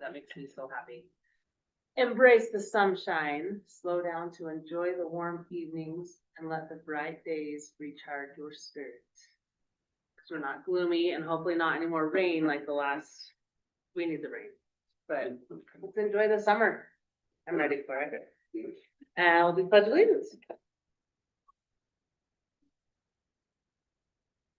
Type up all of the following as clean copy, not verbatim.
That makes me so happy. Embrace the sunshine, slow down to enjoy the warm evenings, and let the bright days recharge your spirits. Because we're not gloomy and hopefully not any more rain like the last, we need the rain. But let's enjoy the summer. I'm ready for it. And I'll do pledge allegiance.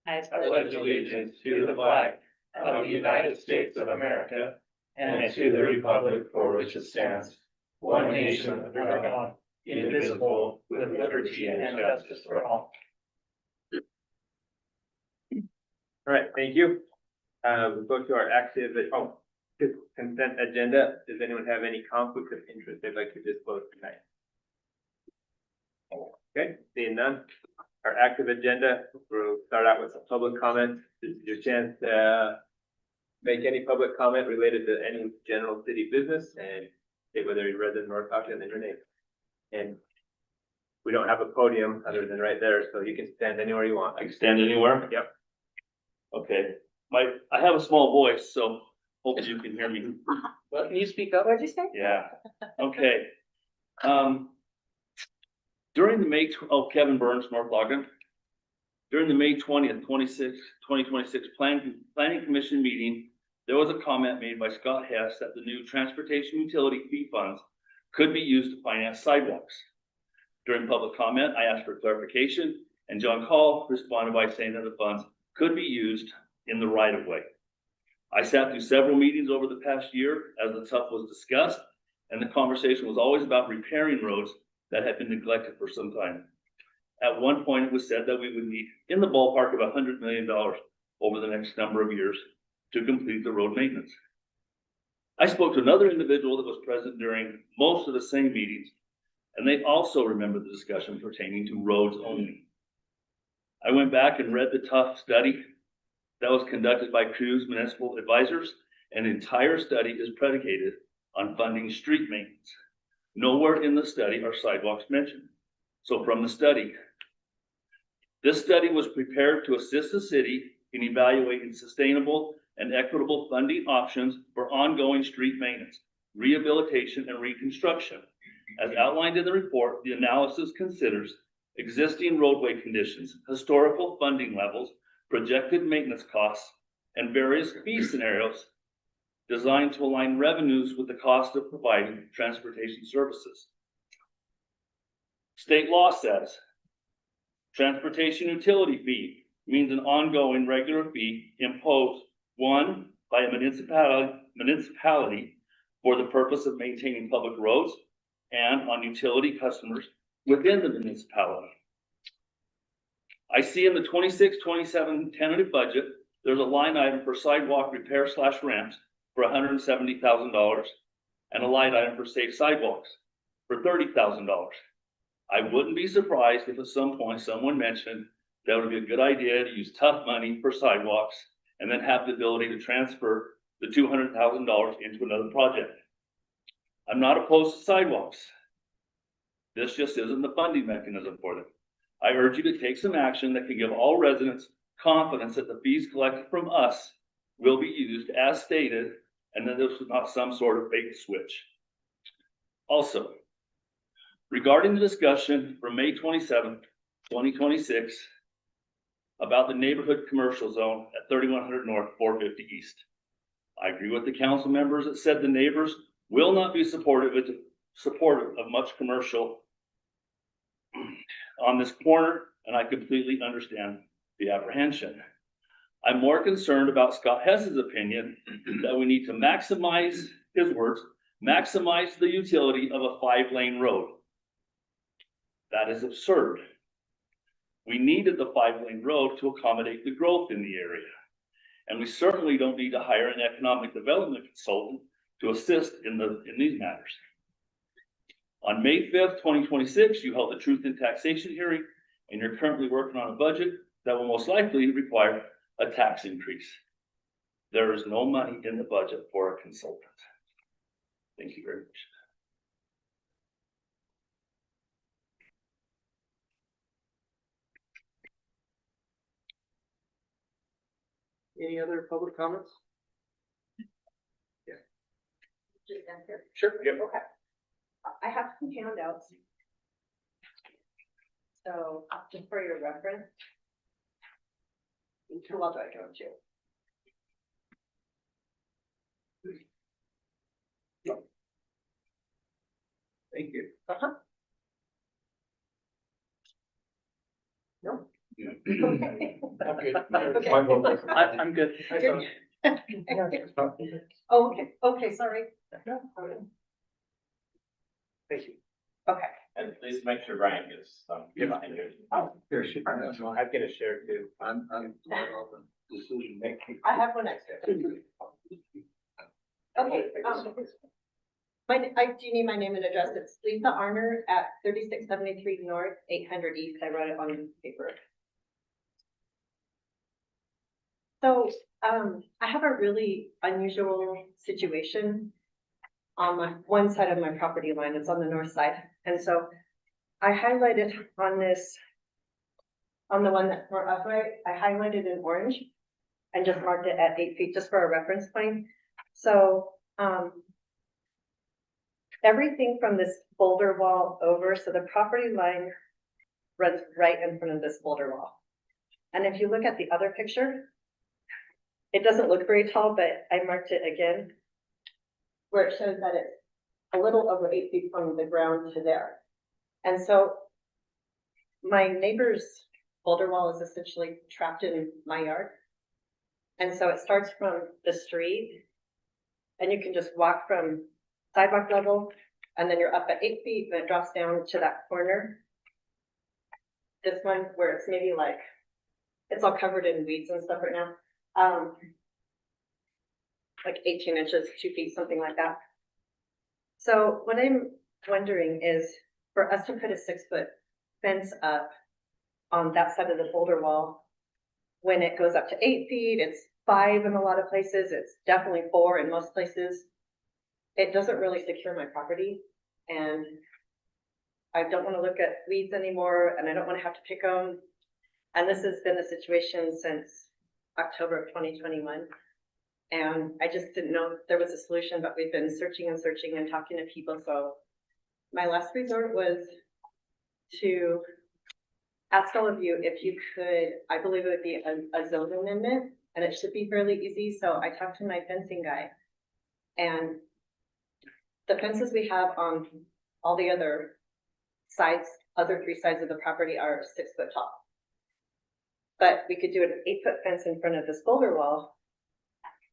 I pledge allegiance to the flag of the United States of America and to the republic for which it stands, one nation under God, indivisible, with liberty and justice for all. All right, thank you. We'll go to our consent agenda. Does anyone have any conflict of interest they'd like to disclose tonight? Okay, seeing none. Our active agenda, we'll start out with some public comment. This is your chance to make any public comment related to any general city business and say whether you're resident or talking and then your name. And we don't have a podium other than right there, so you can stand anywhere you want. I can stand anywhere? Yep. Okay, I have a small voice, so hopefully you can hear me. Well, can you speak up? What'd you say? Yeah, okay. During the Kevin Burns, North Ogden. During the May 20th, 2026 Planning Commission meeting, there was a comment made by Scott Hess that the new transportation utility fee funds could be used to finance sidewalks. During public comment, I asked for clarification, and John Call responded by saying that the funds could be used in the right of way. I sat through several meetings over the past year as the TUF was discussed, and the conversation was always about repairing roads that had been neglected for some time. At one point, it was said that we would need in the ballpark of $100 million over the next number of years to complete the road maintenance. I spoke to another individual that was present during most of the same meetings, and they also remembered the discussion pertaining to roads only. I went back and read the TUF study that was conducted by Cruz Municipal Advisors, and the entire study is predicated on funding street maintenance. Nowhere in the study are sidewalks mentioned. So from the study, this study was prepared to assist the city in evaluating sustainable and equitable funding options for ongoing street maintenance, rehabilitation, and reconstruction. As outlined in the report, the analysis considers existing roadway conditions, historical funding levels, projected maintenance costs, and various fee scenarios designed to align revenues with the cost of providing transportation services. State law says transportation utility fee means an ongoing regular fee imposed, one, by a municipality for the purpose of maintaining public roads and on utility customers within the municipality. I see in the 26-27 tentative budget, there's a line item for sidewalk repair / ramps for $170,000 and a line item for safe sidewalks for $30,000. I wouldn't be surprised if at some point someone mentioned that would be a good idea to use TUF money for sidewalks and then have the ability to transfer the $200,000 into another project. I'm not opposed to sidewalks. This just isn't the funding mechanism for them. I urge you to take some action that can give all residents confidence that the fees collected from us will be used as stated, and that this is not some sort of bait switch. Also, regarding the discussion from May 27, 2026, about the neighborhood commercial zone at 3100 North, 450 East. I agree with the council members that said the neighbors will not be supportive of much commercial on this corner, and I completely understand the apprehension. I'm more concerned about Scott Hess's opinion that we need to maximize, his words, maximize the utility of a 5-lane road. That is absurd. We needed the 5-lane road to accommodate the growth in the area. And we certainly don't need to hire an economic development consultant to assist in these matters. On May 5th, 2026, you held a truth in taxation hearing, and you're currently working on a budget that will most likely require a tax increase. There is no money in the budget for a consultant. Thank you very much. Any other public comments? Yeah. just enter. Sure, yep. Okay. I have some handouts. So just for your reference. Who else do I go to? Thank you. Uh-huh. No? Okay. I'm good. Okay. I'm good. Oh, okay, sorry. Thank you. Okay. And please make sure Brian gets some behind you. Oh, Here, shoot. I'm gonna share too. I'm the decision making. I have one extra. Okay, do you need my name and address? It's Lisa Arner at 3673 North, 800 East. I wrote it on the paper. So, I have a really unusual situation on my, one side of my property line. It's on the north side. And so I highlighted on this, on the one that's more upright, I highlighted in orange and just marked it at 8 feet, just for a reference point. So, everything from this boulder wall over, so the property line runs right in front of this boulder wall. And if you look at the other picture, it doesn't look very tall, but I marked it again, where it shows that it's a little over 8 feet from the ground to there. And so my neighbor's boulder wall is essentially trapped in my yard. And so it starts from the street, and you can just walk from sidewalk level, and then you're up at 8 feet, and it drops down to that corner. This one where it's maybe like, it's all covered in weeds and stuff right now. Like 18 inches, 2 feet, something like that. So what I'm wondering is for us to put a 6-foot fence up on that side of the boulder wall, when it goes up to 8 feet, it's 5 in a lot of places, it's definitely 4 in most places. It doesn't really secure my property, and I don't want to look at weeds anymore, and I don't want to have to pick them. And this has been the situation since October of 2021. And I just didn't know if there was a solution, but we've been searching and searching and talking to people. So my last resort was to ask all of you if you could, I believe it would be a zone amendment, and it should be fairly easy. So I talked to my fencing guy, and the fences we have on all the other sides, other 3 sides of the property are 6 foot tall. But we could do an 8-foot fence in front of this boulder wall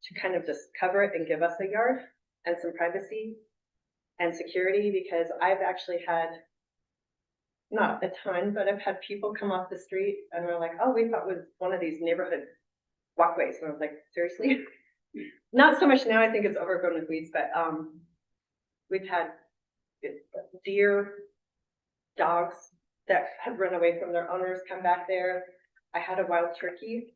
to kind of just cover it and give us a yard and some privacy and security, because I've actually had, not a ton, but I've had people come off the street and were like, oh, we thought it was one of these neighborhood walkways. And I was like, seriously? Not so much now, I think it's overgrown with weeds, but we've had deer, dogs that have run away from their owners come back there. I had a wild turkey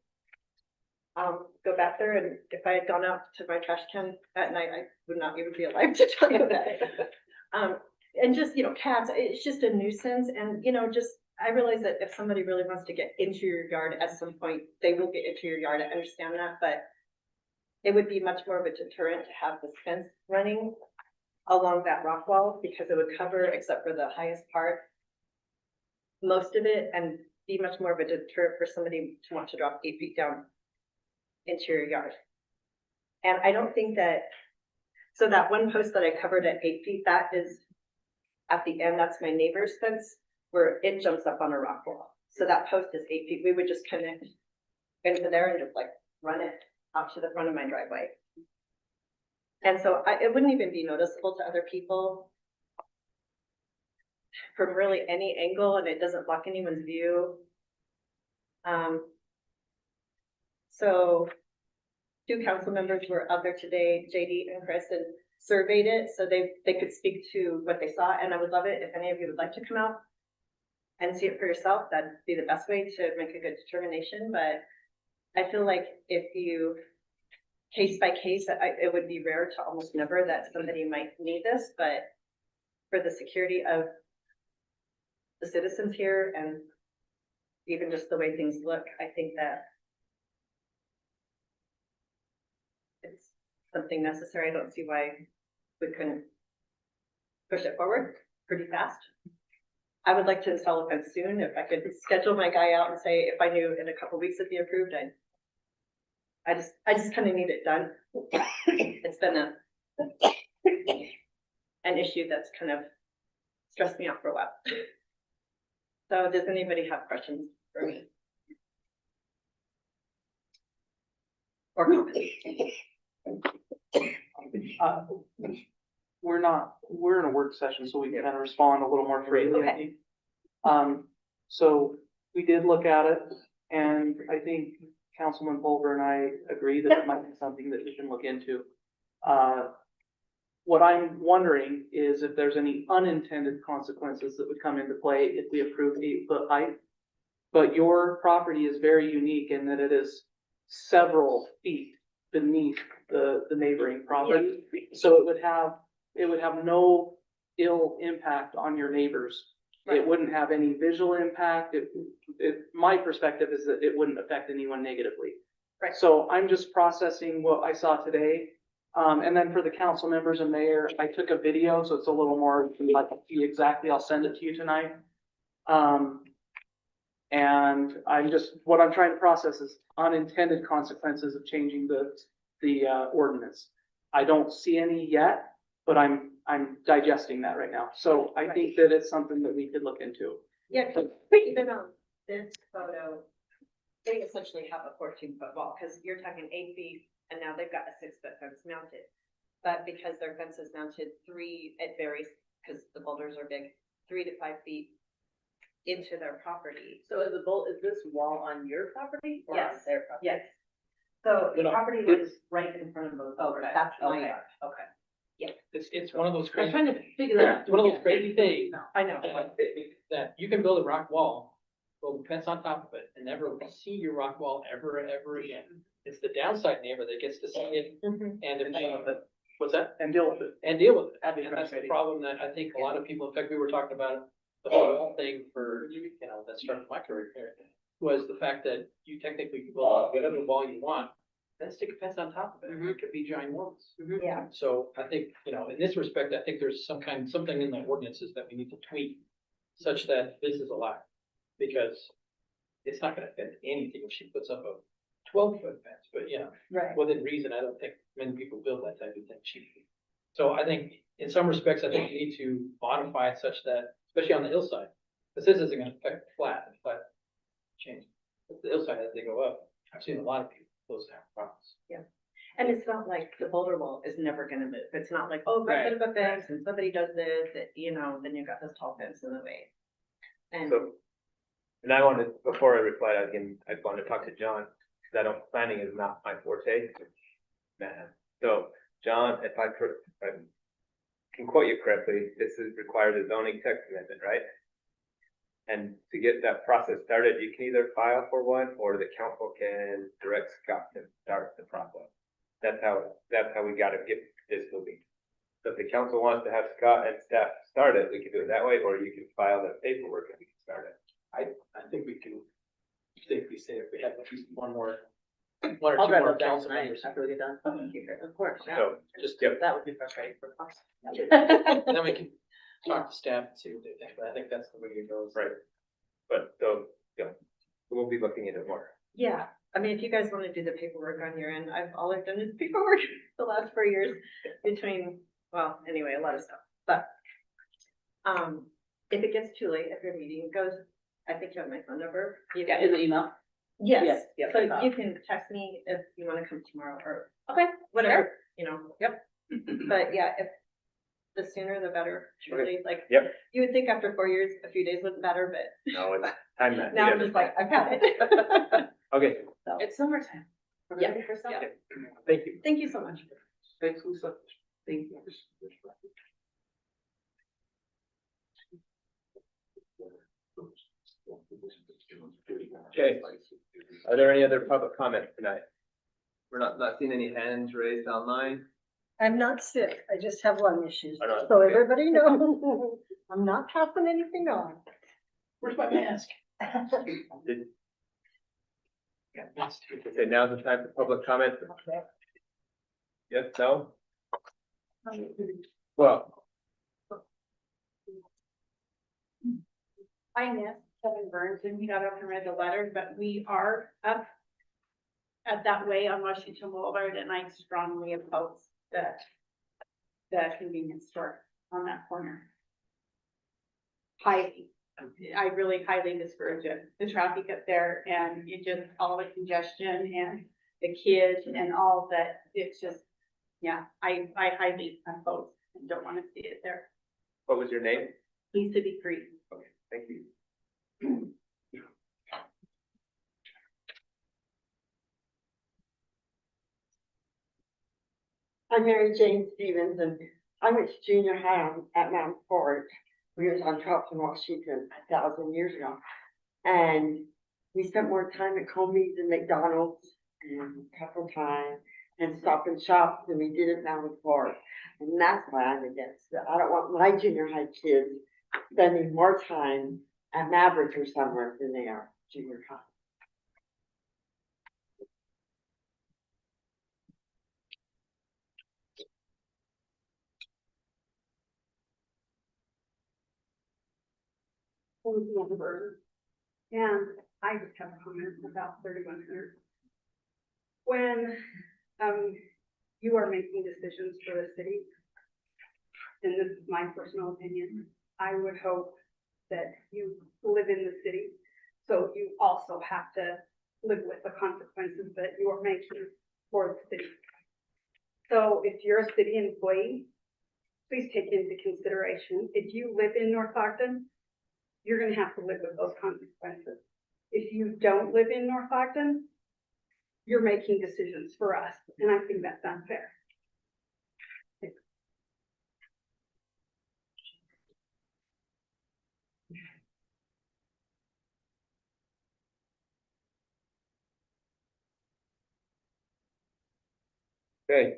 go back there, and if I had gone out to my trash can at night, I would not even be alive to tell you that. And just, cats, it's just a nuisance. And, just, I realize that if somebody really wants to get into your yard at some point, they will get into your yard. I understand that, but it would be much more of a deterrent to have this fence running along that rock wall, because it would cover, except for the highest part, most of it, and be much more of a deterrent for somebody to want to drop 8 feet down into your yard. And I don't think that, so that one post that I covered at 8 feet, that is at the end, that's my neighbor's fence, where it jumps up on a rock wall. So that post is 8 feet. We would just connect into there and just like run it out to the front of my driveway. And so it wouldn't even be noticeable to other people from really any angle, and it doesn't block anyone's view. So 2 council members were out there today, JD and Chris, and surveyed it, so they could speak to what they saw. And I would love it if any of you would like to come out and see it for yourself. That'd be the best way to make a good determination. But I feel like if you, case by case, it would be rare to almost never that somebody might need this, but for the security of the citizens here and even just the way things look, I think that it's something necessary. I don't see why we couldn't push it forward pretty fast. I would like to install a fence soon. If I could schedule my guy out and say, if I knew in a couple weeks it'd be approved, I just kind of need it done. It's been an issue that's kind of stressed me out for a while. So does anybody have questions for me? Or comments? We're in a work session, so we can kind of respond a little more freely, I Okay. think. So we did look at it, and I think Councilman Pulver and I agree that it might be something that we can look into. What I'm wondering is if there's any unintended consequences that would come into play if we approve 8-foot height. But your property is very unique in that it is several feet beneath the neighboring property. So it would have no ill impact on your neighbors. It Right. wouldn't have any visual impact. My perspective is that it wouldn't affect anyone negatively. Right. So I'm just processing what I saw today. And then for the council members and mayor, I took a video, so it's a little more, like, see exactly, I'll send it to you tonight. And what I'm trying to process is unintended consequences of changing the ordinance. I don't see any yet, but I'm digesting that right now. So I think that it's something that we could look into. Yeah, 'cause even on this photo, they essentially have a 14-foot wall, because you're talking 8 feet, and now they've got a 6-foot fence mounted. But because their fence is mounted it varies, because the boulders are big, 3 to 5 feet into their property. So is this wall on your property or on Yes. their property? Yes. So the No, property is right in front of those boulders. Okay, That's my okay. yard. Okay. It's one of those I'm crazy, trying to figure that out. it's one of those crazy things I know. that you can build a rock wall, build a fence on top of it, and never see your rock wall ever again. It's the downside neighbor that gets to see it Mhm. and what's that? And deal with it. And deal with it. That'd be And that's the frustrating. problem that I think a lot of people, in fact, we were talking about the whole thing for, that started my career here, was the fact that you technically can build whatever wall you want, then stick a fence on top of it. It could be ginormous. Yeah. So I think, in this respect, I think there's something in the ordinances that we need to tweak such that this is allowed. Because it's not gonna affect anything if she puts up a 12-foot fence, but Right. within reason, I don't think many people build that type of thing cheaply. So I think in some respects, I think we need to modify it such that, especially on the hillside, because this isn't gonna affect the flat change. But the hillside, as they go up, I've seen a lot of people close down problems. And it's not like the boulder wall is never gonna move. It's not like, oh, got rid of a fence and somebody does this, then you've got this tall fence in the way. And So, and I wanted, before I reply, I want to talk to John, because I don't, planning is not my forte. Man, so, John, if I can quote you correctly, requires a zoning text amendment, right? And to get that process started, you can either file for one, or the council can direct Scott to start the process. That's how we gotta get this moving. So if the council wants to have Scott and staff start it, we can do it that way, or you can file the paperwork and we can start it. I think we can safely say if we have at least one or I'll 2 drive more up down council tonight members. after we get done. Of course, yeah. So, Just, yep, That would be frustrating for us. then we can talk to staff and see what they think, but I think that's the way it goes. right. But so, we'll be looking into it more. yeah, I mean, if you guys wanna do the paperwork on your end, all I've done is paperwork the last 4 years between, well, anyway, a lot of stuff, but. If it gets too late, if your meeting goes, I think you have my phone number. Yeah, in the email. Yes, Yes, so I you can text me if you wanna come tomorrow or Okay. whatever, Yep. But yeah, if the sooner the better, truly, like. Yep. You would think after 4 years, a few days wouldn't matter, but No, it's time that. now I'm just like, I've had it. Okay, It's summertime. We're Yeah. ready for summer. thank you. Thank you so much. Thanks, Lisa. Thank you. Okay. Are there any other public comments tonight? We're not seeing any hands raised online. I'm not sick, I just have lung issues, I know. so everybody knows, I'm not passing anything on. Where's my mask? Did- Okay, now's the time for public comment. Yes, no? Well, I missed Kevin Burns and he got up and read the letter, but we are up at that way on Washington Boulevard, and I strongly oppose the convenience store on that corner. Highly, I really highly discourage it, the traffic up there, and it just, all the congestion and the kids and all that, it's just, yeah, I highly oppose and don't wanna see it there. what was your name? Needs to be free. Okay, thank you. I'm Mary Jane Stevens, and I went to junior high at Mount Fort. We was on Charleston, Washington, 1,000 years ago. And we spent more time at Comey's and McDonald's and Couple Time and Stop and Shop than we did at Mount Fort. And that's why I'm against it. I don't want my junior high kids spending more time at Maverick or somewhere than they are junior high. And I just have a comment about 3100. When, you are making decisions for the city, and this is my personal opinion, I would hope that you live in the city, so you also have to live with the consequences that you are making for the city. So if you're a city employee, please take into consideration, if you live in North Ogden, you're gonna have to live with those consequences. If you don't live in North Ogden, you're making decisions for us, and I think that's unfair. Okay.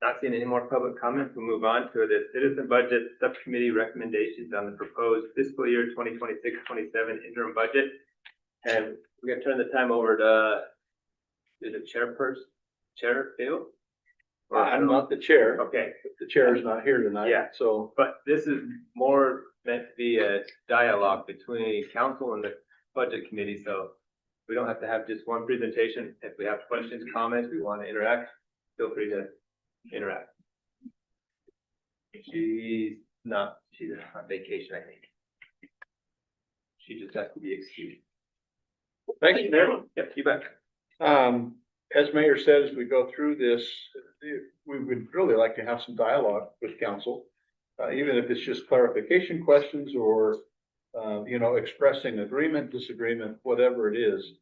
Not seeing any more public comments, we'll move on to the Citizen Budget Subcommittee recommendations on the proposed fiscal year 2026-27 interim budget. And we're gonna turn the time over to the chairperson, Chair Phil? Or I I'm don't know. not the chair. Okay, The chair is not here tonight. Yeah. So but this is more meant to be a dialogue between council and the budget committee, so we don't have to have just one presentation. If we have questions, comments, we want to interact, feel free to interact. She's on vacation, I think. She just has to be excused. thank you, Mayor. Yep, you bet. As Mayor said, as we go through this, we would really like to have some dialogue with council. Even if it's just clarification questions or, expressing agreement, disagreement, whatever it is.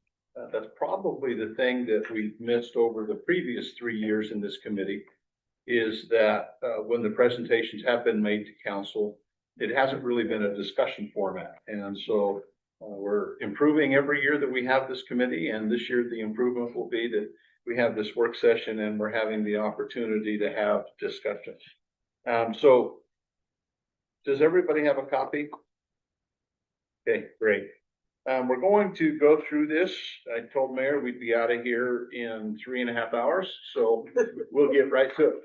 That's probably the thing that we've missed over the previous 3 years in this committee. Is that, when the presentations have been made to council, it hasn't really been a discussion format. And so we're improving every year that we have this committee, and this year the improvement will be that we have this work session and we're having the opportunity to have discussion. So does everybody have a copy? Okay, great. We're going to go through this. I told Mayor we'd be out of here in 3.5 hours, so we'll get right to it.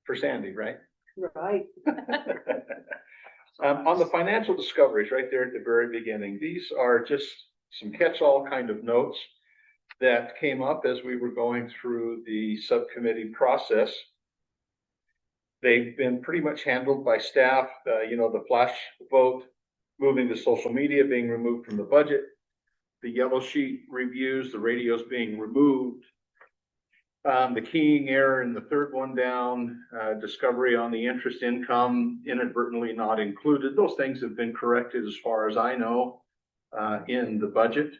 For Sandy, right? Right. On the financial discoveries, right there at the very beginning, these are just some catch-all kind of notes that came up as we were going through the subcommittee process. They've been pretty much handled by staff, the flash vote, moving to social media being removed from the budget, the yellow sheet reviews, the radios being removed, the keying error in the third one down, discovery on the interest income inadvertently not included. Those things have been corrected as far as I know in the budget.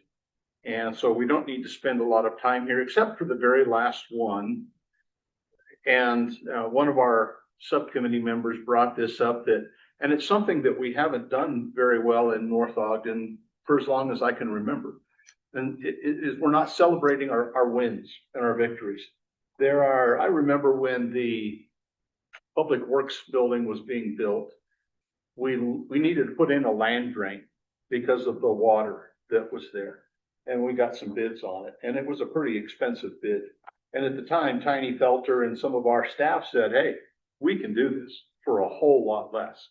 And so we don't need to spend a lot of time here except for the very last one. And one of our subcommittee members brought this up and it's something that we haven't done very well in North Ogden for as long as I can remember. And it is, we're not celebrating our wins and our victories. I remember when the Public Works building was being built, we needed to put in a land drain because of the water that was there. And we got some bids on it, and it was a pretty expensive bid. And at the time, Tiny Felter and some of our staff said, hey, we can do this for a whole lot less.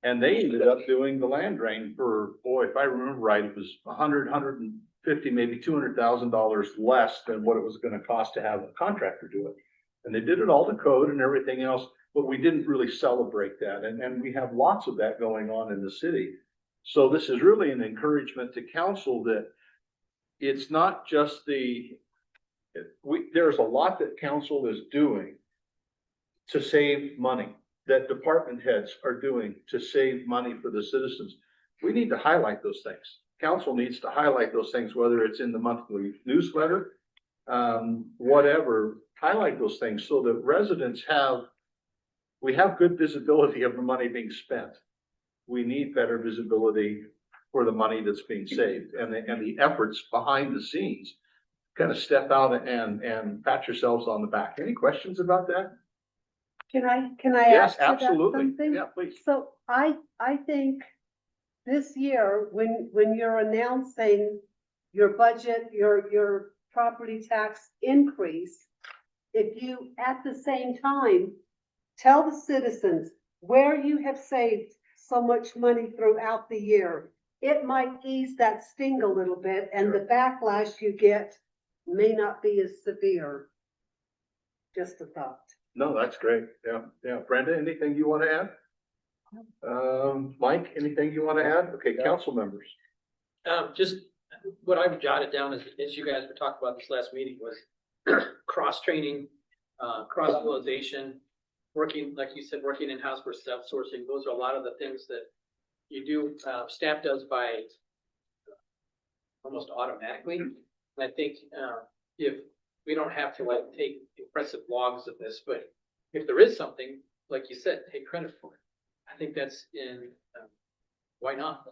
And they ended up doing the land drain for, boy, if I remember right, it was $150, maybe $200,000 less than what it was gonna cost to have a contractor do it. And they did it all to code and everything else, but we didn't really celebrate that. And we have lots of that going on in the city. So this is really an encouragement to council that it's not just there's a lot that council is doing to save money, that department heads are doing to save money for the citizens. We need to highlight those things. Council needs to highlight those things, whether it's in the monthly newsletter, whatever, highlight those things so that residents we have good visibility of the money being spent. We need better visibility for the money that's being saved and the efforts behind the scenes. Kind of step out and pat yourselves on the back. Any questions about that? Can I Yes, ask you that absolutely. something? Yeah, please. So I think this year, when you're announcing your budget, your property tax increase, if you at the same time tell the citizens where you have saved so much money throughout the year, it might ease that sting a little bit and the backlash you get may not be as severe. Just a thought. No, that's great. Yeah, yeah. Brenda, anything you want to add? Mike, anything you want to add? Okay, council members. Just what I've jotted down as you guys were talking about this last meeting was cross-training, cross-utilization, working, like you said, working in-house versus outsourcing. Those are a lot of the things that you do, staff does by almost automatically. And I think, if we don't have to like take impressive logs of this, but if there is something, like you said, take credit for it. I think that's why not?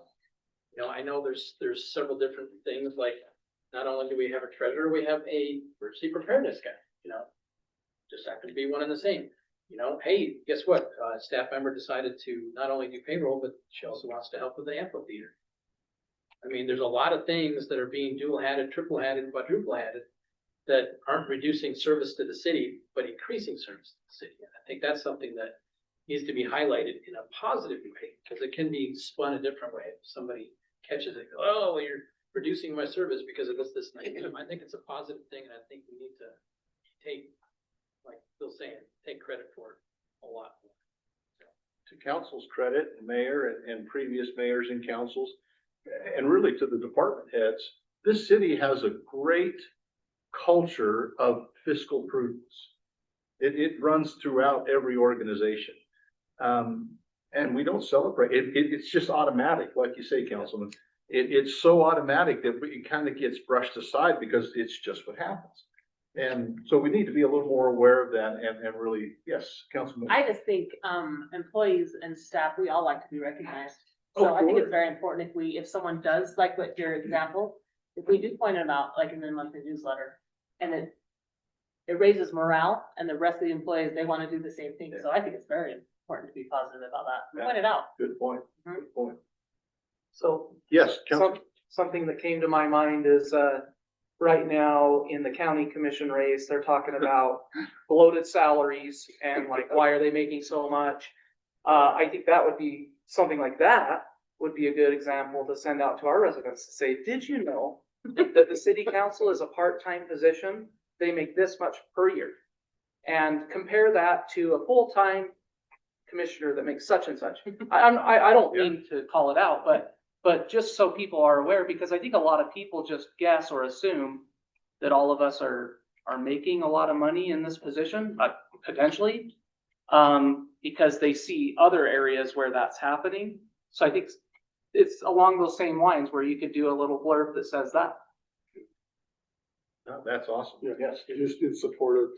You know, I know there's several different things, like not only do we have a treasurer, we have a emergency preparedness guy, you know, just happen to be one and the same. You know, hey, guess what? A staff member decided to not only do payroll, but she also wants to help with the amphitheater. I mean, there's a lot of things that are being dual-hatted, triple-hatted, quadruple-hatted that aren't reducing service to the city, but increasing service to the city. And I think that's something that needs to be highlighted in a positive way, because it can be spun a different way. If somebody catches it, oh, well, you're reducing my service because of this, and I think it's a positive thing, and I think we need to take, like Bill's saying, take credit for it a lot more. To council's credit, the mayor and previous mayors and councils, and really to the department heads, this city has a great culture of fiscal prudence. It runs throughout every organization. And we don't celebrate it. It's just automatic, like you say, Councilman. It's so automatic that it kind of gets brushed aside because it's just what happens. And so we need to be a little more aware of that and really, yes, Councilman. I just think, employees and staff, we all like to be recognized. So I think it's very important if someone does, like what your example, if we do point them out, like in the monthly newsletter, and it raises morale, and the rest of the employees, they want to do the same thing. So I think it's very important to be positive about that. Point it out. Good point. Good point. So Yes, Councilman. something that came to my mind is, right now in the county commission race, they're talking about bloated salaries and like, why are they making so much? I think that would be, something like that would be a good example to send out to our residents to say, did you know that the city council is a part-time position? They make this much per year. And compare that to a full-time commissioner that makes such and such. I don't mean to call it out, but just so people are aware, because I think a lot of people just guess or assume that all of us are making a lot of money in this position, potentially, because they see other areas where that's happening. So I think it's along those same lines where you could do a little blurb that says that. No, that's awesome. Yeah. Yes. Just in support of,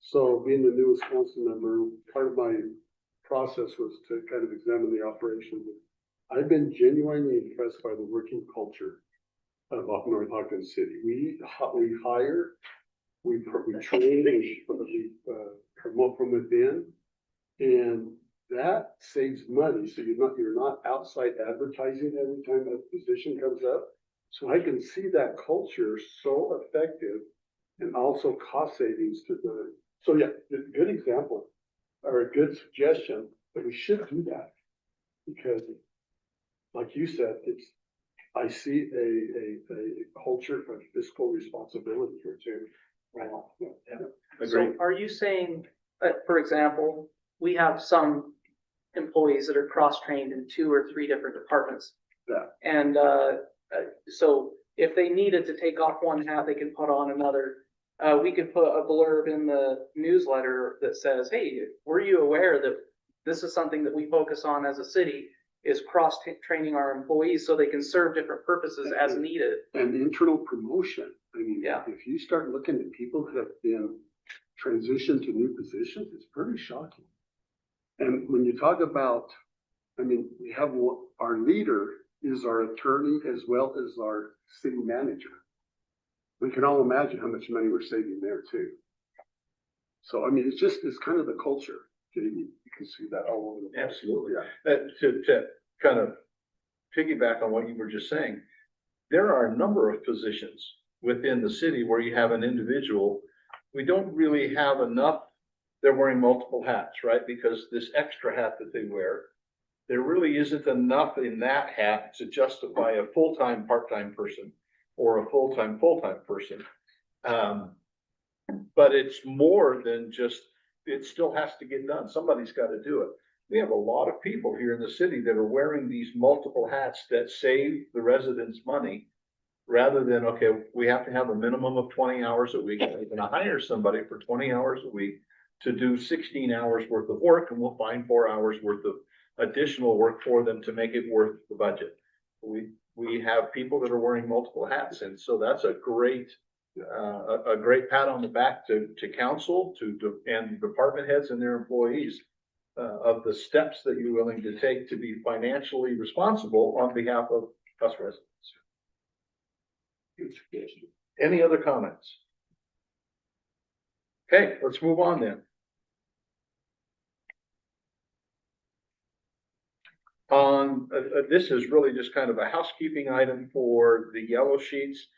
so being the newest council member, part of my process was to kind of examine the operation. I've been genuinely impressed by the working culture of North Ogden City. We hire, we train, we promote from within, and that saves money. So you're not outside advertising every time a position comes up. So I can see that culture so effective and also cost savings to the, so yeah, good example, or a good suggestion, that we should do that. Because, like you said, I see a culture of fiscal responsibility here too. So are you saying that, for example, we have some employees that are cross-trained in 2 or 3 different departments? Yeah. And, so if they needed to take off one hat, they can put on another. We could put a blurb in the newsletter that says, hey, were you aware that this is something that we focus on as a city, is cross-training our employees so they can serve different purposes as needed? And internal promotion, I mean, Yeah. if you start looking at people that have been transitioned to new positions, it's pretty shocking. And when you talk about, I mean, we have our leader is our attorney as well as our city manager. We can all imagine how much money we're saving there too. So, I mean, it's kind of the culture. You can see that all over the place. Absolutely. To kind of piggyback on what you were just saying, there are a number of positions within the city where you have an individual. We don't really have enough. They're wearing multiple hats, right? Because this extra hat that they wear, there really isn't enough in that hat to justify a full-time, part-time person or a full-time person. But it's more than just, it still has to get done. Somebody's got to do it. We have a lot of people here in the city that are wearing these multiple hats that save the residents money, rather than, okay, we have to have a minimum of 20 hours a week. We're going to hire somebody for 20 hours a week to do 16 hours worth of work, and we'll find 4 hours worth of additional work for them to make it worth the budget. We have people that are wearing multiple hats, and so that's a great pat on the back to council, and department heads and their employees, of the steps that you're willing to take to be financially responsible on behalf of us residents. Any other comments? Okay, let's move on then. This is really just kind of a housekeeping item for the yellow sheets.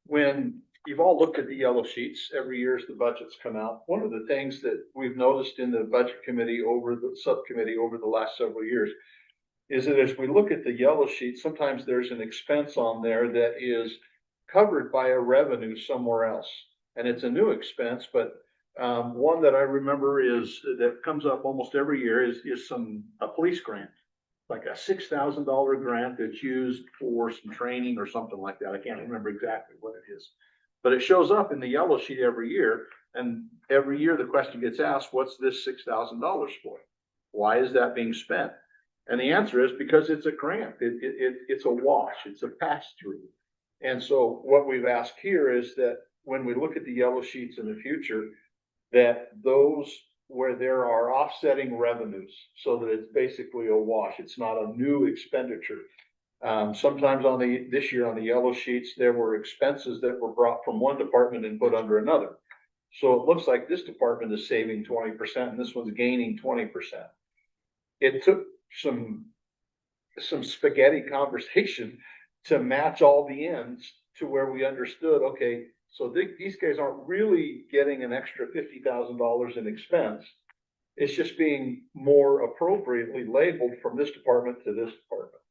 When you've all looked at the yellow sheets every year as the budgets come out, one of the things that we've noticed in the budget committee subcommittee over the last several years is that as we look at the yellow sheet, sometimes there's an expense on there that is covered by a revenue somewhere else. And it's a new expense, but one that I remember that comes up almost every year is a police grant, like a $6,000 grant that's used for some training or something like that. I can't remember exactly what it is, but it shows up in the yellow sheet every year. And every year the question gets asked, what's this $6,000 for? Why is that being spent? And the answer is because it's a grant. It's a wash. It's a pass-through. And so what we've asked here is that when we look at the yellow sheets in the future, that those where there are offsetting revenues, so that it's basically a wash. It's not a new expenditure. Sometimes this year on the yellow sheets, there were expenses that were brought from one department and put under another. So it looks like this department is saving 20% and this one's gaining 20%. It took some spaghetti conversation to match all the ends to where we understood, okay, so these guys aren't really getting an extra $50,000 in expense. It's just being more appropriately labeled from this department to this department.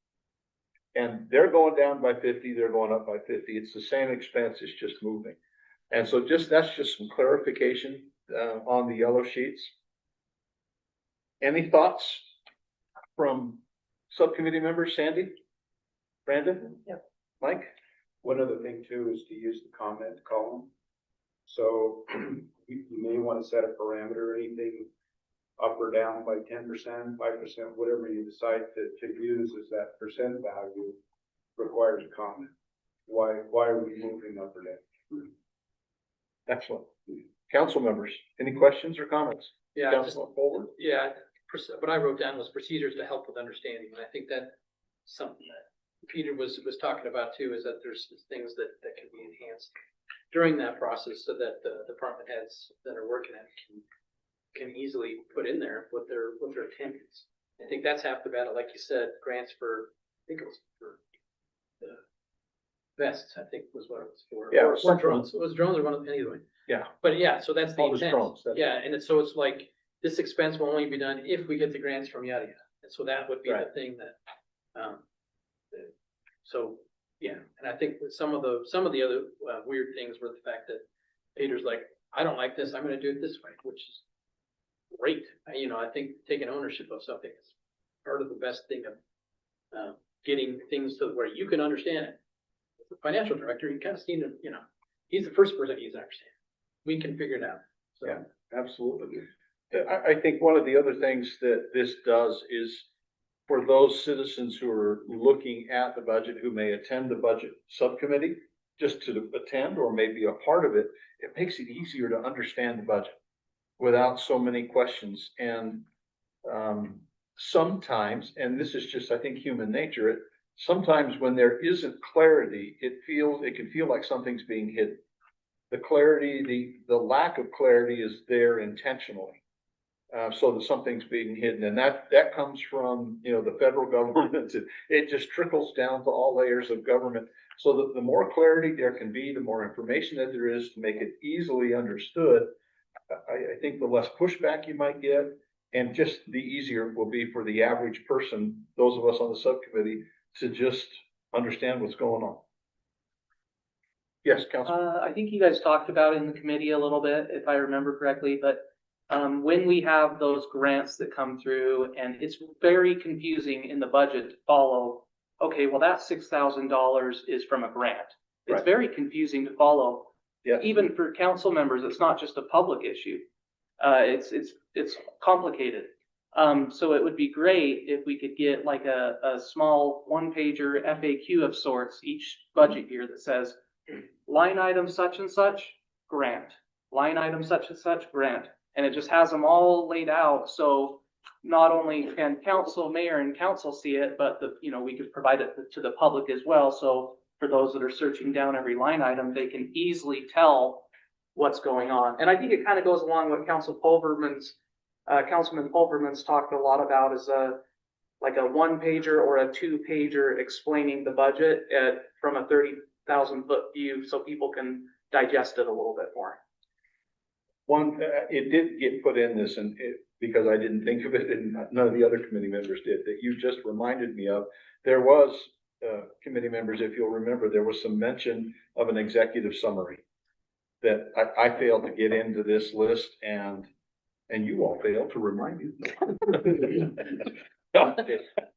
And they're going down by 50, they're going up by 50. It's the same expense, it's just moving. And so that's just some clarification on the yellow sheets. Any thoughts from subcommittee members? Sandy? Brandon? Yep. Mike? One other thing too is to use the comment column. So you may want to set a parameter, anything up or down by 10%, 5%, whatever you decide to use as that percent value requires a comment. Why are we moving up or down? Excellent. Council members, any questions or comments? Yeah, Councilor Forward? Yeah, what I wrote down was procedures to help with understanding, and I think that something that Peter was talking about too, is that there's things that can be enhanced during that process so that the department heads that are working at it can easily put in there what their intent is. I think that's half the battle, like you said, grants for, I think it was for vests, I think was what it was for. Yeah, Or something. drones, it was drones or one of, anyway. Yeah. But yeah, so that's the All the intent. drones, that's- Yeah, and it's, so it's like, this expense will only be done if we get the grants from yada yada. And so that would be the Right. thing that, so, yeah, and I think that some of the other weird things were the fact that Peter's like, I don't like this, I'm gonna do it this way, which is great. You know, I think taking ownership of something is part of the best thing of getting things to where you can understand it. As the financial director, you kind of seem to, you know, he's the first person he's understand. We can figure it out. So, Yeah. Absolutely. I think one of the other things that this does is for those citizens who are looking at the budget, who may attend the budget subcommittee, just to attend or maybe a part of it, it makes it easier to understand the budget without so many questions. And sometimes, and this is just, I think, human nature, sometimes when there isn't clarity, it can feel like something's being hidden. The clarity, the lack of clarity is there intentionally. So that something's being hidden, and that comes from, you know, the federal government. It just trickles down to all layers of government. So that the more clarity there can be, the more information that there is to make it easily understood, I think the less pushback you might get, and just the easier it will be for the average person, those of us on the subcommittee, to just understand what's going on. Yes, Councilman. I think you guys talked about it in the committee a little bit, if I remember correctly, but when we have those grants that come through, and it's very confusing in the budget to follow, okay, well, that $6,000 is from a grant. It's Right. very confusing to follow. Yeah. Even for council members, it's not just a public issue. It's complicated. So it would be great if we could get like a small one-pager FAQ of sorts each budget year that says, line item such and such, grant. Line item such and such, grant. And it just has them all laid out, so not only can council, mayor, and council see it, but we could provide it to the public as well. So for those that are searching down every line item, they can easily tell what's going on. And I think it kind of goes along with Councilman Pulverman's talked a lot about is like a one-pager or a two-pager explaining the budget from a 30,000 foot view, so people can digest it a little bit more. It did get put in this, and because I didn't think of it, and none of the other committee members did, that you just reminded me of. There was, committee members, if you'll remember, there was some mention of an executive summary that I failed to get into this list, and you all failed to remind me.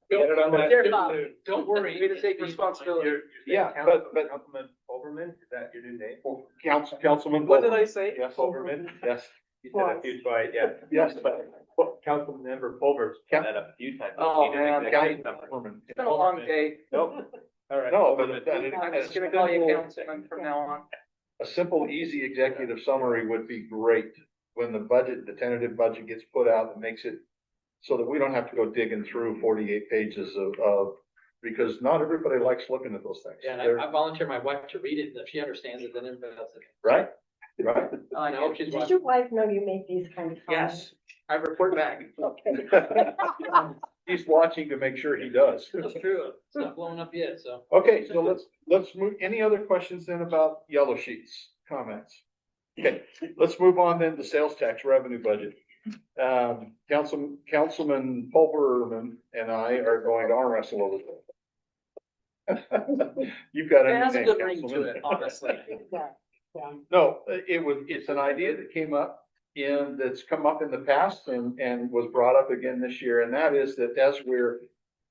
Your fault. Don't worry. Way to take responsibility. Yeah, but Councilman Overman, is that your new name? Councilman. What did I say? Yes, Overman? yes, You said a few twice, yeah. yes, but. Councilmember Pulver's said that a few times. Oh, He did man. exactly something. It's been a long day. Nope. All right. No, but I'm just gonna call you councilman from now on. a simple, easy executive summary would be great when the tentative budget gets put out, that makes it so that we don't have to go digging through 48 pages of, because not everybody likes looking at those things. Yeah, and They're- I volunteer my wife to read it, and if she understands it, then everybody else. Right, right. I know, she's Does watching. your wife know you make these kind of comments? Yes, I report back. Okay. He's watching to make sure he does. That's true. It's not blowing up yet, so. Okay, so let's move, any other questions then about yellow sheets, comments? Okay, let's move on then to sales tax revenue budget. Councilman Pulverman and I are going to arm wrestle over this. You've got a It new has a name, good ring to Councilman. it, honestly. No, it's an idea that came up that's come up in the past and was brought up again this year. And that is that as we're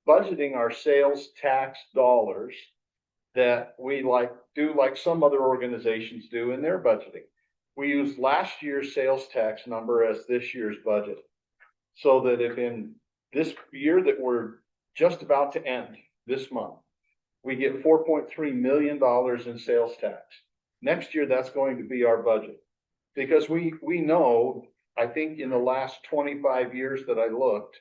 budgeting our sales tax dollars, that we do like some other organizations do in their budgeting. We use last year's sales tax number as this year's budget. So that if in this year that we're just about to end this month, we get $4.3 million in sales tax. Next year, that's going to be our budget. Because we know, I think in the last 25 years that I looked,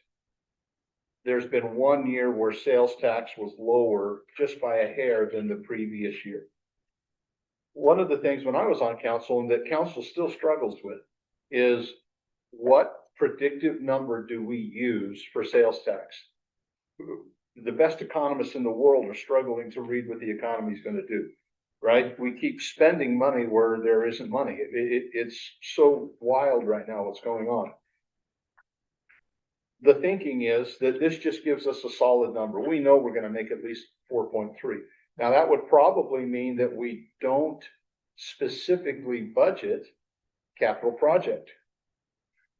there's been 1 year where sales tax was lower just by a hair than the previous year. One of the things when I was on council, and that council still struggles with, is what predictive number do we use for sales tax? the best economists in the world are struggling to read what the economy is gonna do, right? We keep spending money where there isn't money. It's so wild right now what's going on. The thinking is that this just gives us a solid number. We know we're gonna make at least 4.3. Now, that would probably mean that we don't specifically budget capital project,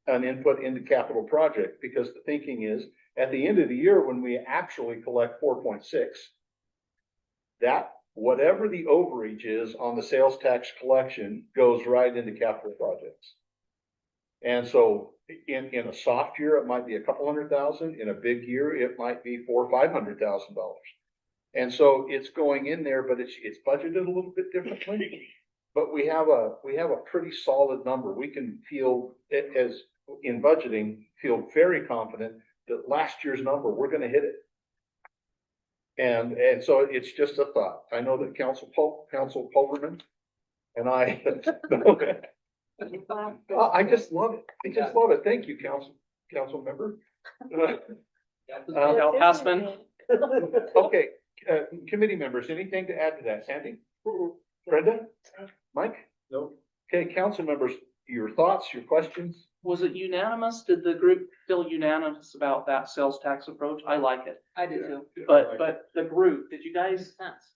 an input into capital project, because the thinking is at the end of the year, when we actually collect 4.6, that whatever the overage is on the sales tax collection goes right into capital projects. And so in a soft year, it might be a couple $100,000. In a big year, it might be $400,000 or $500,000. And so it's going in there, but it's budgeted a little bit differently. But we have a pretty solid number. We can feel as in budgeting, feel very confident that last year's number, we're gonna hit it. And so it's just a thought. I know that Council Pulverman and I, I just love it. I just love it. Thank you, council member. Al Passman. Okay, committee members, anything to add to that? Sandy? Brenda? Mike? No. Okay, council members, your thoughts, your questions? Was it unanimous? Did the group feel unanimous about that sales tax approach? I like it. I do too. But the group, did you guys, Sense.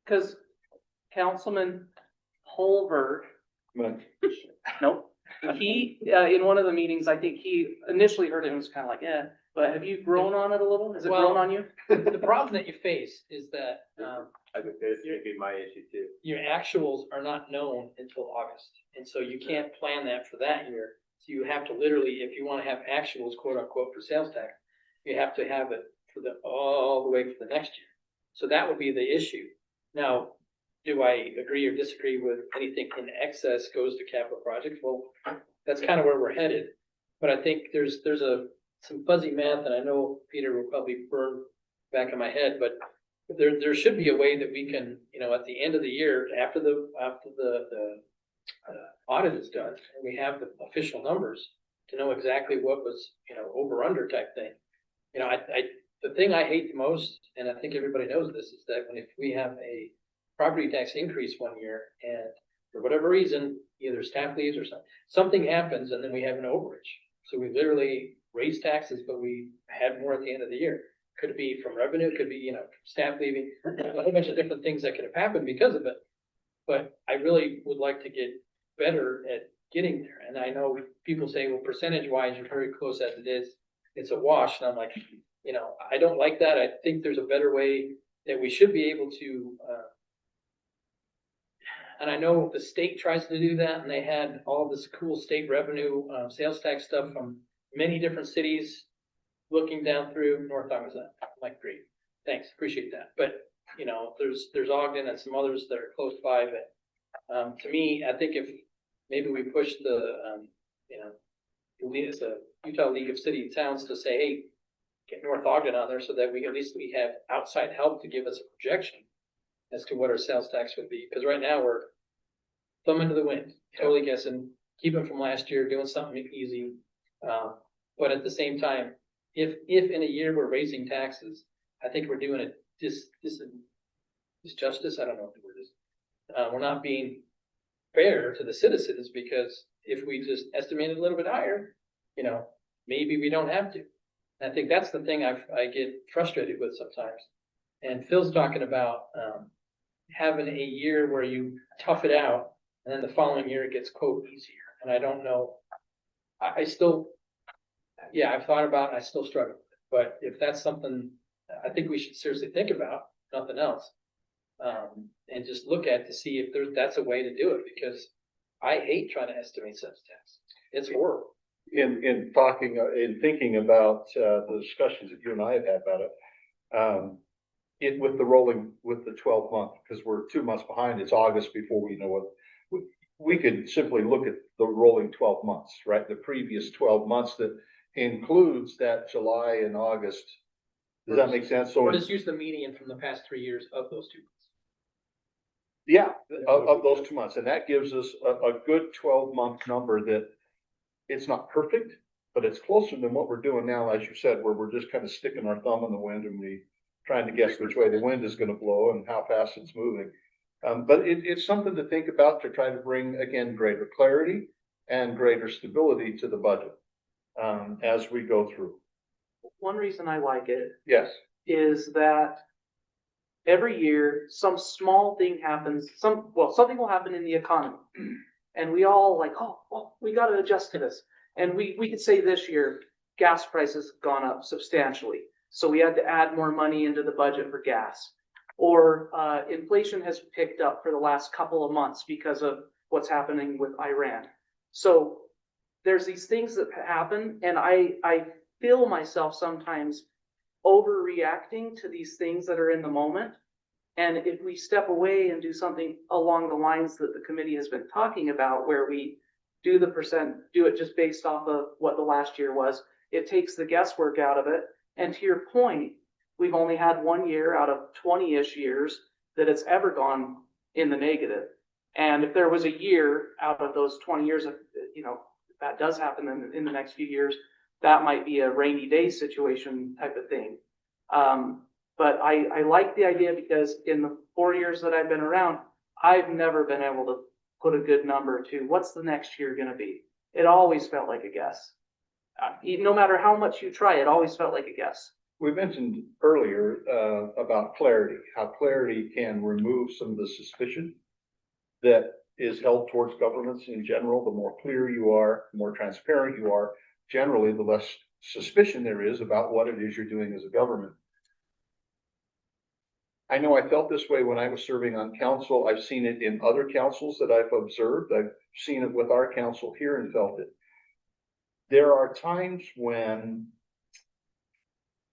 cause Councilman Holbert, nope. He, in one of the meetings, I think he initially heard it and was kind of like, yeah, but have you grown on it a little? Has it Well- grown on you? The problem that you face is that, I think that's gonna be my issue too. your actuals are not known until August. And so you can't plan that for that year. So you have to literally, if you wanna have actuals, quote unquote, for sales tax, you have to have it for all the way for the next year. So that would be the issue. Now, do I agree or disagree with anything in excess goes to capital projects? Well, that's kind of where we're headed. But I think there's some fuzzy math, and I know Peter will probably burn back in my head, but there should be a way that we can, at the end of the year, after the audit is done, and we have the official numbers to know exactly what was, over under type thing. The thing I hate the most, and I think everybody knows this, is that if we have a property tax increase one year and for whatever reason, either staff leaves or something happens and then we have an overage. So we literally raise taxes, but we had more at the end of the year. Could be from revenue, could be, staff leaving, a whole bunch of different things that could have happened because of it. But I really would like to get better at getting there. And I know people say, well, percentage wise, you're very close as it is. It's a wash. And I'm like, I don't like that. I think there's a better way that we should be able to, and I know the state tries to do that, and they had all this cool state revenue, sales tax stuff from many different cities looking down through North Arkansas. I'm like, great, thanks, appreciate that. But, there's Ogden and some others that are close by, but, to me, I think if maybe we push the, the Utah League of City and Towns to say, hey, get North Ogden on there so that we have outside help to give us a projection as to what our sales tax would be. Because right now we're thumb into the wind, totally guessing, keeping from last year, doing something easy. But at the same time, if in a year we're raising taxes, I think we're doing a disjustice. I don't know what the word is. We're not being fair to the citizens, because if we just estimate it a little bit higher, maybe we don't have to. And I think that's the thing I get frustrated with sometimes. And Phil's talking about having a year where you tough it out, and then the following year it gets quote easier. And I don't know. I still, I've thought about it, and I still struggle with it. But if that's something I think we should seriously think about, nothing else, and just look at to see if that's a way to do it, because I hate trying to estimate sales tax. It's horrible. In thinking about the discussions that you and I have had about it, with the 12 month, because we're 2 months behind, it's August before we know what, we could simply look at the rolling 12 months, right? The previous 12 months that includes that July and August. Does that make sense? So Or just use the median from the past 3 years of those 2 months. yeah, of those 2 months. And that gives us a good 12-month number that it's not perfect, but it's closer than what we're doing now, as you said, where we're just kind of sticking our thumb in the wind and trying to guess which way the wind is gonna blow and how fast it's moving. But it's something to think about to try to bring, again, greater clarity and greater stability to the budget, as we go through. One reason I like it Yes, is that every year, some small thing happens, something will happen in the economy. And we all like, oh, well, we gotta adjust to this. And we could say this year, gas prices have gone up substantially. So we had to add more money into the budget for gas. Or inflation has picked up for the last couple of months because of what's happening with Iran. So there's these things that happen, and I feel myself sometimes overreacting to these things that are in the moment. And if we step away and do something along the lines that the committee has been talking about, where we do it just based off of what the last year was, it takes the guesswork out of it. And to your point, we've only had 1 year out of 20-ish years that it's ever gone in the negative. And if there was a year out of those 20 years, if that does happen in the next few years, that might be a rainy day situation type of thing. But I like the idea because in the 4 years that I've been around, I've never been able to put a good number to what's the next year going to be. It always felt like a guess. No matter how much you try, it always felt like a guess. we mentioned earlier, about clarity, how clarity can remove some of the suspicion that is held towards governments in general. The more clear you are, the more transparent you are, generally, the less suspicion there is about what it is you're doing as a government. I know I felt this way when I was serving on council. I've seen it in other councils that I've observed. I've seen it with our council here and felt it. There are times when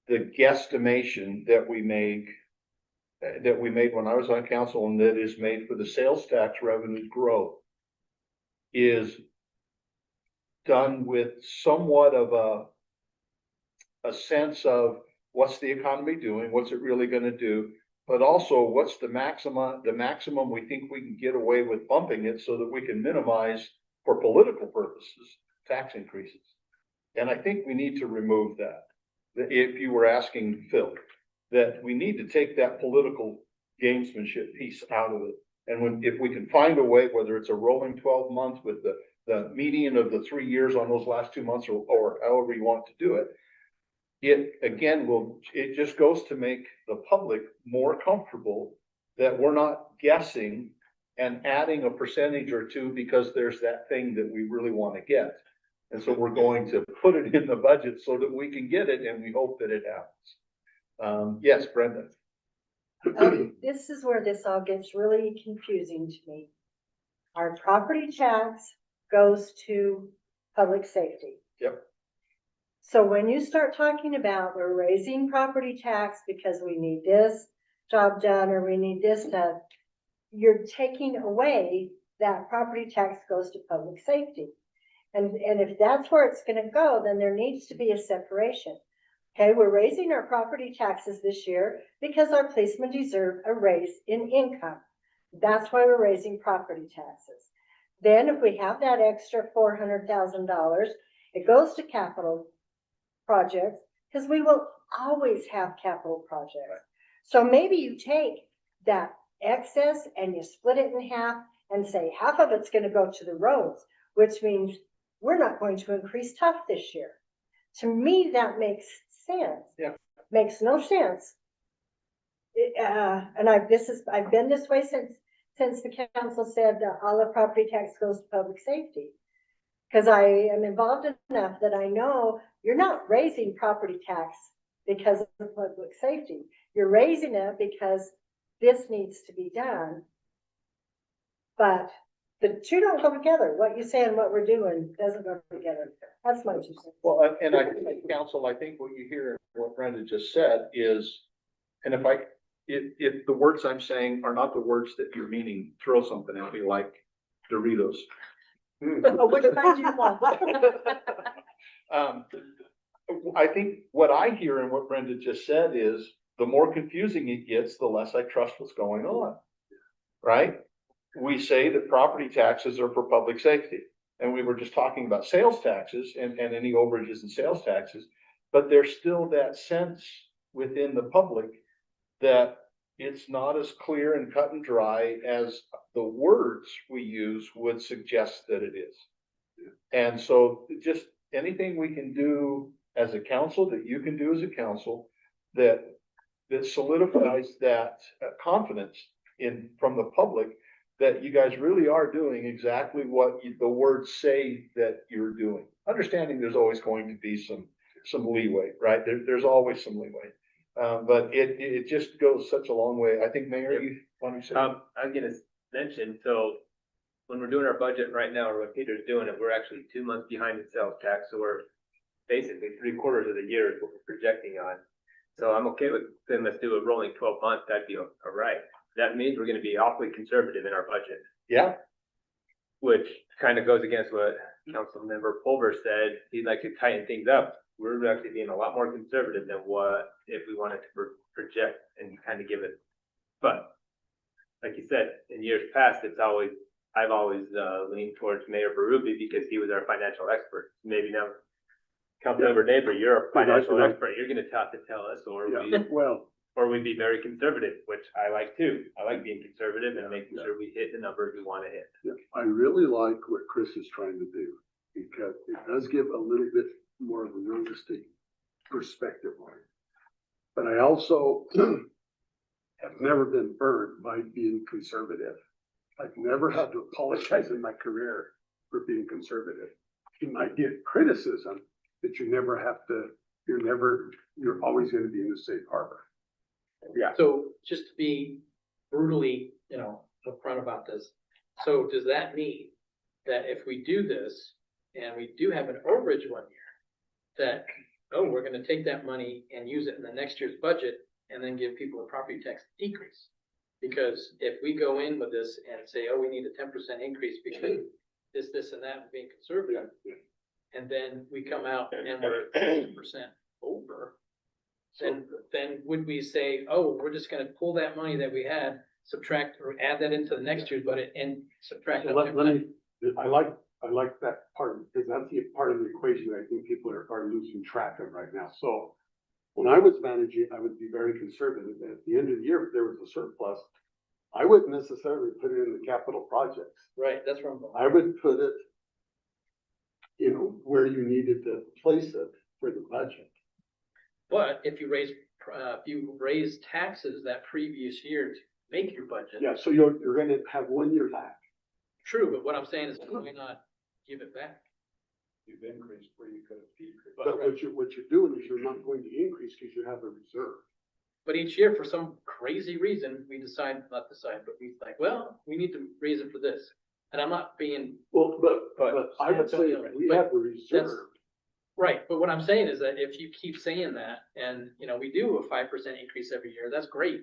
the guesstimation that we made when I was on council, and that is made for the sales tax revenue growth, is done with somewhat of a sense of what's the economy doing, what's it really going to do, but also what's the maximum we think we can get away with bumping it so that we can minimize, for political purposes, tax increases. And I think we need to remove that. If you were asking Phil, that we need to take that political gamesmanship piece out of it. And if we can find a way, whether it's a rolling 12 months with the median of the 3 years on those last 2 months, or however you want to do it, it just goes to make the public more comfortable that we're not guessing and adding a percentage or two because there's that thing that we really want to get. And so we're going to put it in the budget so that we can get it, and we hope that it happens. Yes, Brenda. This is where this all gets really confusing to me. Our property tax goes to public safety. Yep. So when you start talking about we're raising property tax because we need this job done or we need this done, you're taking away that property tax goes to public safety. And if that's where it's going to go, then there needs to be a separation. Okay, we're raising our property taxes this year because our policemen deserve a raise in income. That's why we're raising property taxes. Then if we have that extra $400,000, it goes to capital projects, because we will always have capital projects. Right. So maybe you take that excess and you split it in half and say half of it's going to go to the roads, which means we're not going to increase TUF this year. To me, that makes sense. Yeah. Makes no sense. And I've been this way since the council said all the property tax goes to public safety. Because I am involved enough that I know you're not raising property tax because of public safety. You're raising it because this needs to be done. But the two don't go together. What you say and what we're doing doesn't go together. That's my 2 cents. Well, and I think, council, I think what you hear, what Brenda just said is, and if the words I'm saying are not the words that you're meaning, throw something at me like Doritos. Which kind do you want? I think what I hear and what Brenda just said is, the more confusing it gets, the less I trust what's going on, right? We say that property taxes are for public safety, and we were just talking about sales taxes and any overages in sales taxes, but there's still that sense within the public that it's not as clear and cut and dry as the words we use would suggest that it is. And so just anything we can do as a council, that you can do as a council, that solidifies that confidence from the public, that you guys really are doing exactly what the words say that you're doing. Understanding there's always going to be some leeway, right? There's always some leeway. But it just goes such a long way. I think, Mayor, you want to say? I'm gonna mention, so when we're doing our budget right now, or when Peter's doing it, we're actually 2 months behind in sales tax, so we're basically 3/4 of the year is what we're projecting on. So I'm okay with saying, let's do a rolling 12 months, that'd be all right. That means we're gonna be awfully conservative in our budget, Yeah, which kind of goes against what Councilmember Pulver said. He'd like to tighten things up. We're actually being a lot more conservative than what if we wanted to project and kind of give it. But like you said, in years past, I've always leaned towards Mayor Berube because he was our financial expert. Maybe now, Councilmember Neighbor, you're a financial expert. You're going to have to tell us, or we'd be very conservative, which I like too. I like being conservative and making sure we hit the numbers we want to hit. Yeah, I really like what Chris is trying to do, because it does give a little bit more of a realistic perspective on it. But I also have never been burned by being conservative. I've never had to apologize in my career for being conservative. You might get criticism, but you're always gonna be in the safe harbor. yeah. So just to be brutally, upfront about this. So does that mean that if we do this and we do have an overage one year, that, we're gonna take that money and use it in the next year's budget and then give people a property tax decrease? Because if we go in with this and say, we need a 10% increase because this and that, and being conservative, and then we come out and we're 10% over, then would we say, we're just gonna pull that money that we had, subtract or add that into the next year's budget and subtract that 10%? I like that part, because that's the part of the equation that I think people are losing track of right now. So when I was managing, I would be very conservative. At the end of the year, if there was a surplus, I wouldn't necessarily put it in the capital projects. Right, that's where I'm going. I would put it, where you needed to place it for the budget. But if you raise taxes that previous year to make your budget. Yeah, so you're gonna have 1 year back. True, but what I'm saying is why not give it back? You've increased where you could have decreased. But what you're doing is you're not going to increase because you have a reserve. But each year, for some crazy reason, we we need to raise it for this. And I'm not being. Well, but I would say if we have a reserve. Right, but what I'm saying is that if you keep saying that, and, we do a 5% increase every year, that's great.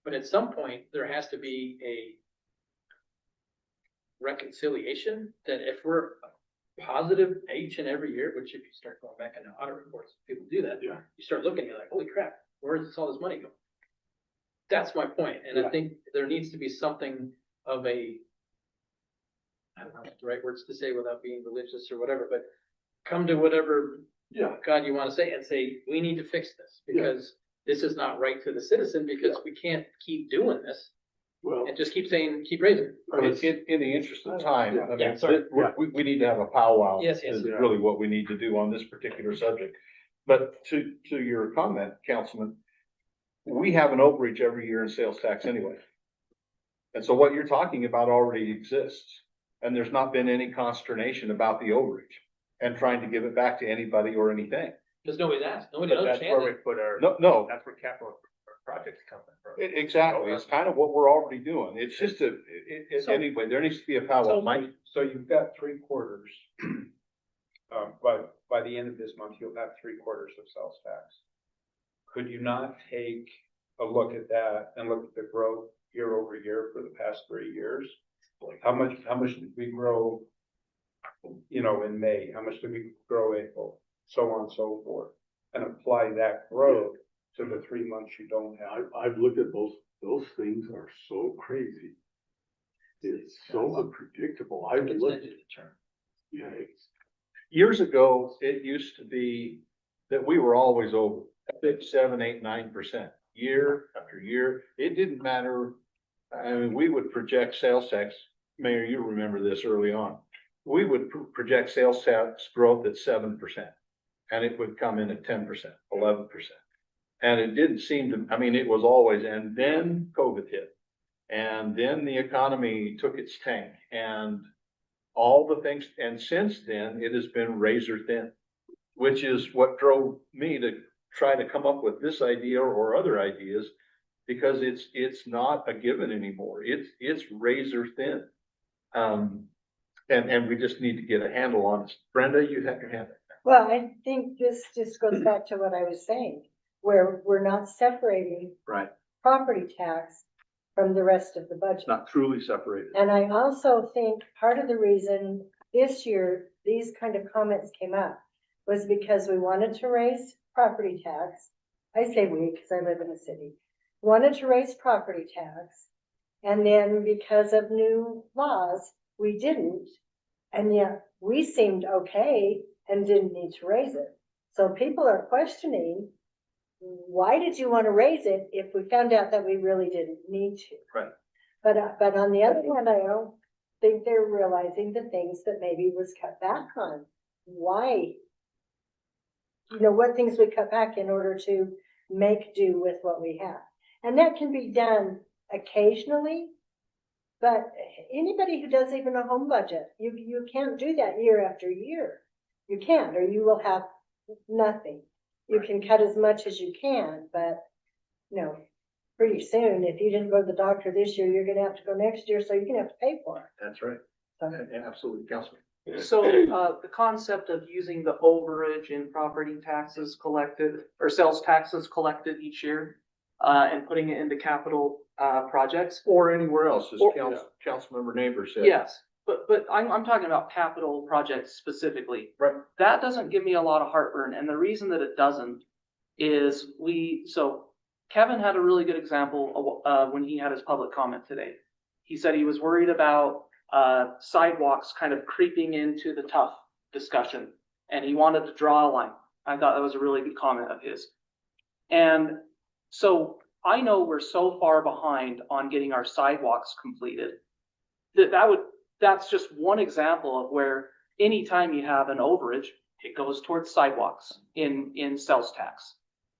But at some point, there has to be a reconciliation that if we're positive each and every year, which if you start going back into audit reports, people do that. Yeah. You start looking, you're like, holy crap, where is all this money going? That's my point, and I think there needs to be something of I don't know what the right words to say without being religious or whatever, but come to whatever God you want to say and say, we need to fix this because this is not right to the citizen, because we can't keep doing this. Well, And just keep raising. In the interest of time, I mean, sorry. we need to have a powwow. Yes. Is really what we need to do on this particular subject. But to your comment, Councilman, we have an overage every year in sales tax anyway. And so what you're talking about already exists. And there's not been any consternation about the overage and trying to give it back to anybody or anything. Because nobody's asked, nobody But that's where understands we it. put our, No, that's where capital projects come from. exactly. It's kind of what we're already doing. It's just anyway, there needs to be a powwow. Mike? So you've got 3/4. By the end of this month, you'll have 3/4 of sales tax. Could you not take a look at that and look at the growth year over year for the past 3 years? How much did we grow, in May? How much did we grow April? So on and so forth, and apply that growth to the 3 months you don't have. I've looked at those things are so crazy. It's so unpredictable. I've looked. Yeah. Years ago, it used to be that we were always over 6, 7, 8, 9%. year after year. It didn't matter. I mean, we would project sales tax, Mayor, you remember this early on. We would project sales tax growth at 7%. And it would come in at 10%, 11%. And it didn't seem to, I mean, it was always, and then COVID hit. And then the economy took its tank and all the things, and since then, it has been razor thin, which is what drove me to try to come up with this idea or other ideas, because it's not a given anymore. It's razor thin. And we just need to get a handle on it. Brenda, you have your hand up. Well, I think this just goes back to what I was saying, where we're not separating Right. property tax from the rest of the budget. It's not truly separated. And I also think part of the reason this year these kind of comments came up was because we wanted to raise property tax. I say we, because I live in the city, wanted to raise property tax. And then because of new laws, we didn't. And yet we seemed okay and didn't need to raise it. So people are questioning, why did you want to raise it if we found out that we really didn't need to? Right. But on the other hand, I don't think they're realizing the things that maybe was cut back on. Why? You know, what things we cut back in order to make do with what we have. And that can be done occasionally, but anybody who does even a home budget, you can't do that year after year. You can't, or you will have nothing. You can cut as much as you can, but, you know, pretty soon, if you didn't go to the doctor this year, you're gonna have to go next year, so you're gonna have to pay for it. That's right. Absolutely, Councilman. So, the concept of using the overage in property taxes collected, or sales taxes collected each year, and putting it into capital, projects. Or anywhere else, as Or- Councilmember Neighbor said. Yes, but I'm talking about capital projects specifically. Right. That doesn't give me a lot of heartburn, and the reason that it doesn't is so Kevin had a really good example of, when he had his public comment today. He said he was worried about, sidewalks kind of creeping into the tough discussion, and he wanted to draw a line. I thought that was a really good comment of his. And so I know we're so far behind on getting our sidewalks completed that's just one example of where anytime you have an overage, it goes towards sidewalks in sales tax.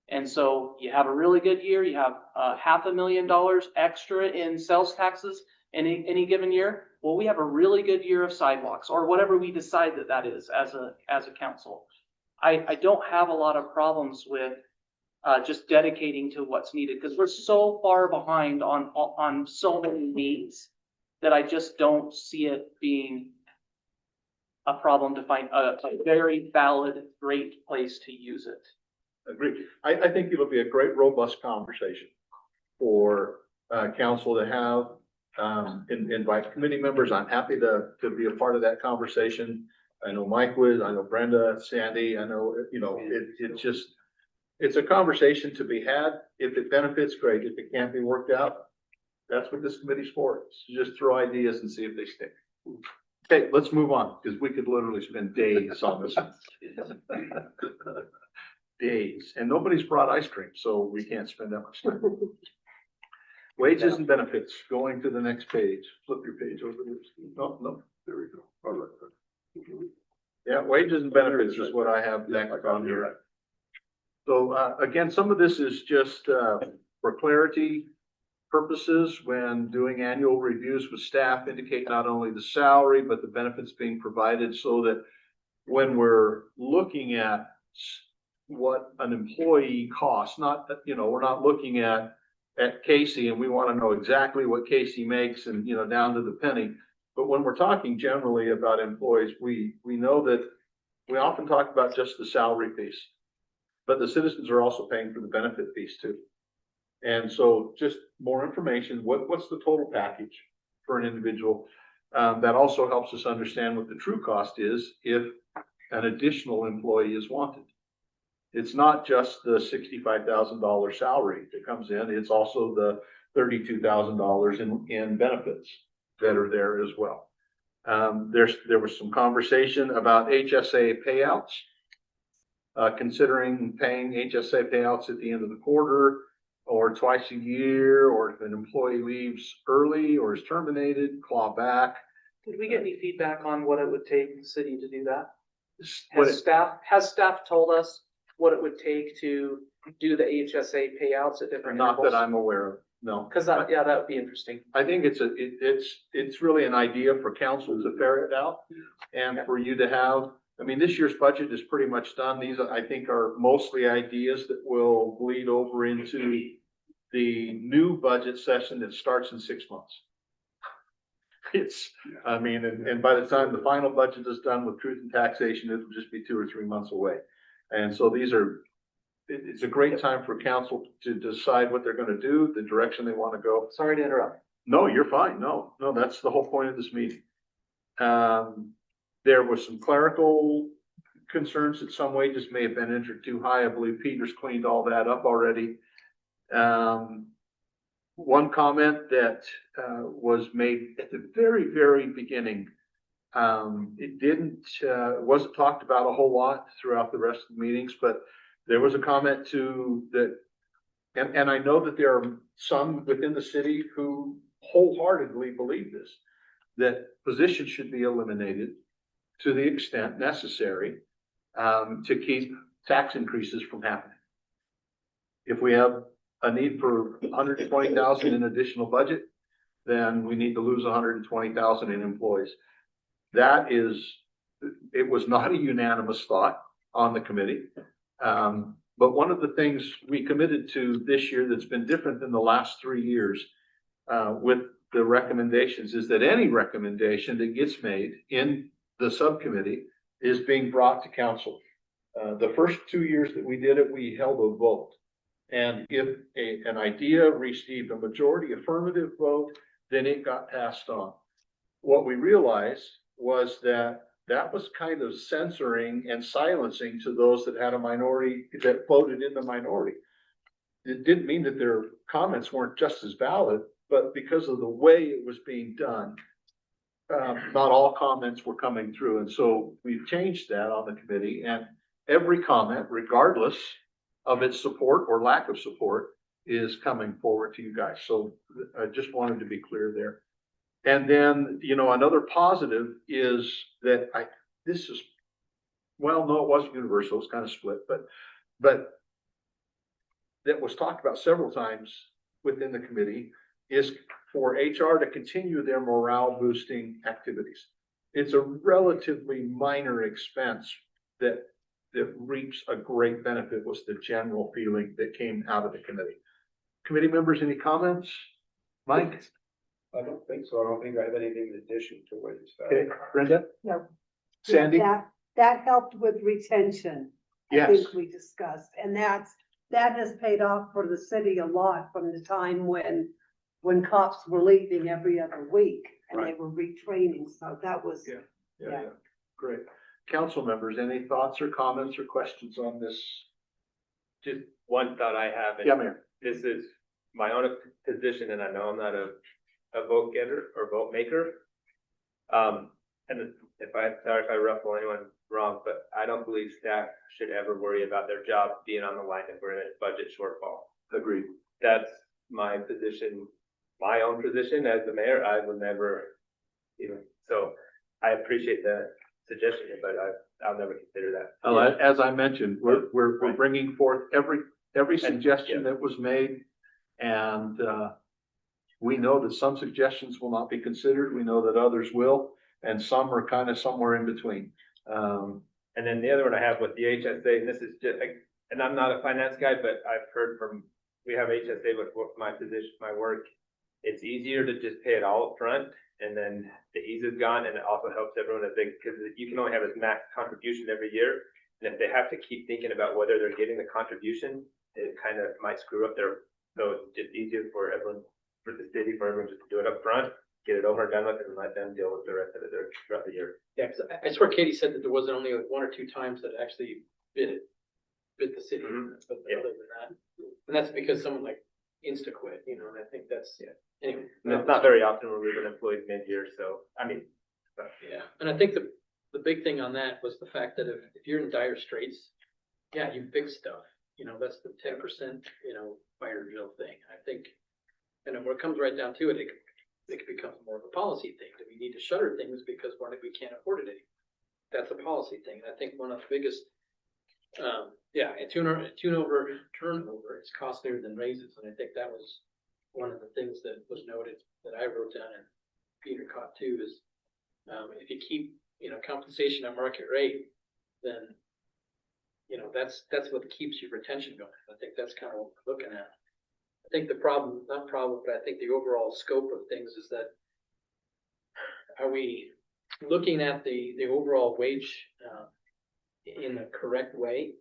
And so you have a really good year, you have $500,000 extra in sales taxes in any given year. Well, we have a really good year of sidewalks, or whatever we decide that is as a council. I don't have a lot of problems with just dedicating to what's needed, because we're so far behind on so many needs that I just don't see it being a problem to find a very valid, great place to use it. Agreed. I think it'll be a great, robust conversation for council to have. Invite committee members. I'm happy to be a part of that conversation. I know Mike was, I know Brenda, Sandy, I know, it's a conversation to be had. If it benefits, great. If it can't be worked out, that's what this committee's for. It's just throw ideas and see if they stick. Okay, let's move on, because we could literally spend days on this. Days, and nobody's brought ice cream, so we can't spend that much time. Wages and benefits, going to the next page. Flip your page over there. No, there we go. All right. Yeah, wages and benefits is what I have next on here. So, again, some of this is just, for clarity purposes, when doing annual reviews with staff, indicate not only the salary, but the benefits being provided, so that when we're looking at what an employee costs, not that, we're not looking at Casey and we want to know exactly what Casey makes and, down to the penny. But when we're talking generally about employees, we know that we often talk about just the salary piece, but the citizens are also paying for the benefit piece too. And so just more information, what's the total package for an individual? That also helps us understand what the true cost is if an additional employee is wanted. It's not just the $65,000 salary that comes in, it's also the $32,000 in benefits that are there as well. There was some conversation about HSA payouts, considering paying HSA payouts at the end of the quarter. or twice a year, or if an employee leaves early or is terminated, claw back. Did we get any feedback on what it would take the city to do that? What Has staff told us what it would take to do the HSA payouts at different Not that intervals? I'm aware of, no. Cause that, yeah, that would be interesting. I think it's really an idea for council to ferret out and for you to have, I mean, this year's budget is pretty much done. These, I think, are mostly ideas that will bleed over into the new budget session that starts in 6 months. It's, I mean, and by the time the final budget is done with truth and taxation, it'll just be 2 or 3 months away. And so it's a great time for council to decide what they're gonna do, the direction they wanna go. Sorry to interrupt. No, you're fine. No, that's the whole point of this meeting. There was some clerical concerns that some wages may have been entered too high. I believe Peter's cleaned all that up already. One comment that was made at the very, very beginning, it wasn't talked about a whole lot throughout the rest of the meetings, but there was a comment to that, and I know that there are some within the city who wholeheartedly believe this, that positions should be eliminated to the extent necessary to keep tax increases from happening. If we have a need for 120,000 in additional budget, then we need to lose 120,000 in employees. It was not a unanimous thought on the committee. But one of the things we committed to this year that's been different than the last 3 years with the recommendations is that any recommendation that gets made in the subcommittee is being brought to council. The first 2 years that we did it, we held a vote. And if an idea received a majority affirmative vote, then it got passed on. What we realized was that was kind of censoring and silencing to those that had a minority, that voted in the minority. It didn't mean that their comments weren't just as valid, but because of the way it was being done, not all comments were coming through. And so we've changed that on the committee, and every comment, regardless of its support or lack of support, is coming forward to you guys. So I just wanted to be clear there. And then, another positive is that well, no, it wasn't universal, it was kind of split, but that was talked about several times within the committee is for HR to continue their morale boosting activities. It's a relatively minor expense that reaps a great benefit, was the general feeling that came out of the committee. Committee members, any comments? Mike? I don't think so. I don't think I have anything in addition to what you said. Okay, Brenda? No. Sandy? That helped with retention. I Yes. think we discussed, and that has paid off for the city a lot from the time when cops were leaving every other week and they were retraining. So that was, Yeah. Great. Council members, any thoughts or comments or questions on this? Just one thought I have, and Yeah, Mayor. this is my own position, and I know I'm not a vote getter or vote maker. And sorry if I ruffle anyone wrong, but I don't believe staff should ever worry about their job being on the line if we're in a budget shortfall. Agreed. That's my position, my own position as the mayor. I would never so I appreciate the suggestion, but I'll never consider that. As I mentioned, we're bringing forth every suggestion that was made, and we know that some suggestions will not be considered. We know that others will, and some are kind of somewhere in between. And then the other one I have with the HSA, and this is just, and I'm not a finance guy, but I've heard we have HSA with my position, my work. It's easier to just pay it all up front, and then the ease is gone, and it also helps everyone because you can only have a max contribution every year. And if they have to keep thinking about whether they're getting the contribution, it kind of might screw up so it's just easier for everyone, for the city, for everyone just to do it up front, get it over and done with, and let them deal with the rest of it throughout the year. Yeah, because I swear Katie said that there wasn't only 1 or 2 times that actually bid the city, but other than that, and that's because someone like InstaQuit, and I think that's, anyway. And it's not very often we're losing employees mid-year, so, Yeah, and I think the big thing on that was the fact that if you're in dire straits, you fix stuff, that's the 10%, fire drill thing. I think, and then when it comes right down to it, it becomes more of a policy thing. Do we need to shutter things because we can't afford it anymore? That's a policy thing. And I think one of the biggest, turnover is costlier than raises. And I think that was one of the things that was noted that I wrote down and Peter caught too is, if you keep, compensation at market rate, then, that's what keeps your retention going. I think that's kind of what we're looking at. I think the problem, not problem, but I think the overall scope of things is that are we looking at the overall wage, in the correct way?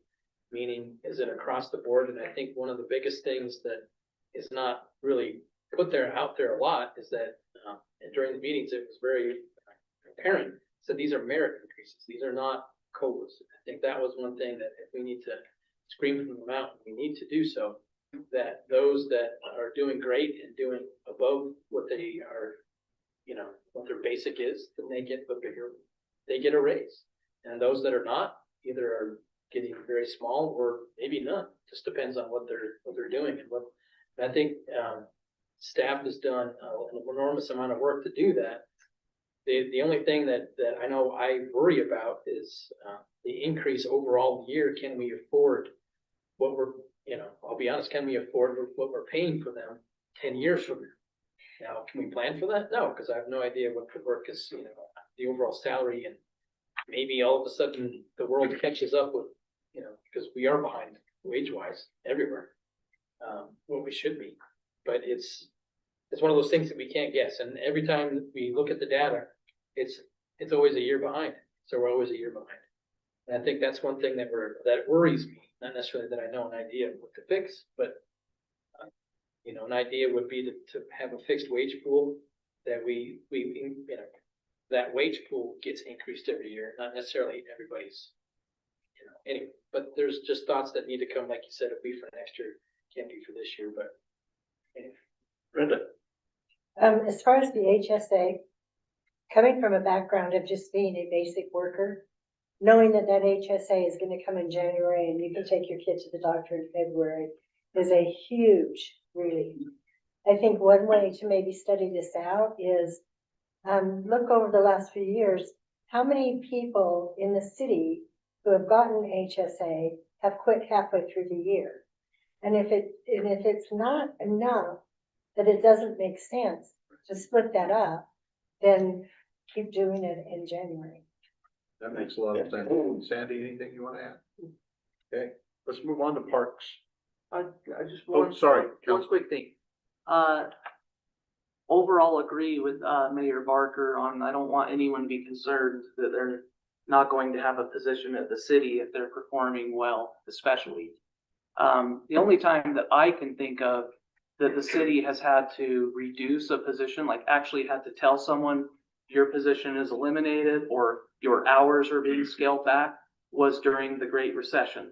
Meaning, is it across the board? And I think one of the biggest things that is not really put out there a lot is that, during the meetings, it was very apparent. So these are merit increases. These are not COLAs. I think that was one thing that if we need to scream from the mountain, we need to do so. That those that are doing great and doing above what they are, what their basic is, then they get they get a raise. And those that are not, either are getting very small or maybe none. Just depends on what they're doing and I think staff has done an enormous amount of work to do that. The only thing that I know I worry about is the increase overall year. Can we afford what we're, I'll be honest, can we afford what we're paying for them 10 years from now? Now, can we plan for that? No, because I have no idea what could work as, the overall salary, and maybe all of a sudden the world catches up with, because we are behind wage-wise everywhere, what we should be. But it's one of those things that we can't guess. And every time we look at the data, it's always a year behind. So we're always a year behind. And I think that's one thing that worries me. Not necessarily that I know an idea of what to fix, but an idea would be to have a fixed wage pool that that wage pool gets increased every year, not necessarily everybody's, anyway. But there's just thoughts that need to come, like you said, it'll be for next year, can't be for this year, but anyway. Brenda? As far as the HSA, coming from a background of just being a basic worker, knowing that HSA is going to come in January and you can take your kid to the doctor in February is a huge relief. I think one way to maybe study this out is look over the last few years, how many people in the city who have gotten HSA have quit halfway through the year. And if it's not enough that it doesn't make sense to split that up, then keep doing it in January. That makes a lot of sense. Sandy, anything you want to add? Okay, let's move on to parks. I just Oh, sorry, one Council. quick thing. Overall agree with Mayor Barker on, I don't want anyone to be concerned that they're not going to have a position at the city if they're performing well, especially. The only time that I can think of that the city has had to reduce a position, like actually had to tell someone your position is eliminated or your hours are being scaled back, was during the Great Recession.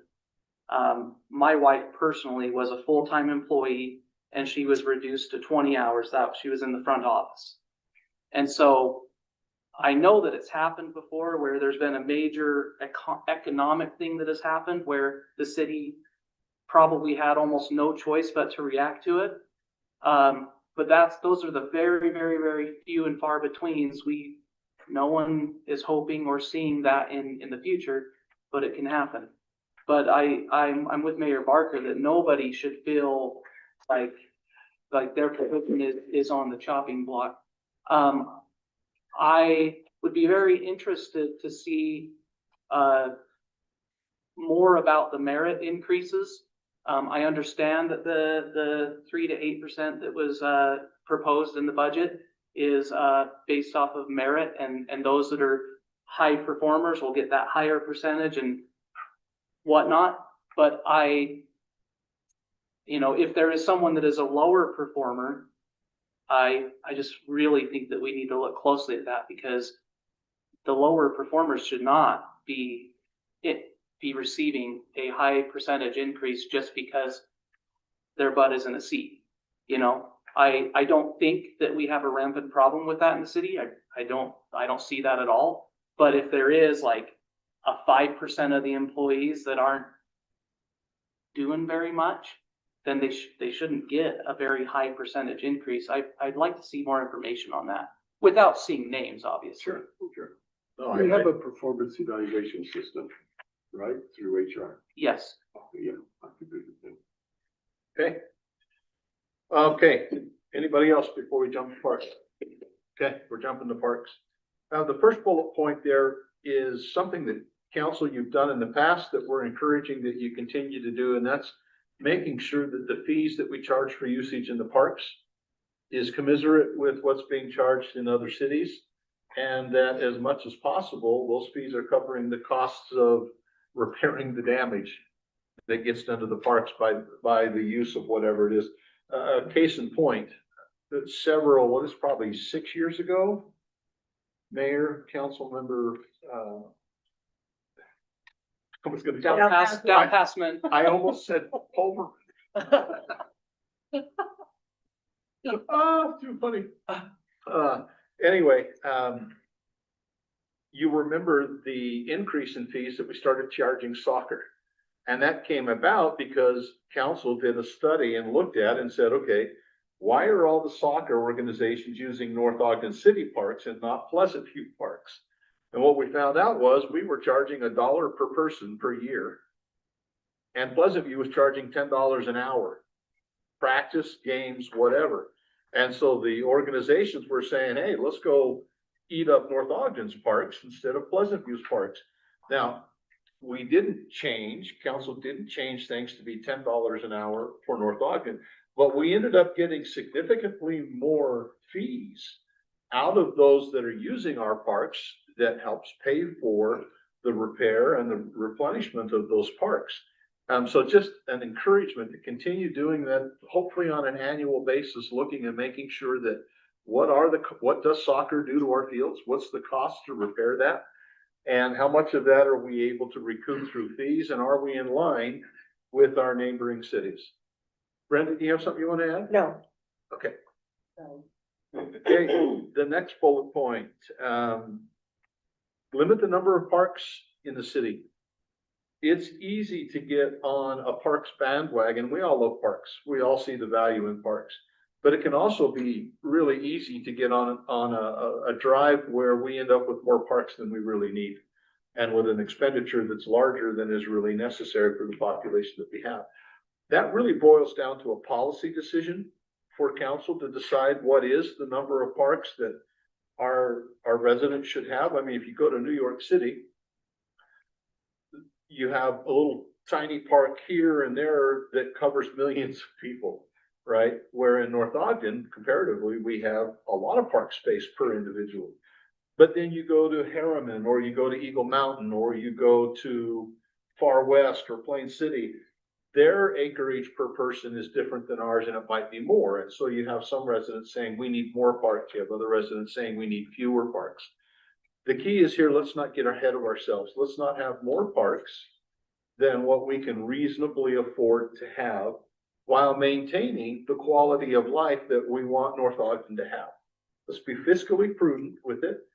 My wife personally was a full-time employee and she was reduced to 20 hours that she was in the front office. And so I know that it's happened before where there's been a major economic thing that has happened where the city probably had almost no choice but to react to it. But those are the very, very, very few and far betweens. No one is hoping or seeing that in the future, but it can happen. But I'm with Mayor Barker that nobody should feel like their position is on the chopping block. I would be very interested to see more about the merit increases. I understand that the 3 to 8% that was proposed in the budget is based off of merit, and those that are high performers will get that higher percentage and whatnot. But if there is someone that is a lower performer, I just really think that we need to look closely at that, because the lower performers should not be receiving a high percentage increase just because their butt is in a seat. I don't think that we have a rampant problem with that in the city. I don't see that at all. But if there is like a 5% of the employees that aren't doing very much, then they shouldn't get a very high percentage increase. I'd like to see more information on that, without seeing names, obviously. Sure. No, We have a performance evaluation system, right, through HR. Yes. Yeah. I could agree with that. Okay. Okay, anybody else before we jump to parks? Okay, we're jumping to parks. The first bullet point there is something that council you've done in the past that we're encouraging that you continue to do, and that's making sure that the fees that we charge for usage in the parks is commensurate with what's being charged in other cities. And that as much as possible, those fees are covering the costs of repairing the damage that gets done to the parks by the use of whatever it is. Case in point, that several, what is probably 6 years ago, Mayor, council member, I was gonna Down past men. I almost said Pulver. Too funny. Anyway, you remember the increase in fees that we started charging soccer. And that came about because council did a study and looked at and said, okay, why are all the soccer organizations using North Ogden City Parks and not Pleasant View Parks? And what we found out was we were charging $1 per person per year. And Pleasant View was charging $10 an hour. Practice, games, whatever. And so the organizations were saying, hey, let's go eat up North Ogden's parks instead of Pleasant View's parks. Now, we didn't change, council didn't change things to be $10 an hour for North Ogden, but we ended up getting significantly more fees out of those that are using our parks that helps pay for the repair and the replenishment of those parks. So just an encouragement to continue doing that, hopefully on an annual basis, looking and making sure that what does soccer do to our fields? What's the cost to repair that? And how much of that are we able to recoup through fees? And are we in line with our neighboring cities? Brenda, do you have something you want to add? No. Okay. No. Okay, the next bullet point, limit the number of parks in the city. It's easy to get on a parks bandwagon. We all love parks. We all see the value in parks. But it can also be really easy to get on a drive where we end up with more parks than we really need, and with an expenditure that's larger than is really necessary for the population that we have. That really boils down to a policy decision for council to decide what is the number of parks that our residents should have. I mean, if you go to New York City, you have a little tiny park here and there that covers millions of people. Right? Where in North Ogden, comparatively, we have a lot of park space per individual. But then you go to Harriman, or you go to Eagle Mountain, or you go to Far West or Plain City, their acreage per person is different than ours, and it might be more. And so you have some residents saying we need more parks. You have other residents saying we need fewer parks. The key is here, let's not get ahead of ourselves. Let's not have more parks than what we can reasonably afford to have, while maintaining the quality of life that we want North Ogden to have. Let's be fiscally prudent with it,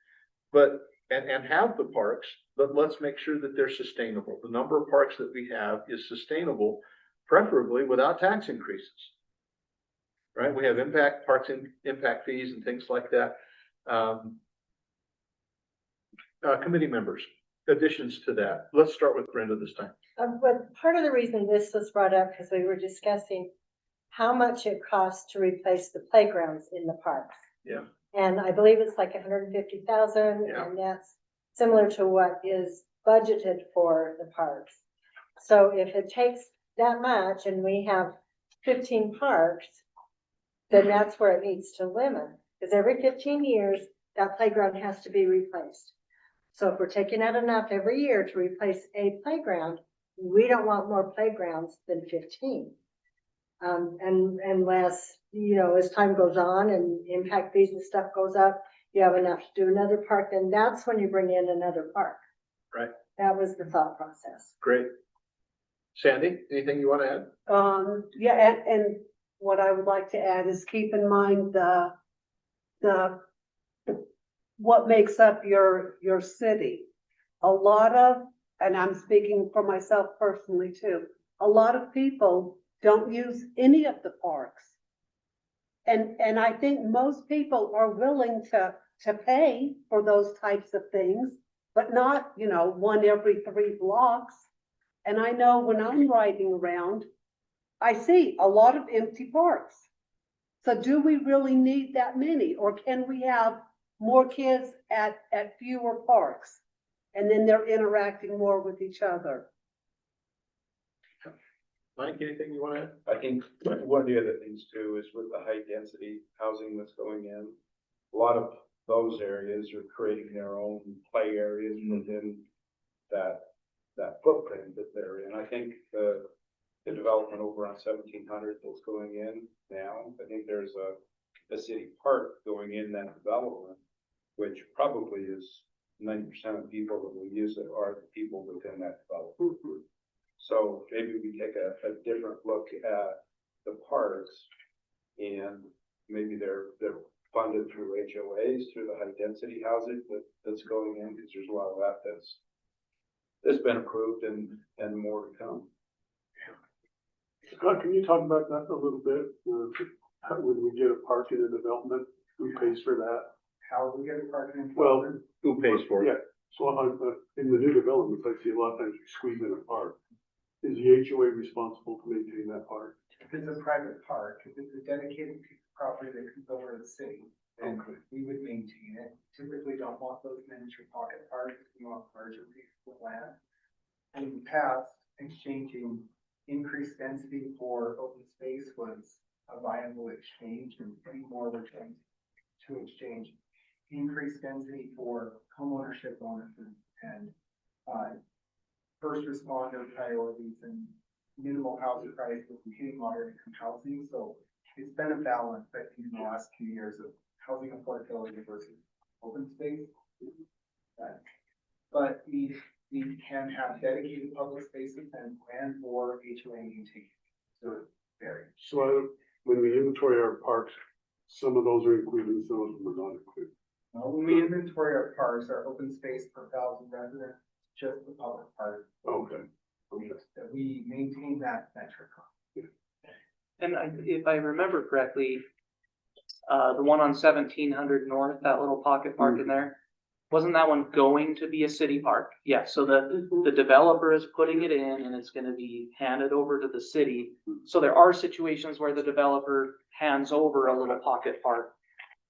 and have the parks, but let's make sure that they're sustainable. The number of parks that we have is sustainable, preferably without tax increases. Right? We have parks impact fees and things like that. Committee members, additions to that. Let's start with Brenda this time. But part of the reason this was brought up, because we were discussing how much it costs to replace the playgrounds in the parks. Yeah. And I believe it's like 150,000, Yeah. and that's similar to what is budgeted for the parks. So if it takes that much and we have 15 parks, then that's where it needs to limit. Because every 15 years, that playground has to be replaced. So if we're taking out enough every year to replace a playground, we don't want more playgrounds than 15. And unless, as time goes on and impact fees and stuff goes up, you have enough to do another park, then that's when you bring in another park. Right. That was the thought process. Great. Sandy, anything you want to add? Yeah, and what I would like to add is keep in mind what makes up your city. A lot of, and I'm speaking for myself personally too, a lot of people don't use any of the parks. And I think most people are willing to pay for those types of things, but not, you know, one every 3 blocks. And I know when I'm riding around, I see a lot of empty parks. So do we really need that many, or can we have more kids at fewer parks? And then they're interacting more with each other. Mike, anything you wanna add? I think one of the other things too is with the high density housing that's going in, a lot of those areas are creating their own play areas within that footprint that they're in. I think the development over on 1700 that's going in now, I think there's a city park going in that development, which probably is 90% of people that will use it are the people within that development. So maybe we take a different look at the parks, and maybe they're funded through HOAs, through the high density housing that's going in, because there's a lot of that that's been approved and more to come. Scott, can you talk about that a little bit? When we get a park in a development, who pays for that? How do we get a park in? Well, Who pays for it? yeah, so in the new developments, I see a lot of times we squeeze in a park. Is the HOA responsible to maintain that park? If it's a private park, if it's a dedicated piece of property that comes over to the city, then we would maintain it. Typically don't want those miniature pocket parks, we want larger pieces of land. In the past, exchanging increased density for open space was a viable exchange, and anymore we're trying to exchange increased density for homeownership bonuses and first responder priorities and minimal housing prices and hitting moderate income housing. So it's been a balance, I think, in the last few years of housing affordability versus open space. But we can have dedicated public spaces and plan for HOA maintained. So it varies. So when we inventory our parks, some of those are included, some of them are not included. When we inventory our parks, our open space per 1,000 residents, just the public part. Okay. We maintain that metric. And if I remember correctly, the one on 1700 North, that little pocket park in there, wasn't that one going to be a city park? Yeah, so the developer is putting it in and it's gonna be handed over to the city. So there are situations where the developer hands over a little pocket park,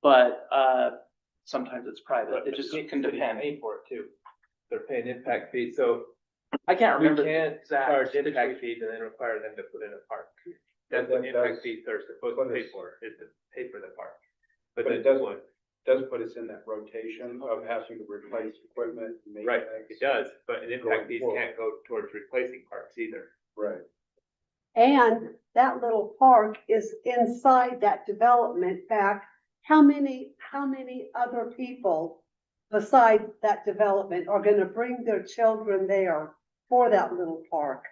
but sometimes it's private. It just can depend. Pay for it too. They're paying impact fees, so I can't we remember the can't exact charge situation. impact fees and then require them to put in a park. That's what impact fees are supposed to pay for, is to pay for the park. But it does put us in that rotation of having to replace equipment. Right, it does, but an impact fees can't go towards replacing parks either. Right. And that little park is inside that development back. How many other people besides that development are gonna bring their children there for that little park?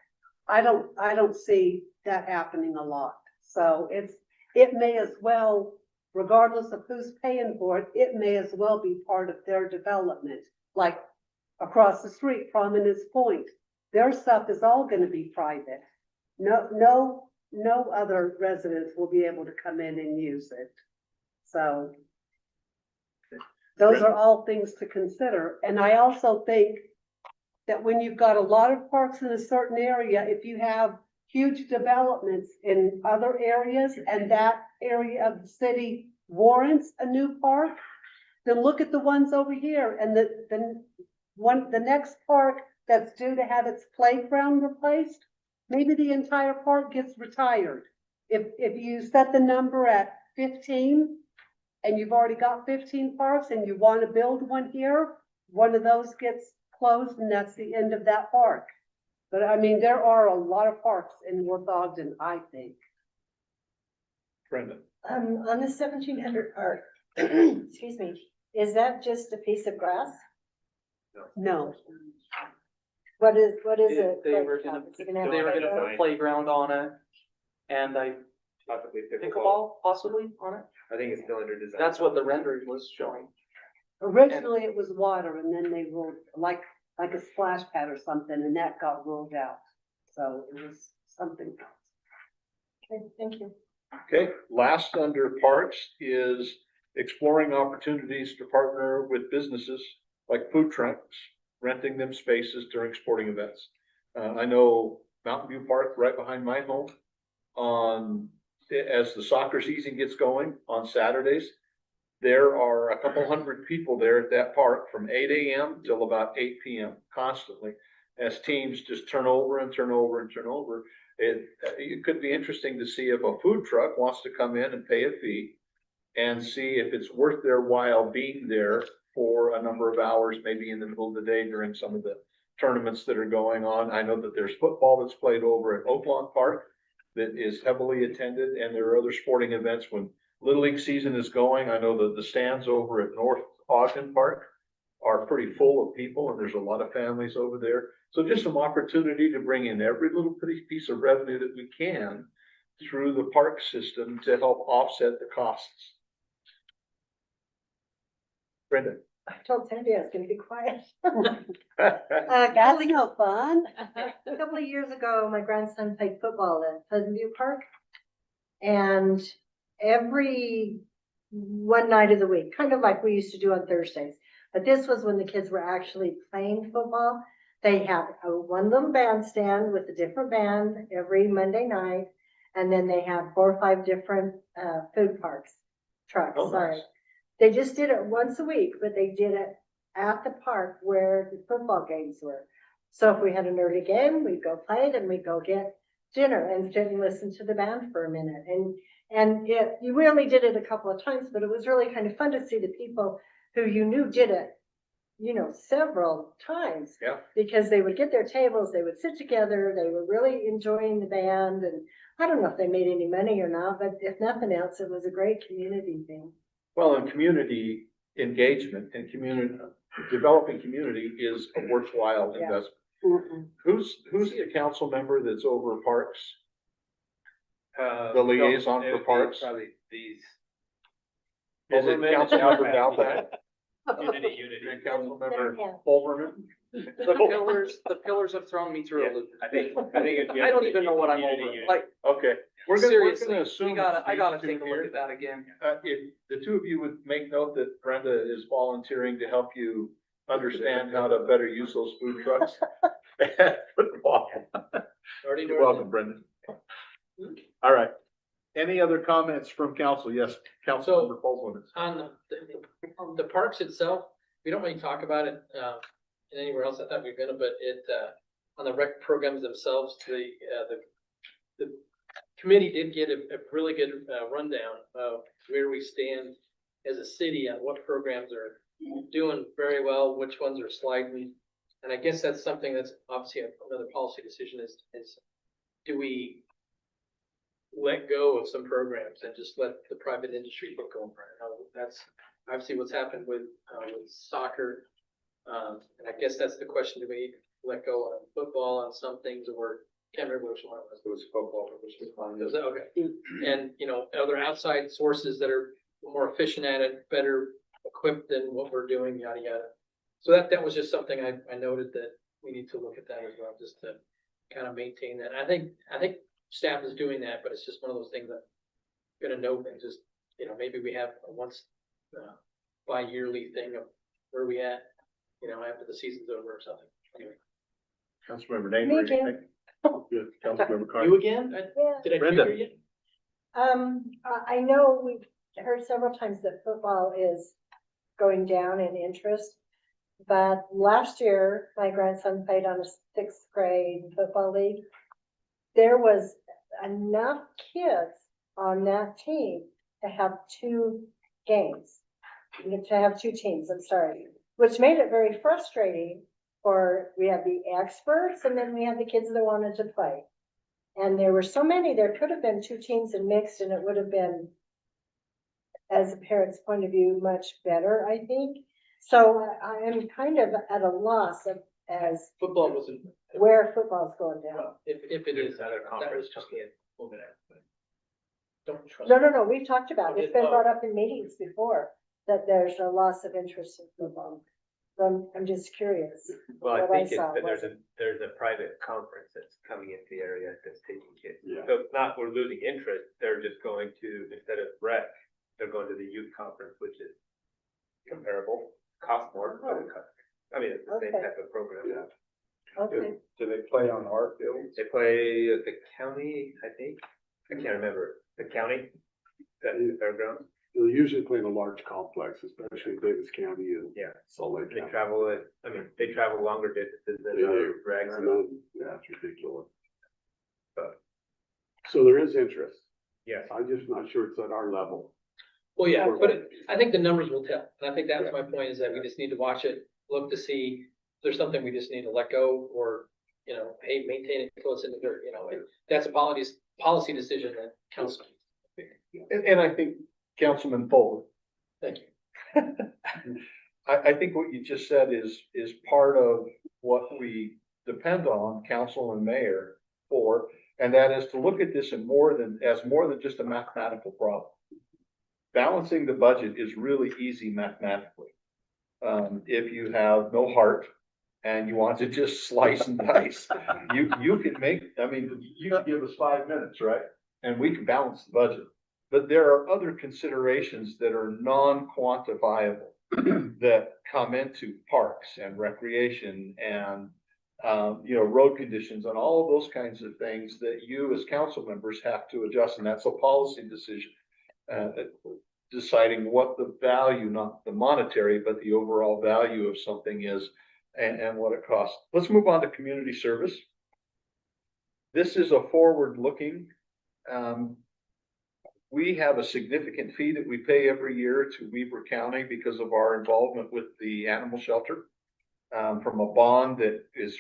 I don't see that happening a lot. So it may as well, regardless of who's paying for it, it may as well be part of their development. Like across the street, Prominence Point, their stuff is all gonna be private. No other residents will be able to come in and use it. So those are all things to consider. And I also think that when you've got a lot of parks in a certain area, if you have huge developments in other areas and that area of the city warrants a new park, then look at the ones over here and the next park that's due to have its playground replaced, maybe the entire park gets retired. If you set the number at 15 and you've already got 15 parks and you want to build one here, one of those gets closed and that's the end of that park. But I mean, there are a lot of parks in North Ogden, I think. Brenda. On the 1700 park, excuse me, is that just a piece of grass? No. What is it? They were gonna put a playground on it, and Possibly pickleball possibly on it. I think it's still under design. That's what the rendering was showing. Originally it was water and then they ruled like a splash pad or something and that got ruled out. So it was something else. Okay, thank you. Okay, last under parks is exploring opportunities to partner with businesses like food trucks, renting them spaces during sporting events. I know Mountain View Park, right behind my home, as the soccer season gets going on Saturdays, there are a couple hundred people there at that park from 8 a.m. till about 8 p.m. constantly, as teams just turn over and turn over and turn over. It could be interesting to see if a food truck wants to come in and pay a fee and see if it's worth their while being there for a number of hours, maybe in the middle of the day during some of the tournaments that are going on. I know that there's football that's played over at Oaklawn Park that is heavily attended, and there are other sporting events when Little League season is going. I know that the stands over at North Ogden Park are pretty full of people, and there's a lot of families over there. So just some opportunity to bring in every little piece of revenue that we can through the park system to help offset the costs. Brenda. I told Sandy I was gonna be quiet. That's no fun. A couple of years ago, my grandson played football at Pleasant View Park. And every one night of the week, kind of like we used to do on Thursdays, but this was when the kids were actually playing football. They had one little bandstand with a different band every Monday night. And then they had 4 or 5 different food parks, trucks, Oh, sorry. nice. They just did it once a week, but they did it at the park where the football games were. So if we had an early game, we'd go play it and we'd go get dinner and sit and listen to the band for a minute. And you really did it a couple of times, but it was really kind of fun to see the people who you knew did it, you know, several times. Yeah. Because they would get their tables, they would sit together, they were really enjoying the band. And I don't know if they made any money or not, but if nothing else, it was a great community thing. Well, and community engagement and developing community is a worthwhile Yeah. investment. Mm-mm. Who's the council member that's over parks? The liaison for parks? Probably these. Is it Councilmember Dalpak? Unity. And Councilmember Yeah. Pulverman? The pillars have thrown me through a loop. I think it'd be. I don't even know what I'm Unity, over, unity. like, Okay, we're gonna seriously, assume. I gotta these two take a look here. at that again. If the two of you would make note that Brenda is volunteering to help you understand how to better use those food trucks. Football. Already You're doing welcome, Brendan. All right. Any other comments from council? Yes, Councilmember Pulverman. on the parks itself, we don't really talk about it, in anywhere else I thought we were gonna, but on the rec programs themselves, the committee did get a really good, rundown of where we stand as a city on what programs are doing very well, which ones are sliding. And I guess that's something that's obviously another policy decision is do we let go of some programs and just let the private industry get going? That's obviously what's happened with soccer. And I guess that's the question, do we let go on football on some things, or can't remember which one it was. It was football, which was fine. Was that okay? And, you know, other outside sources that are more efficient at it, better equipped than what we're doing, yada, yada. So that was just something I noted that we need to look at that as well, just to kind of maintain that. I think staff is doing that, but it's just one of those things that gonna note and just, you know, maybe we have a once bi-yearly thing of where we at, you know, after the season's over or something. Anyway. Councilmember Nate, Me anything? again. Good. Councilmember Carter. You again? Yeah. Did I Brenda. trigger you? I know we've heard several times that football is going down in interest. But last year, my grandson played on a 6th grade football league. There was enough kids on that team to have 2 games, to have 2 teams, I'm sorry, which made it very frustrating. We had the experts and then we had the kids that wanted to play. And there were so many, there could have been 2 teams and mixed, and it would have been, as a parent's point of view, much better, I think. So I am kind of at a loss as Football wasn't, where football's going down. if it is, At a that conference, was just a little bit. Don't trust. No, we've talked about it. It's been brought up in meetings before, that there's a loss of interest in football. I'm just curious. Well, I What think saw there's a private conference that's coming into the area that's taking kids. Yeah. So it's not, we're losing interest, they're just going to, instead of rec, they're going to the youth conference, which is comparable, cost more, but it costs. I mean, it's the same Okay. type of program. Okay, Do they play on our fields? They play at the county, I think, I can't remember, the county, that's the fairgrounds. They'll usually play in a large complex, especially Davis County and Yeah. Salt Lake They County. travel they travel longer distances than They other do. regs. And then, yeah, it's ridiculous. But- So there is interest. Yes. I'm just not sure it's at our level. Well, yeah, but I think the numbers will tell, and I think that's my point, is that we just need to watch it, look to see if there's something we just need to let go, or, you know, hey, maintain it until it's in the dirt, you know, and that's a policy decision that council. And I think Councilman Fuller, Thank you. I think what you just said is part of what we depend on council and mayor for, and that is to look at this as more than just a mathematical problem. Balancing the budget is really easy mathematically. If you have no heart and you want to just slice and dice, you can make, I mean, you can give us 5 minutes, right? And we can balance the budget. But there are other considerations that are non-quantifiable that come into parks and recreation and, road conditions and all of those kinds of things that you as council members have to adjust. And that's a policy decision. Deciding what the value, not the monetary, but the overall value of something is and what it costs. Let's move on to community service. This is a forward-looking, we have a significant fee that we pay every year to Weber County because of our involvement with the animal shelter. From a bond that is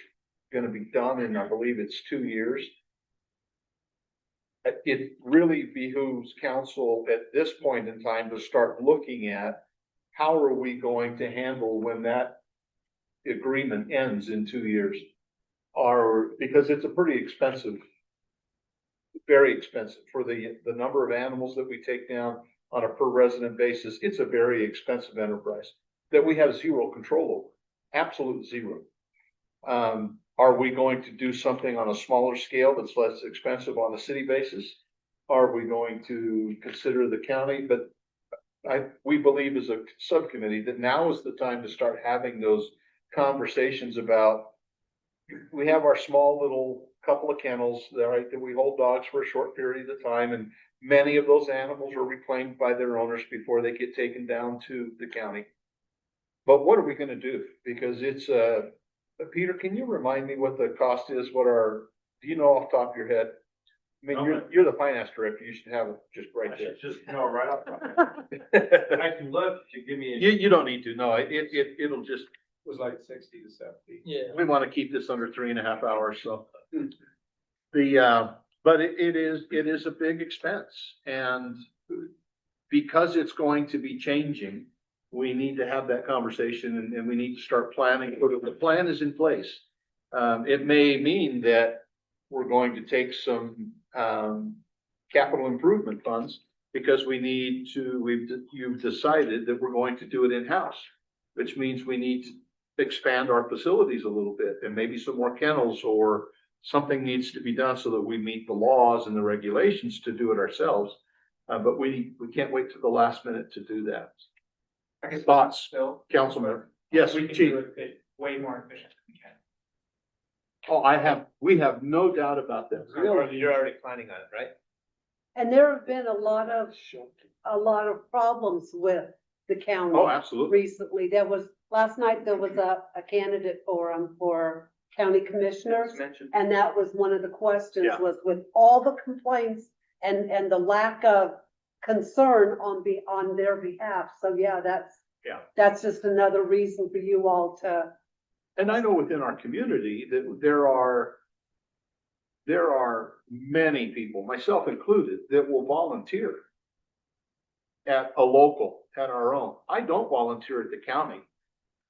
gonna be done in, I believe it's 2 years. It really behooves council at this point in time to start looking at how are we going to handle when that agreement ends in 2 years? Because it's a pretty expensive, very expensive for the number of animals that we take down on a per resident basis. It's a very expensive enterprise that we have zero control over, absolute zero. Are we going to do something on a smaller scale that's less expensive on a city basis? Are we going to consider the county? But we believe as a subcommittee that now is the time to start having those conversations about, we have our small little couple of kennels, right, that we hold dogs for a short period of time, and many of those animals are reclaimed by their owners before they get taken down to the county. But what are we gonna do? Because it's, Peter, can you remind me what the cost is? Do you know off the top of your head? I mean, you're the finance director, you should have it just right there. Just know right off. I can look, if you give me. You don't need to, no, it'll just, It was like 60 to 70. Yeah. we wanna keep this under 3.5 hours, so. But it is a big expense, and because it's going to be changing, we need to have that conversation and we need to start planning. The plan is in place. It may mean that we're going to take some, capital improvement funds because you've decided that we're going to do it in-house, which means we need to expand our facilities a little bit and maybe some more kennels, or something needs to be done so that we meet the laws and the regulations to do it ourselves. But we can't wait till the last minute to do that. Thoughts, Councilman? Yes, We can Chief. do it way more efficient than we can. Oh, we have no doubt about that. You're already planning on it, right? And there have been a lot of problems with the county. Oh, absolutely. Recently. Last night, there was a candidate forum for county commissioners. Mentioned. And that was one of the questions, Yeah. was with all the complaints and the lack of concern on their behalf. So yeah, that's just another reason for you all to. And I know within our community that there are many people, myself included, that will volunteer at our own. I don't volunteer at the county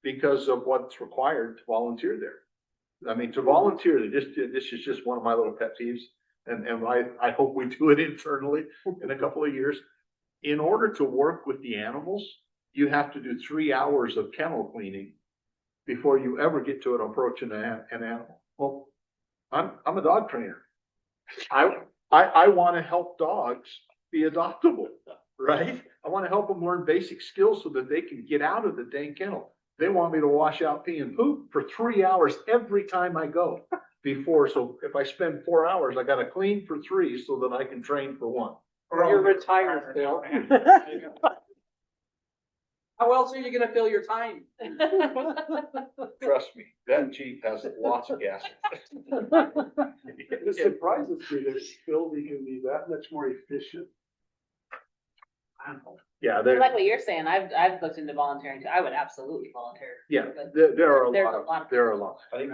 because of what's required to volunteer there. I mean, to volunteer, this is just one of my little pet peeves, and I hope we do it internally in a couple of years. In order to work with the animals, you have to do 3 hours of kennel cleaning before you ever get to it approaching an animal. Well, I'm a dog trainer. I want to help dogs be adoptable, right? I want to help them learn basic skills so that they can get out of the dang kennel. They want me to wash out pee and poop for 3 hours every time I go before. So if I spend 4 hours, I got to clean for 3 so that I can train for 1. You're retired, Bill. How else are you gonna fill your time? Trust me, that Jeep has lots of gas. It surprises me that Philby can be that much more efficient. Yeah, I like what you're saying. I've looked into volunteering too. I would absolutely volunteer. yeah, But there are there's a lot there are a lot. I think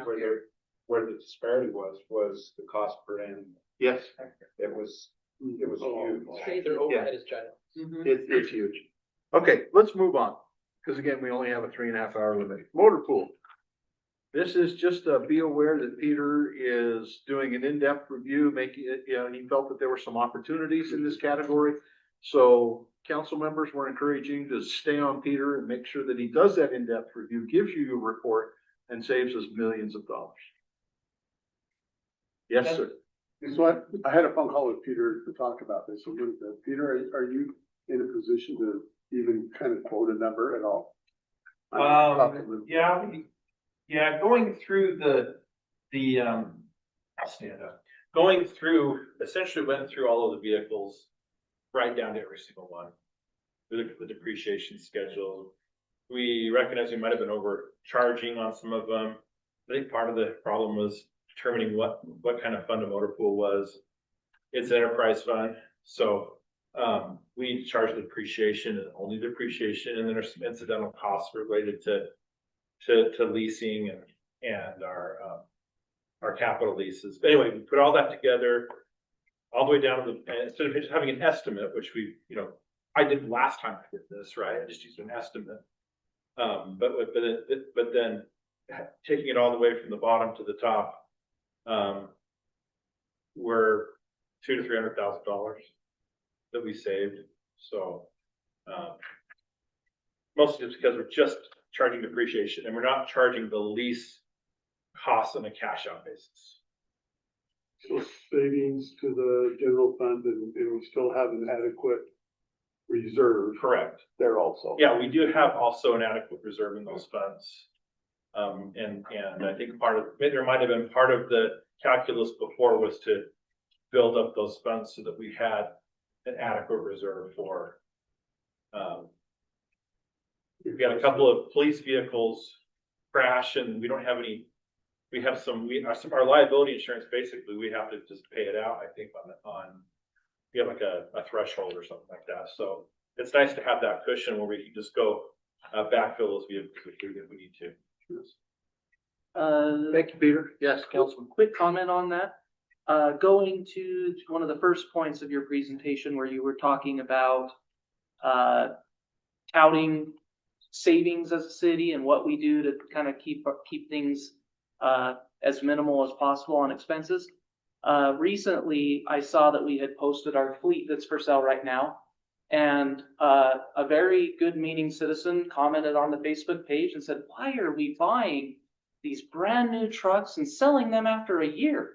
where the disparity was the cost per animal. Yes, It was huge. Their overhead is giant. it's huge. Okay, let's move on, because again, we only have a 3.5 hour limit. Motor pool. This is just be aware that Peter is doing an in-depth review, making it, he felt that there were some opportunities in this category. So council members were encouraging to stay on Peter and make sure that he does that in-depth review, gives you a report, and saves us millions of dollars. Yes, sir. So I had a phone call with Peter to talk about this a little bit. Peter, are you in a position to even kind of quote a number at all? Yeah, going through I'll stand up. Going through, essentially went through all of the vehicles, right down to every single one. We looked at the depreciation schedule. We recognize we might have been overcharging on some of them. I think part of the problem was determining what kind of fund a motor pool was. It's an enterprise fund, so we charge the depreciation and only depreciation, and then there's some incidental costs related to leasing and our capital leases. But anyway, we put all that together, all the way down to the, instead of just having an estimate, which we, I did last time I did this, right? I just used an estimate. But then taking it all the way from the bottom to the top, were $200,000 to $300,000 that we saved. So, mostly just because we're just charging depreciation and we're not charging the lease costs on a cash out basis. So savings to the general fund and we still have an adequate reserve. Correct. There also. Yeah, we do have also an adequate reserve in those funds. And I think there might have been part of the calculus before was to build up those funds so that we had an adequate reserve for, we've got a couple of police vehicles crash and we don't have any, we have our liability insurance, basically, we have to just pay it out, I think, we have like a threshold or something like that. So it's nice to have that cushion where we can just go backfill those vehicles if we need to. Thank you, Peter. Yes, Councilman. Quick comment on that. Going to one of the first points of your presentation where you were talking about touting savings as a city and what we do to kind of keep things as minimal as possible on expenses. Recently, I saw that we had posted our fleet that's for sale right now. And a very good meaning citizen commented on the Facebook page and said, why are we buying these brand new trucks and selling them after a year?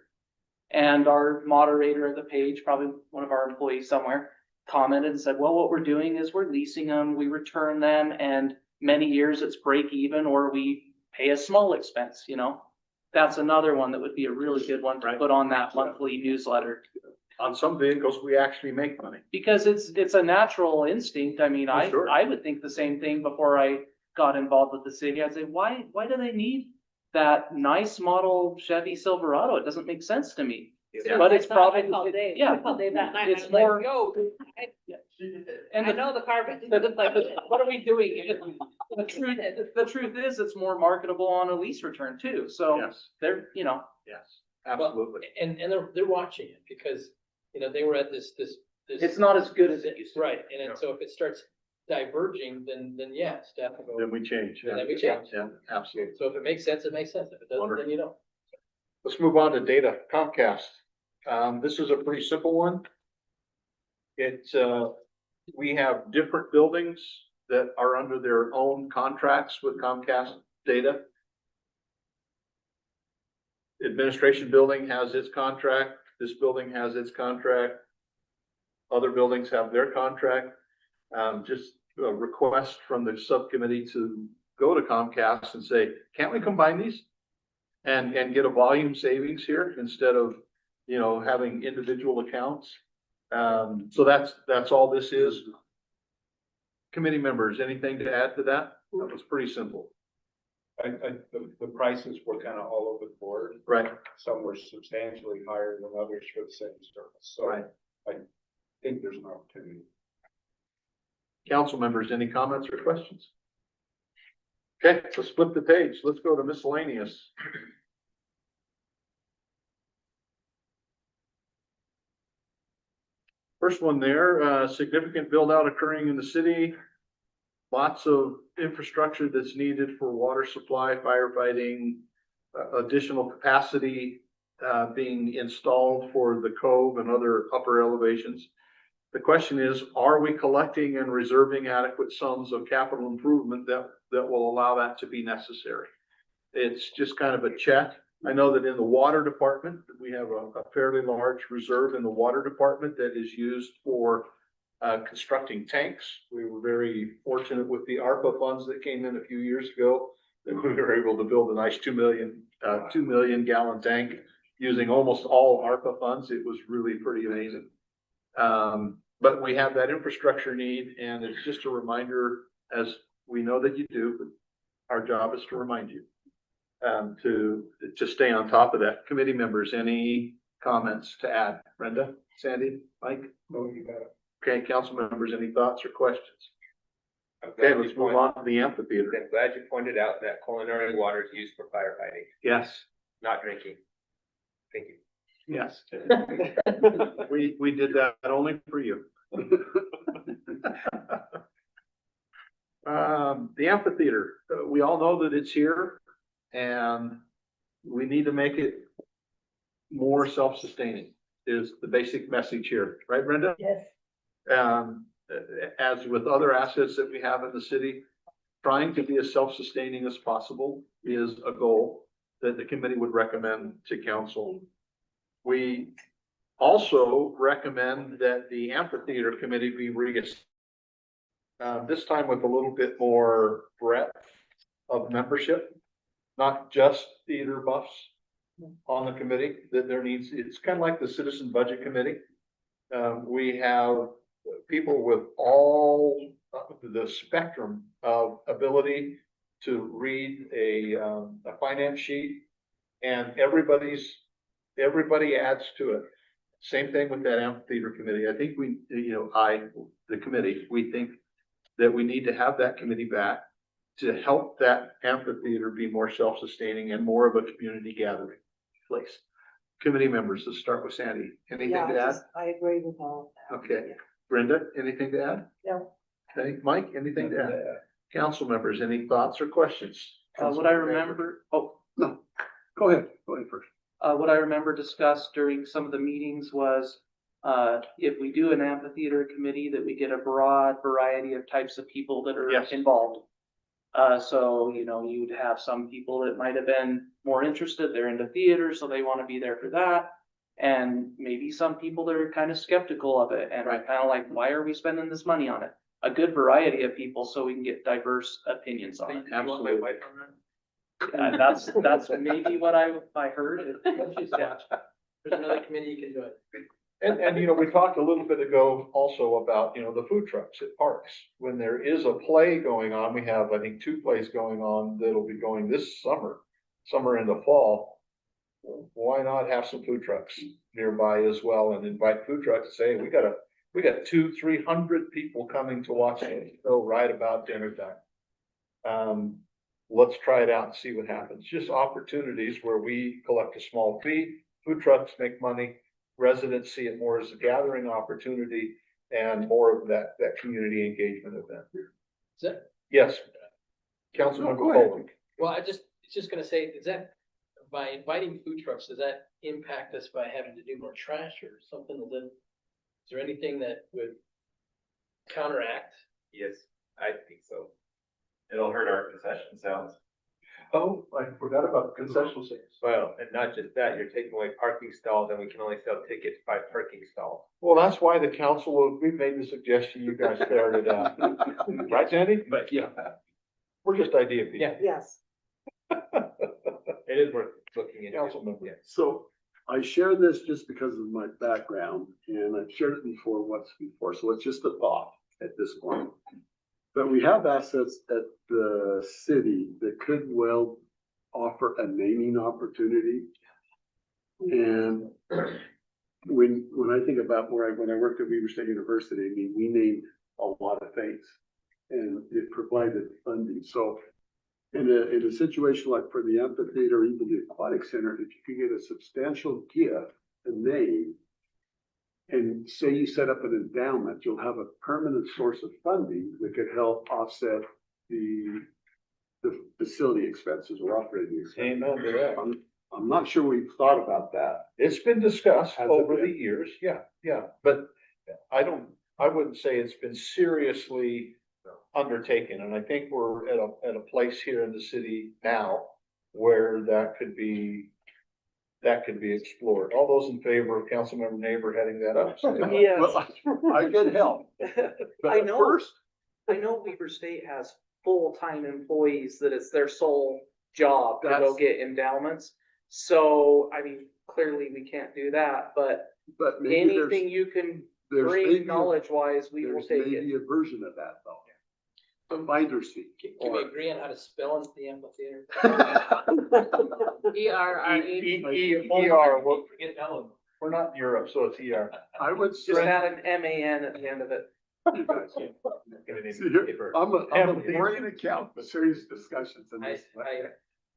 And our moderator of the page, probably one of our employees somewhere, commented and said, well, what we're doing is we're leasing them, we return them, and many years it's break even or we pay a small expense, That's another one that would be a really good one to put on that monthly newsletter. On some vehicles, we actually make money. Because it's a natural instinct. I mean, Sure. I would think the same thing before I got involved with the city. I'd say, why do they need that nice model Chevy Silverado? It doesn't make sense to me. Yeah, But it's probably, I called Dave. yeah. I called Dave that night. It's I was like, more- yo, And I know the car, but what are we doing? The truth is, it's more marketable on a lease return too. So Yes, they're, yes, absolutely. And they're watching it because, they were at this. it's not as good as it used to be. Right, and then so if it starts diverging, then yeah, staff will go. Then we change. And then we change. Yeah, absolutely. So if it makes sense, it makes sense. If it doesn't, then you don't. Let's move on to data. Comcast. This is a pretty simple one. We have different buildings that are under their own contracts with Comcast data. administration building has its contract, this building has its contract. Other buildings have their contract. Just a request from the subcommittee to go to Comcast and say, can't we combine these? And get a volume savings here instead of, you know, having individual accounts. So that's all this is. Committee members, anything to add to that? That was pretty simple. The prices were kind of all over the board. Right. Some were substantially higher than others for the same service, so Right. I think there's an opportunity. Council members, any comments or questions? Okay, let's flip the page. Let's go to miscellaneous. First one there, significant build out occurring in the city. Lots of infrastructure that's needed for water supply, firefighting, additional capacity being installed for the cove and other upper elevations. The question is, are we collecting and reserving adequate sums of capital improvement that will allow that to be necessary? It's just kind of a check. I know that in the water department, we have a fairly large reserve in the water department that is used for constructing tanks. We were very fortunate with the ARPA funds that came in a few years ago, that we were able to build a nice 2 million gallon tank using almost all ARPA funds. It was really pretty amazing. But we have that infrastructure need, and it's just a reminder, as we know that you do, but our job is to remind you to stay on top of that. Committee members, any comments to add? Brenda, Sandy, Mike? No, you got it. Okay, council members, any thoughts or questions? Okay, let's move on to the amphitheater. I'm glad you pointed out that culinary water is used for firefighting, Yes, not drinking. Thank you. yes. We did that only for you. The amphitheater, we all know that it's here and we need to make it more self-sustaining is the basic message here, right, Brenda? Yes. As with other assets that we have in the city, trying to be as self-sustaining as possible is a goal that the committee would recommend to council. We also recommend that the amphitheater committee be reestablished. This time with a little bit more breadth of membership, not just theater buffs on the committee, that there needs, it's kind of like the citizen budget committee. We have people with all the spectrum of ability to read a finance sheet, and everybody adds to it. Same thing with that amphitheater committee. I think we, the committee, we think that we need to have that committee back to help that amphitheater be more self-sustaining and more of a community gathering place. Committee members, let's start with Sandy. Anything to add? I agree with all of that. Okay. Brenda, anything to add? No. Okay. Mike, anything to add? Council members, any thoughts or questions? What I remember, No, go ahead first. what I remember discussed during some of the meetings was, if we do an amphitheater committee, that we get a broad variety of types of people that are Yes. involved. So, you'd have some people that might have been more interested, they're into theater, so they want to be there for that. And maybe some people that are kind of skeptical of it and are Right. kind of like, why are we spending this money on it? A good variety of people so we can get diverse opinions on it. Absolutely. That's maybe what I heard. There's another committee you can do it. And we talked a little bit ago also about, the food trucks at parks. When there is a play going on, we have, I think, 2 plays going on that'll be going this summer in the fall. Why not have some food trucks nearby as well and invite food trucks to say, we got 200-300 people coming to watch the show right about dinner time. Let's try it out and see what happens. Just opportunities where we collect a small fee, food trucks make money, residents see it more as a gathering opportunity and more of that community engagement event. Is that, Yes. Councilmember go ahead. Poland. well, it's just gonna say, is that, by inviting food trucks, does that impact us by having to do more trash or something? Is there anything that would counteract? Yes, I think so. It'll hurt our concession sales. Oh, I forgot about concession stands. Well, and not just that, you're taking away parking stalls and we can only sell tickets by parking stall. Well, that's why the council, we made the suggestion, you guys carried it out. Right, Sandy? But Yeah. We're just idea people. Yeah. Yes. it is worth looking into. Council member. Yeah. So I share this just because of my background and I've shared it before, once before, so it's just a thought at this point. But we have assets at the city that could well offer a naming opportunity. And when I think about when I worked at Weaver State University, I mean, we named a lot of things and it provided funding. So in a situation like for the amphitheater, or even the aquatic center, if you could get a substantial gift, a name, and say you set up an endowment, you'll have a permanent source of funding that could help offset the facility expenses or operating expenses. Amen to that. I'm not sure we've thought about that. It's been discussed Has it over the been? years, yeah, but I wouldn't say it's been seriously undertaken, and I think we're at a place here in the city now where that could be explored. All those in favor of Councilmember Neighbor heading that up? say aye. Yes. Well, I could help. But I at know. first, I know Weaver State has full-time employees that it's their sole job to go That's- get endowments. So, I mean, clearly we can't do that, but maybe anything you can there's maybe bring a- knowledge-wise, we will there's take it. maybe a version of that though. A finder's fee. Can we agree on how to spell into the amphitheater? ERRE. ER, Forget Ellen. we're not in Europe, so it's ER. I would Just stress. add an MAN at the end of it. You guys. Gonna name See, it here, paper. I'm a boring account, but serious discussions in I, this. I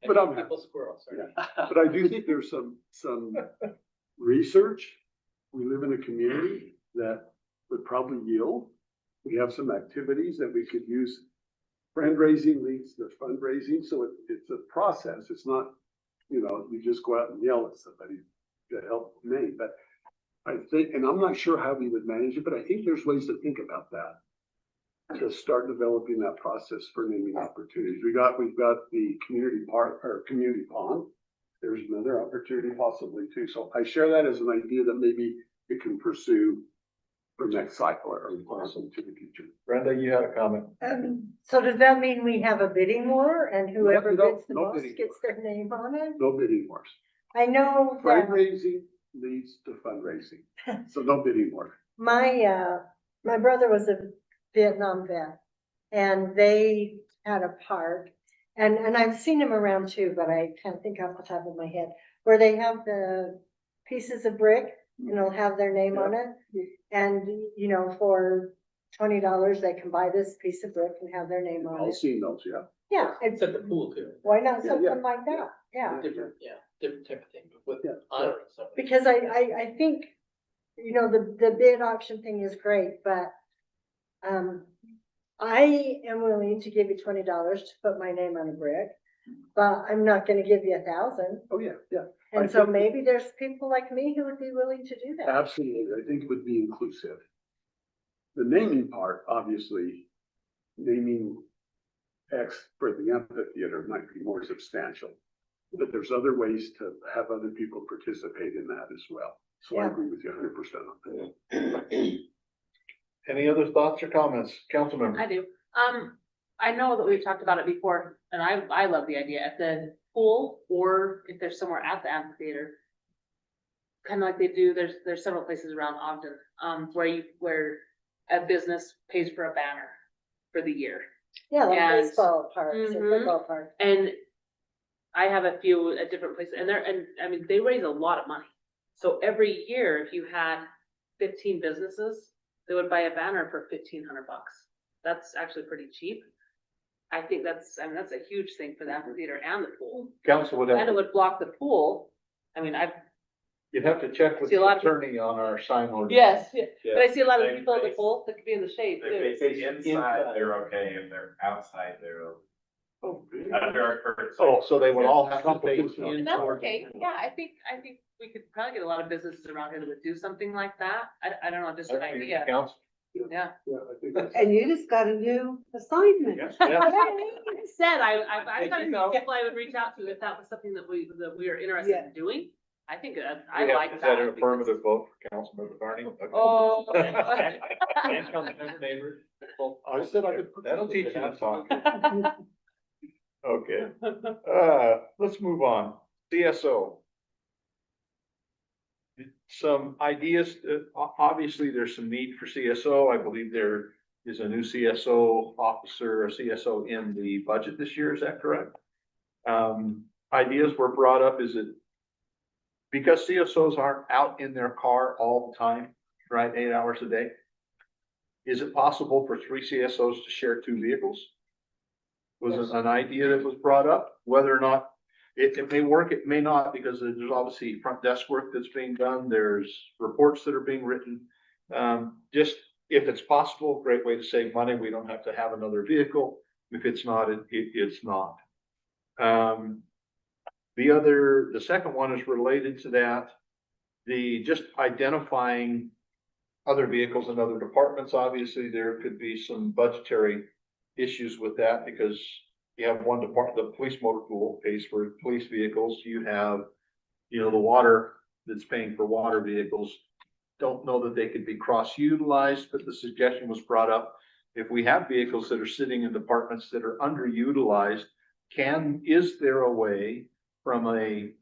But I'm give people squirrels, sorry. But I do think there's some research. We live in a community that would probably yield. We have some activities that we could use. Fundraising leads to fundraising, so it's a process. It's not, you just go out and yell at somebody to help name, but I think, and I'm not sure how we would manage it, but I think there's ways to think about that. To start developing that process for naming opportunities. We've got the community park or community pond. There's another opportunity possibly too. So I share that as an idea that maybe we can pursue for next cycle or possibly to the future. Brenda, you had a comment. So does that mean we have a bidding war and whoever No, bids the no most bidding gets their name on it? No bidding wars. I know that Fundraising leads to fundraising. So no bidding war. my brother was a Vietnam vet and they had a park and I've seen them around too, but I can't think off the top of my head, where they have the pieces of brick and it'll have their name on it. And, for $20, they can buy this piece of brick and have their name on I've it. seen those, yeah. Yeah, It's at the pool too. why not Yeah, something yeah. like that? Yeah. Different type of thing, but with Yeah. honoring somebody. Because I think, the bid auction thing is great, but, I am willing to give you $20 to put my name on a brick, but I'm not gonna give you 1,000. Oh, yeah, yeah. I And so think- maybe there's people like me who would be willing to do that. Absolutely. I think it would be inclusive. The naming part, obviously, naming X for the amphitheater might be more substantial. But there's other ways to have other people participate in that as well. So I Yeah. agree with you 100% on that. Any other thoughts or comments? Councilmember? I do. I know that we've talked about it before, and I love the idea at the pool, or if there's somewhere at the amphitheater. Kind of like they do, there's several places around Ogden, where a business pays for a banner for the year. Yeah, like And- baseball parks or Mhm. football parks. And I have a few at different places, and I mean, they raise a lot of money. So every year, if you had 15 businesses, they would buy a banner for $1,500. That's actually pretty cheap. I think that's a huge thing for the amphitheater and the pool. Council would And it have, would block the pool. I mean, you'd have to check with See a the lot of- attorney on our sign ordinance. yes, but I see a lot of They- people at the they- pool that could be in the shade If they too. say inside, they're okay. If they're outside, they're okay. Oh, Under our current. Oh, so they would all have to pay. And that's okay. Yeah, I think we could probably get a lot of businesses around here that would do something like that. I don't know, just an idea. Council, Yeah. Yeah, I think that's. And you just got a new assignment. I said, I Thank thought you, it's though. people I would reach out to if that was something that we are interested in doing. I think I Yeah, like is that. that an because- affirmative vote for Councilmember Carney? Okay. Oh. And Councilmember Neighbors. I said I could. That'll teach you to talk. Okay, let's move on. CSO. Some ideas, obviously, there's some need for CSO. I believe there is a new CSO officer, a CSO in the budget this year, is that correct? Ideas were brought up, is it because CSOs aren't out in their car all the time, right, 8 hours a day? Is it possible for 3 CSOs to share 2 vehicles? Was it an idea that was brought up, whether or not it may work, it may not, because there's obviously front desk work that's being done, there's reports that are being written. Just if it's possible, great way to save money, we don't have to have another vehicle. If it's not, it's not. The second one is related to that. Just identifying other vehicles in other departments, obviously, there could be some budgetary issues with that because you have one department, the police motor pool pays for police vehicles. You have, the water that's paying for water vehicles. Don't know that they could be cross-utilized, but the suggestion was brought up. If we have vehicles that are sitting in departments that are underutilized, is there a way from an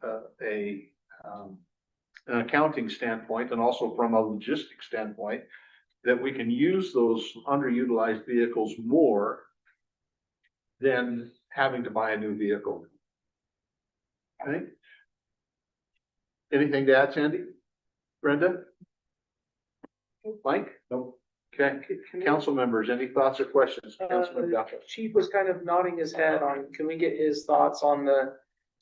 accounting standpoint and also from a logistics standpoint that we can use those underutilized vehicles more than having to buy a new vehicle? I think. Anything to add, Sandy? Brenda? Mike? No. Okay, council members, any thoughts or questions? Councilman Duffy. Chief was kind of nodding his head on, can we get his thoughts on the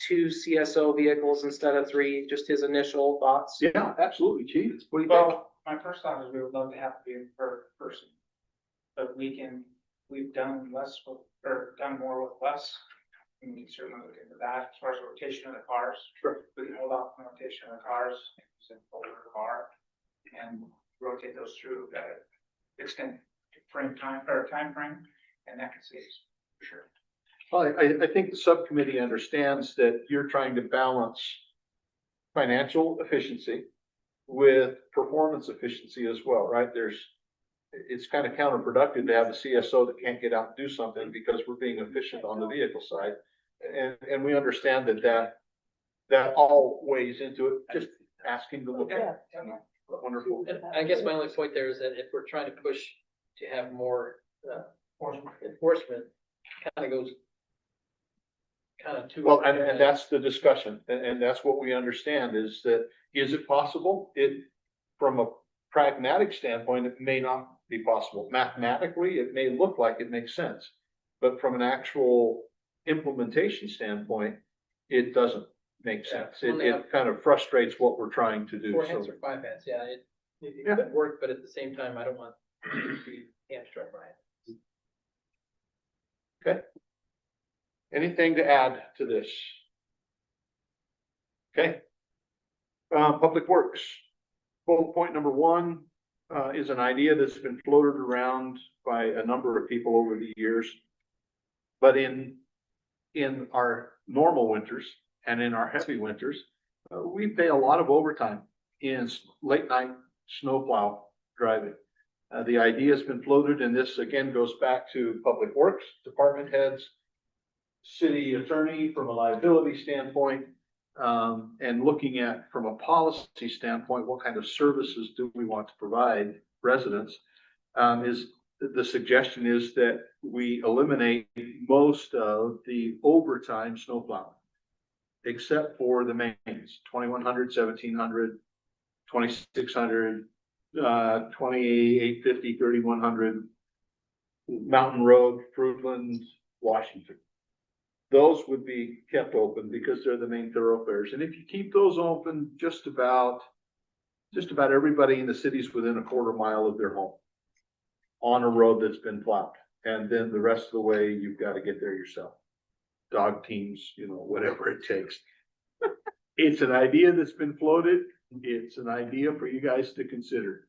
2 CSO vehicles instead of 3, just his initial thoughts? Yeah, absolutely, chief. What do you think? Well, my first thought is we would love to have to be per person. But we've done less with, or done more with less. We can certainly look into that as far as rotation of the cars. Sure. We can hold off on rotation of the cars, use an older car and rotate those through that extended time frame, and that can save us, for sure. Well, I think the subcommittee understands that you're trying to balance financial efficiency with performance efficiency as well, right? It's kind of counterproductive to have a CSO that can't get out and do something because we're being efficient on the vehicle side. And we understand that all weighs into it, just asking to look at it. Wonderful. And I guess my only point there is that if we're trying to push to have more, enforcement, kind of goes too. Well, and that's the discussion, and that's what we understand is that, is it possible? From a pragmatic standpoint, it may not be possible. Mathematically, it may look like it makes sense, but from an actual implementation standpoint, it doesn't make sense. It kind of frustrates what we're trying to do. 4 hands or 5 hands, yeah, it could work, but at the same time, I don't want to be hamstrung by it. Okay. Anything to add to this? Okay. Public Works. Bullet point number 1 is an idea that's been floated around by a number of people over the years. But in our normal winters and in our heavy winters, we pay a lot of overtime in late night snowplow driving. The idea has been floated, and this again goes back to Public Works department heads, city attorney from a liability standpoint, and looking at from a policy standpoint, what kind of services do we want to provide residents? Is the suggestion is that we eliminate most of the overtime snowplow, except for the mains, 2100, 1700, 2600, 2850, 3100, Mountain Road, Fruitland, Washington. Those would be kept open because they're the main thoroughfares. And if you keep those open, just about everybody in the city's within a quarter mile of their home on a road that's been plowed. And then the rest of the way, you've got to get there yourself. Dog teams, whatever it takes. It's an idea that's been floated. It's an idea for you guys to consider.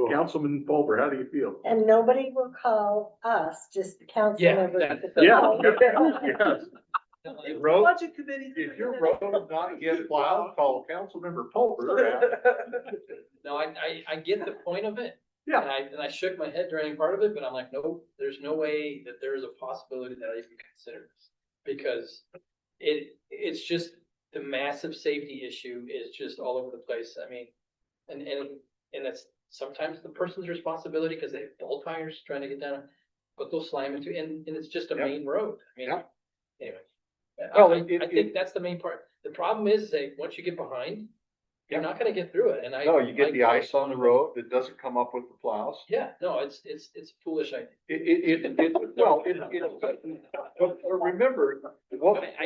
Councilman Pulver, how do you feel? And nobody will call us, just the council Yeah, members. Yeah. Yes. Definitely. Road, Budget committee. if your road not get plowed, call Councilmember Pulver. No, I get the point of it. Yeah. And I shook my head during part of it, but I'm like, nope, there's no way that there is a possibility that I even consider this. Because it's just, the massive safety issue is just all over the place. I mean, and it's sometimes the person's responsibility because they have ball tires trying to get down, but they'll slam into, and it's just a Yeah. main road. I mean, Yeah. anyway. Well, I think that's the main part. The problem is that once you get behind, you're not gonna get through it, and I. No, you get the I- ice on the road that doesn't come up with the plows. Yeah, no, it's foolish, I think. But remember,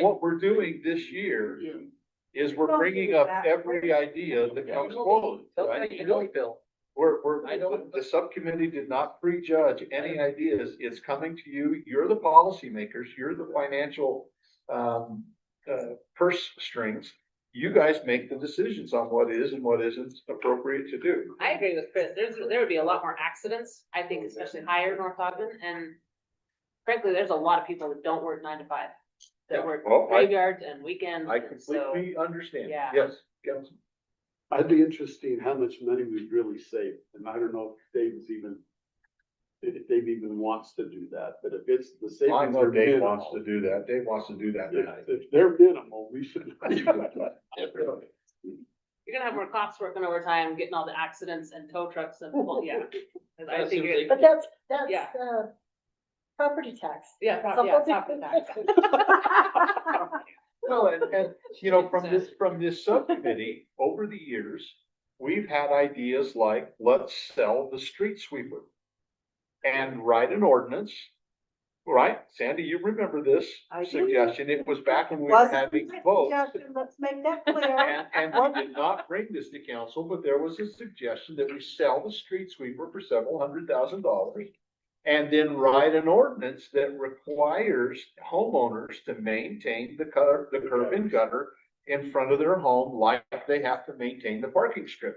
what we're doing this year is we're bringing up every idea that comes forward, right? You know, Bill. I don't- The subcommittee did not prejudge any ideas. It's coming to you. You're the policymakers. You're the financial, purse strings. You guys make the decisions on what is and what isn't appropriate to do. I agree with Chris. There would be a lot more accidents, I think, especially higher in North Ogden, and frankly, there's a lot of people that don't work 9 to 5. That work Well, graveyards and weekends, I and so, completely understand. Yeah. Yes, Councilman. I'd be interested in how much money we've really saved, and I don't know if Dave even wants to do that, but if it's the savings. I know are Dave wants to minimal, do that. Dave wants to do that tonight. If they're minimal, we should. you're gonna have more cops working overtime, getting all the accidents and tow trucks and, well, yeah. 'Cause I think you're- But that's, Yeah. property tax. Yeah, property tax. Well, and, you know, from this subcommittee, over the years, we've had ideas like, let's sell the street sweeper. And write an ordinance, right? Sandy, you remember this I do. suggestion. It was back when we were Wasn't having my votes. suggestion, let's make that clear. And we did not bring this to council, but there was a suggestion that we sell the street sweeper for several $100,000. And then write an ordinance that requires homeowners to maintain the curb and gutter in front of their home like they have to maintain the parking strip.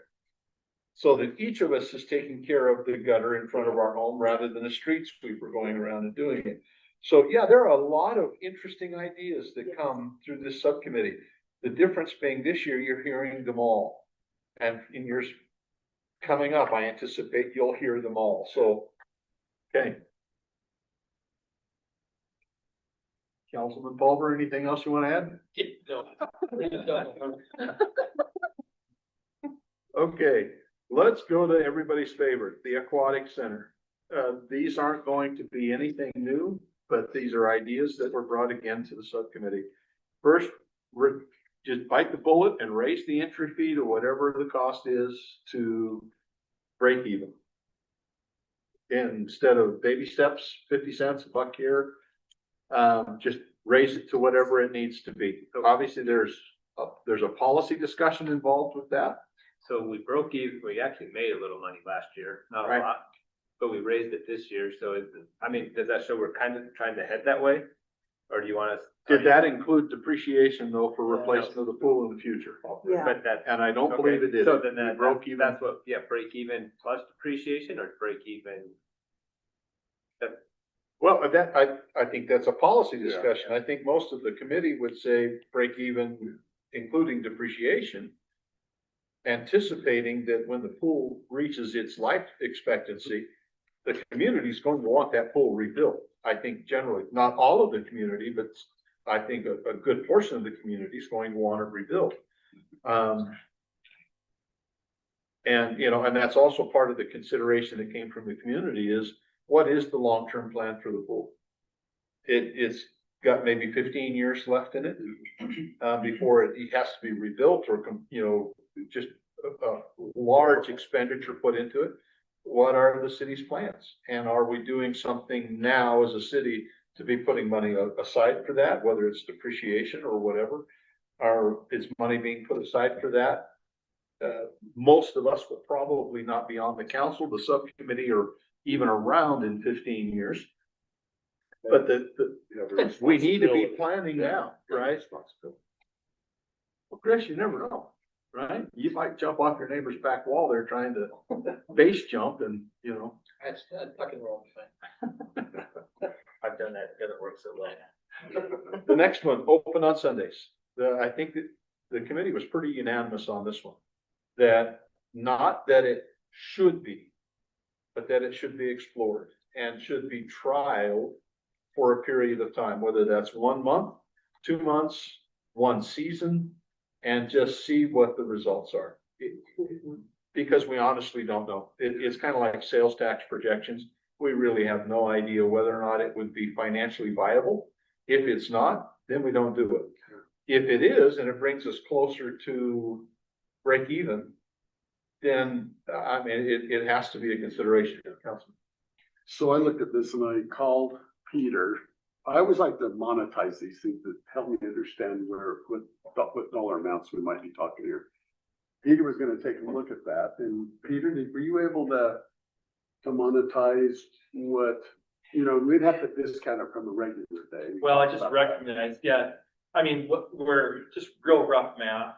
So that each of us is taking care of the gutter in front of our home rather than a street sweeper going around and doing it. So yeah, there are a lot of interesting ideas that come through this subcommittee. The difference being this year, you're hearing them all. And in years coming up, I anticipate you'll hear them all. So, okay. Councilman Pulver, anything else you want to add? No. Okay, let's go to everybody's favorite, the Aquatic Center. These aren't going to be anything new, but these are ideas that were brought again to the subcommittee. First, just bite the bullet and raise the entry fee to whatever the cost is to break even. And instead of baby steps, 50 cents, $1 here, just raise it to whatever it needs to be. So obviously, there's a policy discussion involved with that. So we broke even, we actually made a little money last year, not a Right. lot, but we raised it this year, so does that show we're kind of trying to head that way? Or do you want us? Did that include depreciation though for replacement of the pool in the future? Yeah. But that. And I don't okay, believe it did. So then We broke even. that's what, yeah, break even plus depreciation or break even? Well, I think that's a policy discussion. I think most of the committee would say break even, including depreciation. Anticipating that when the pool reaches its life expectancy, the community is going to want that pool rebuilt. I think generally, not all of the community, but I think a good portion of the community is going to want it rebuilt. And, you know, and that's also part of the consideration that came from the community is what is the long-term plan for the pool? It's got maybe 15 years left in it, before it has to be rebuilt or, you know, just a large expenditure put into it. What are the city's plans? And are we doing something now as a city to be putting money aside for that, whether it's depreciation or whatever? Or is money being put aside for that? Most of us will probably not be on the council, the subcommittee, or even around in 15 years. But we need to be planning now, right? Well, Chris, you never know. right? You might jump off your neighbor's back wall there trying to base jump and, you know. That's tuck and roll thing. I've done that, it doesn't work so well. The next one, open on Sundays. I think that the committee was pretty unanimous on this one. That not that it should be, but that it should be explored and should be trialed for a period of time, whether that's 1 month, 2 months, 1 season, and just see what the results are. Because we honestly don't know. It's kind of like sales tax projections. We really have no idea whether or not it would be financially viable. If it's not, then we don't do it. If it is, and it brings us closer to break even, then, I mean, it has to be a consideration of the council. So I looked at this and I called Peter. I always like to monetize these things that help me understand what dollar amounts we might be talking here. Peter was gonna take a look at that, and Peter, were you able to monetize what, you know, we'd have to discount it from a regular day. Well, I just recognize, yeah, I mean, we're just real rough math.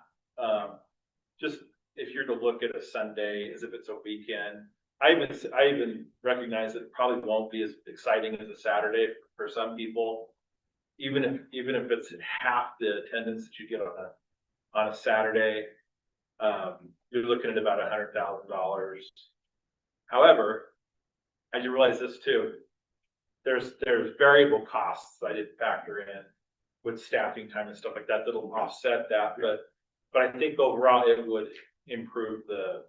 Just if you're to look at a Sunday as if it's a weekend, I even recognize that it probably won't be as exciting as a Saturday for some people. Even if it's half the attendance that you get on a Saturday, you're looking at about $100,000. However, as you realize this too, there's variable costs I didn't factor in with staffing time and stuff like that that'll offset that, but I think overall it would improve the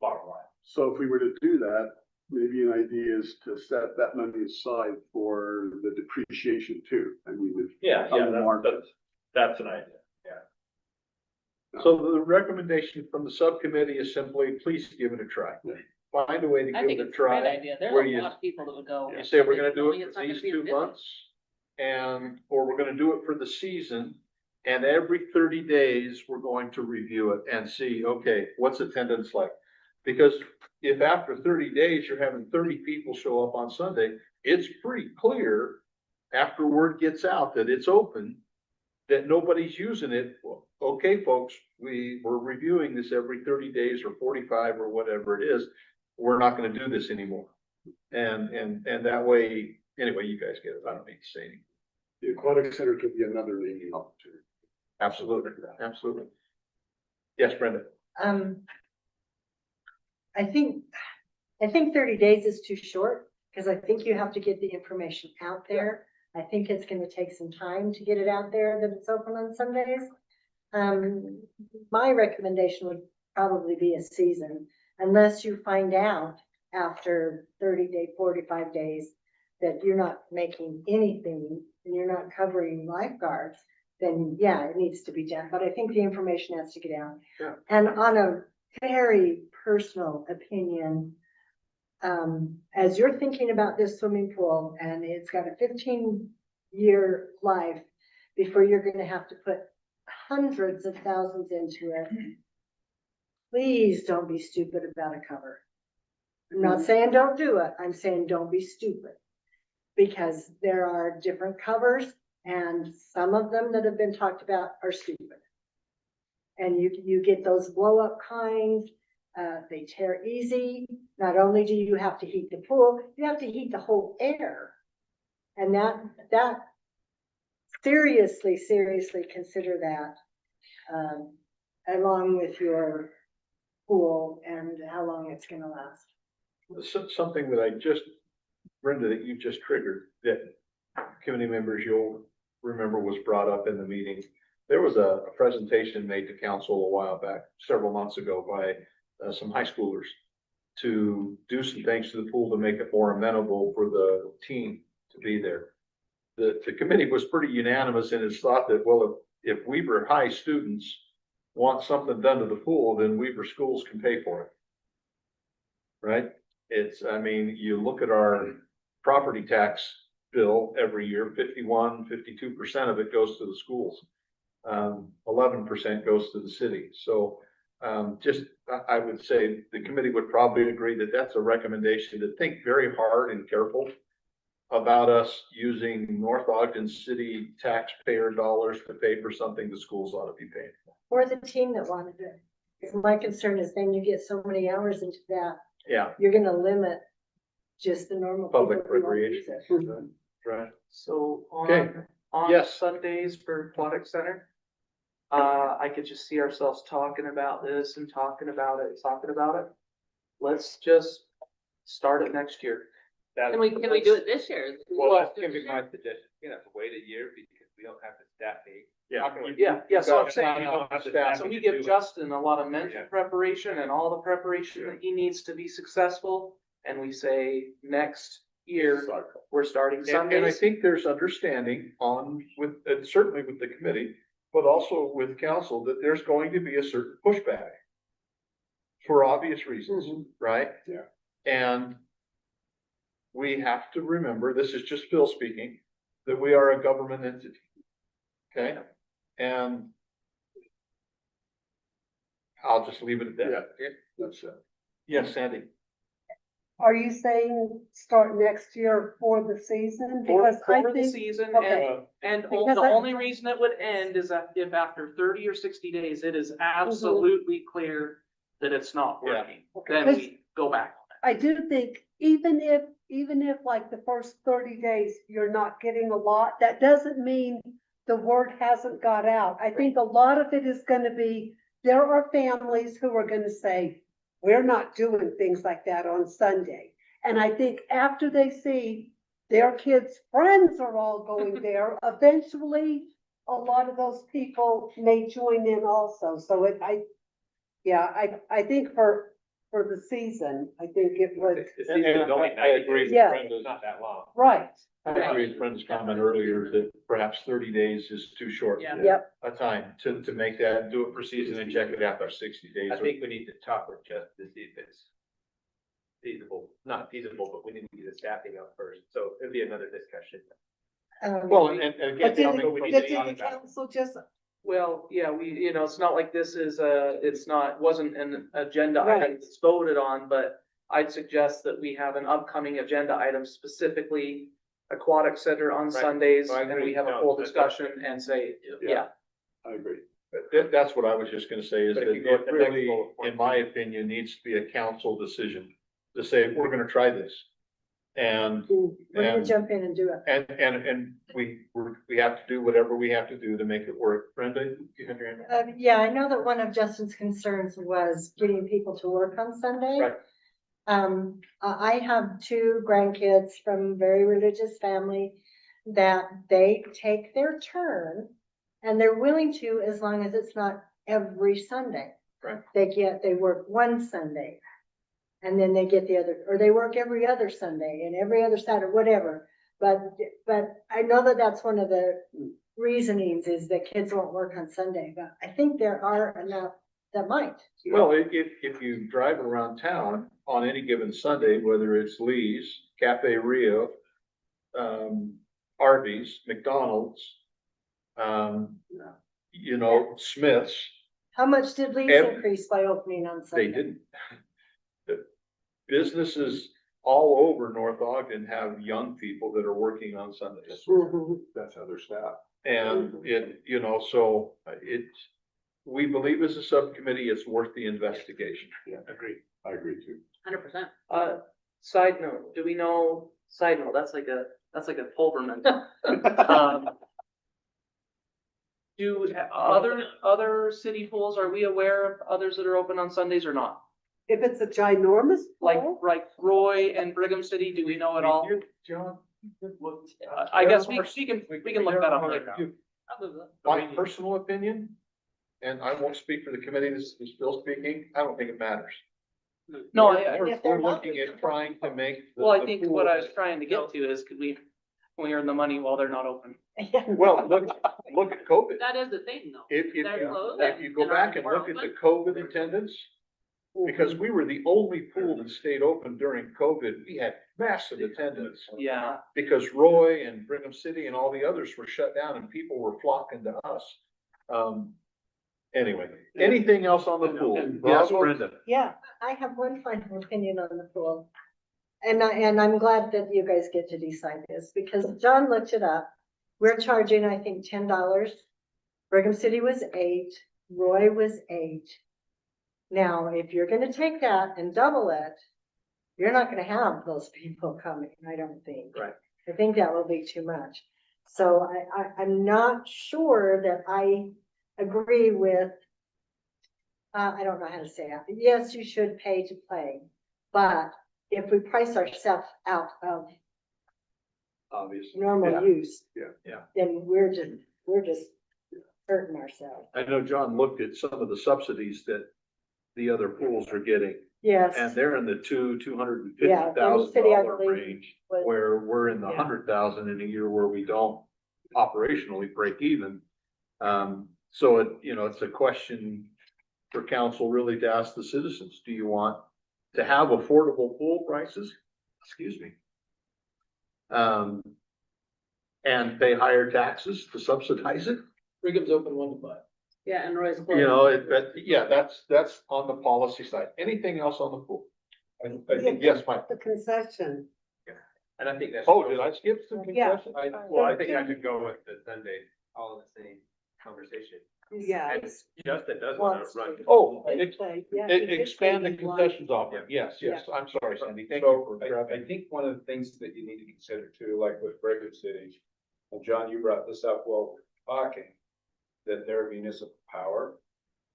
bottom line. So if we were to do that, maybe an idea is to set that money aside for the depreciation too. I mean, that's an idea. So the recommendation from the subcommittee is simply, please give it a try. Find a way to I give think it a it's a great try. idea. There's where a you- lot of people that would go. You say we're gonna do knowing it it's for not gonna these be 2 a visit. months, or we're gonna do it for the season. And every 30 days, we're going to review it and see, okay, what's attendance like? Because if after 30 days, you're having 30 people show up on Sunday, it's pretty clear after word gets out that it's open, that nobody's using it. Well, okay, folks, we're reviewing this every 30 days or 45 or whatever it is. We're not gonna do this anymore. And that way, anyway, you guys get it. I don't need to say anything. The aquatic center could be another naming opportunity. Absolutely, absolutely. Yes, Brenda. I think 30 days is too short, because I think you have to get the information out there. I think it's gonna take some time to get it out there that it's open on Sundays. My recommendation would probably be a season, unless you find out after 45 days that you're not making anything and you're not covering lifeguards, then yeah, it needs to be done. But I think the information has to get out. Yeah. And on a very personal opinion, as you're thinking about this swimming pool and it's got a 15-year life before you're gonna have to put hundreds of thousands into it, please don't be stupid about a cover. I'm not saying don't do it, I'm saying don't be stupid. Because there are different covers and some of them that have been talked about are stupid. And you get those blow up kinds, they tear easy. Not only do you have to heat the pool, you have to heat the whole air. And that seriously consider that, along with your pool and how long it's gonna last. Something that Brenda, that you just triggered, that committee members, you'll remember was brought up in the meeting. There was a presentation made to council a while back, several months ago, by some high schoolers to do some things to the pool to make it more amenable for the team to be there. The committee was pretty unanimous in its thought that, well, if Weaver High students want something done to the pool, then Weaver schools can pay for it. Right? I mean, you look at our property tax bill every year, 52% of it goes to the schools. 11% goes to the city. So I would say the committee would probably agree that that's a recommendation to think very hard and careful about us using North Ogden City taxpayer dollars to pay for something the schools ought to be paying for. Or the team that wanted it. 'Cause my concern is then you get so many hours into that, Yeah, you're gonna limit just the normal. public people who want to use recreation. it. Right. So Okay. on Yes. Sundays for Aquatic Center, I could just see ourselves talking about this and talking about it, talking about it. Let's just start it next year. Can we do it this year? Well, that's gonna be my suggestion. You're gonna have to wait a year because we don't have the staffing. Yeah, so I'm saying, You don't have the staff so we to give do it. Justin a lot of mental Yeah. preparation and all the preparation that he needs to be successful. And we say, next year, we're starting And I Sundays. think there's understanding on with, and certainly with the committee, but also with council, that there's going to be a certain pushback. For obvious reasons, right? Yeah. And we have to remember, this is just Phil speaking, that we are a government entity. Okay? And I'll just leave it at that. That's it. Yes, Sandy? Are you saying start next year for the season? For, Because I for the think, season, okay. and Because the I- only reason it would end is that if after 30 or 60 days, it is absolutely clear that it's not Yeah. working, then we go back. I do think even if like the first 30 days, you're not getting a lot, that doesn't mean the word hasn't got out. I think a lot of it is gonna be, there are families who are gonna say, we're not doing things like that on Sunday. And I think after they see their kids' friends are all going there, eventually a lot of those people may join in also. So I think for the season, I think it would, The season is only I 90 agree. days. Yeah. It's not that long. right. I agree with Brenda's comment earlier that perhaps 30 days is too short. Yeah. Yep. A time to make that, do it for season and check it after 60 days. I think we need to talk with Justin to see if it's feasible, not feasible, but we need to get the staffing up first. So it'll be another discussion. Well, and again, But did coming from the, the- did the council just, Well, yeah, it's not like this is wasn't an agenda Right. item that's voted on, but I'd suggest that we have an upcoming agenda item specifically Aquatic Center on Right. Sundays, No, I and agree. we have a No, full that's- discussion and say, yeah. I agree. That's what I was just gonna say, is But that if you go it to the next really, bullet point, in my opinion, needs to be a council decision to say, we're gonna try this. And, We're gonna and, jump in and do it. and we have to do whatever we have to do to make it work. Brenda, you have your hand up? Yeah, I know that one of Justin's concerns was getting people to work on Sunday. Right. I have two grandkids from a very religious family that they take their turn and they're willing to, as long as it's not every Sunday. Right. They work one Sunday and then they get the other, or they work every other Sunday and every other Saturday, whatever. But I know that that's one of the reasonings is that kids won't work on Sunday, but I think there are enough that might. Well, if you drive around town on any given Sunday, whether it's Lee's, Cafe Rio, Arby's, McDonald's, Smith's, How much did Lee's Every- increase by opening on Sunday? they didn't. The businesses all over North Ogden have young people that are working on Sundays. That's other staff. And we believe as a subcommittee, it's worth the investigation. Yeah, agreed. I agree too. 100%. Side note, do we know, that's like a Pulverman. Do other city pools, are we aware of others that are open on Sundays or not? if it's a ginormous Like pool, Roy and Brigham City, do we know at all? John? I guess we can look that up later. My personal opinion, and I won't speak for the committee, this is Bill speaking, I don't think it matters. No, We're looking at trying to make. well, I think what I was trying to get to is could we earn the money while they're not open? Well, look at COVID. That is the thing though. If They're closed you go and back and we're look at the open. COVID attendance, because we were the only pool that stayed open during COVID, we had massive attendance. Yeah, Because Roy and Brigham City and all the others were shut down and people were flocking to us. Anyway, anything else on the pool? Yes, Brenda? Yeah, I have one final opinion on the pool. and I'm glad that you guys get to decide this, because John looked it up. We're charging, I think, $10. Brigham City was 8, Roy was 8. Now, if you're gonna take that and double it, you're not gonna have those people coming, I don't think. Right. I think that will be too much. So I'm not sure that I agree with, I don't know how to say it. Yes, you should pay to play, but if we price ourselves out of Obviously. normal use, Yeah. then we're just hurting ourselves. I know John looked at some of the subsidies that the other pools are getting, Yes. and they're in the $250,000 Yeah, Brigham City, I believe, range, was- where we're in the Yeah. 100,000 in a year where we don't operationally break even. So it's a question for council really to ask the citizens, do you want to have affordable pool prices? Excuse me. And pay higher taxes to subsidize it? Brigham's open 1 to 5. Yeah, and Roy's. That's on the policy side. Anything else on the pool? I think, Yes, Mike. The concession. And I think that's. Oh, did I skip some Yeah. concessions? Well, I think I could go with the Sunday, all in the same conversation. Yeah. And Justin does want to run. Oh, Expand the concessions offering. Yes, I'm sorry, Sandy. Thank you So for I grabbing. think one of the things that you need to consider too, like with Brigham City, and John, you brought this up while we were talking, that their municipal power,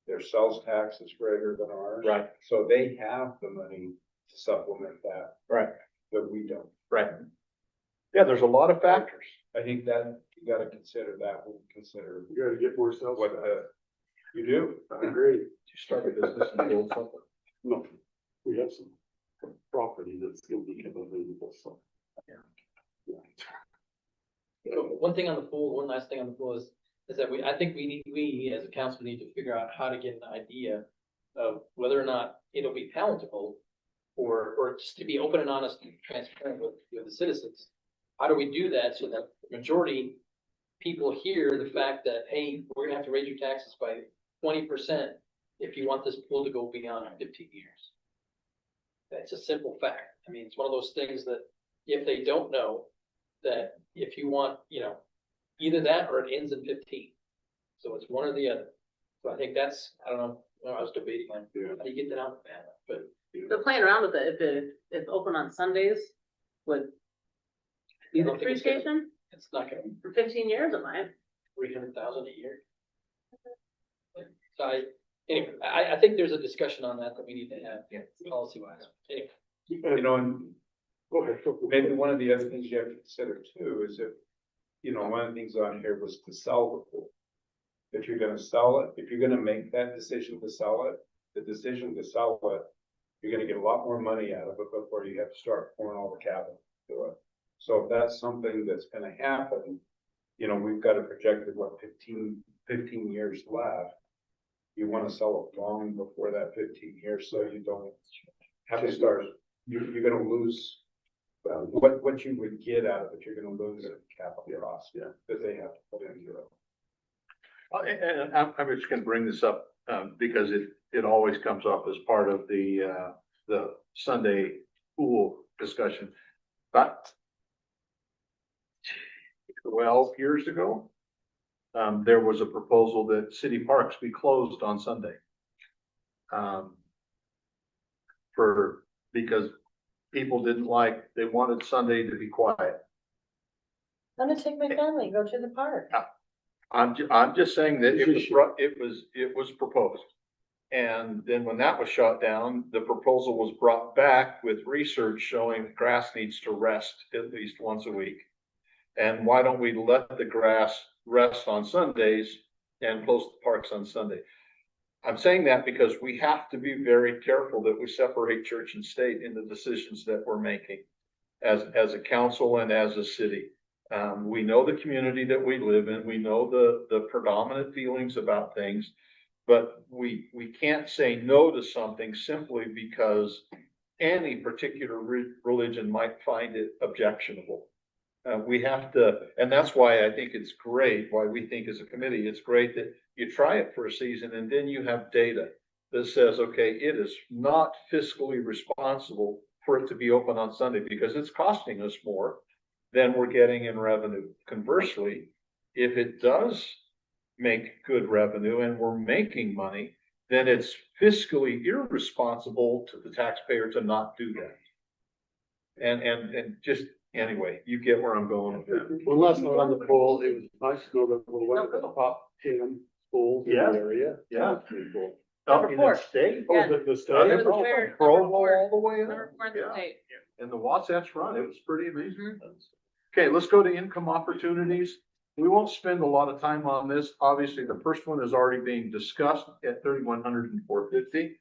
their sales tax is greater than ours. Right. So they have the money to supplement that. Right. That we don't. Right. Yeah, there's a lot of factors. I think that you gotta consider that, we'll consider You gotta get more sales. what you do. I agree. You start a business and build something. No, we have some property that's gonna become available, so. So one thing on the pool, one last thing on the pool is that I think we as a council need to figure out how to get an idea of whether or not it'll be palatable or just to be open and honest and transparent with the citizens. How do we do that so that the majority people hear the fact that, hey, we're gonna have to raise your taxes by 20% if you want this pool to go beyond 15 years? That's a simple fact. I mean, it's one of those things that if they don't know, that if you want, either that or it ends in 15. So it's one or the other. So I think that's, I don't know, I was debating on how do you get that out of the ballot, but. They're playing around with it, if open on Sundays, would be I the don't think it's appreciation It's not gonna be for 15 years, it might. 300,000 a year. So anyway, I think there's a discussion on that we need to have, policy wise. Anyway. You know, and Go ahead. maybe one of the other things you have to consider too is if, one of the things on here was to sell the pool. If you're gonna sell it, if you're gonna make that decision to sell it, the decision to sell it, you're gonna get a lot more money out of it before you have to start pouring all the capital to it. So if that's something that's gonna happen, we've got a projected, 15 years left. You wanna sell it long before that 15 years, so you don't have to start, you're gonna lose. What you would get out of it, you're gonna lose the capital cost that they have to put into it. And I'm just gonna bring this up, because it always comes up as part of the Sunday pool discussion. But 12 years ago, there was a proposal that city parks be closed on Sunday. Because people they wanted Sunday to be quiet. I'm gonna take my family, go to the park. I'm just saying that it was proposed. And then when that was shot down, the proposal was brought back with research showing that grass needs to rest at least once a week. And why don't we let the grass rest on Sundays and close the parks on Sunday? I'm saying that because we have to be very careful that we separate church and state in the decisions that we're making as a council and as a city. We know the community that we live in. We know the predominant feelings about things, but we can't say no to something simply because any particular religion might find it objectionable. We have to, and that's why I think it's great, why we think as a committee, it's great that you try it for a season and then you have data that says, okay, it is not fiscally responsible for it to be open on Sunday because it's costing us more than we're getting in revenue. Conversely, if it does make good revenue and we're making money, then it's fiscally irresponsible to the taxpayer to not do that. And just, anyway, you get where I'm going with that. One last note on the poll, it was nice to know that we went to the top 10 schools in the Yeah. area. Yeah. Pretty cool. Number In four. the state? Yeah. The state. It was where- Provo all the way up. Number 4 in the Yeah. state. And the Wasatch Front, it was pretty amazing. Mhm. Okay, let's go to income opportunities. We won't spend a lot of time on this. Obviously, the first one is already being discussed at 3,100 and 450.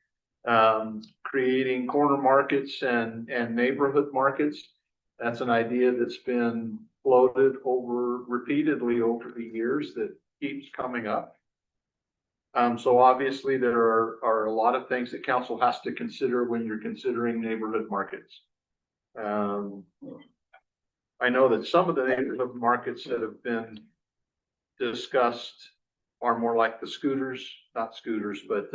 Creating corner markets and neighborhood markets. That's an idea that's been floated repeatedly over the years that keeps coming up. So obviously there are a lot of things that council has to consider when you're considering neighborhood markets. I know that some of the neighborhood markets that have been discussed are more like the not scooters, but,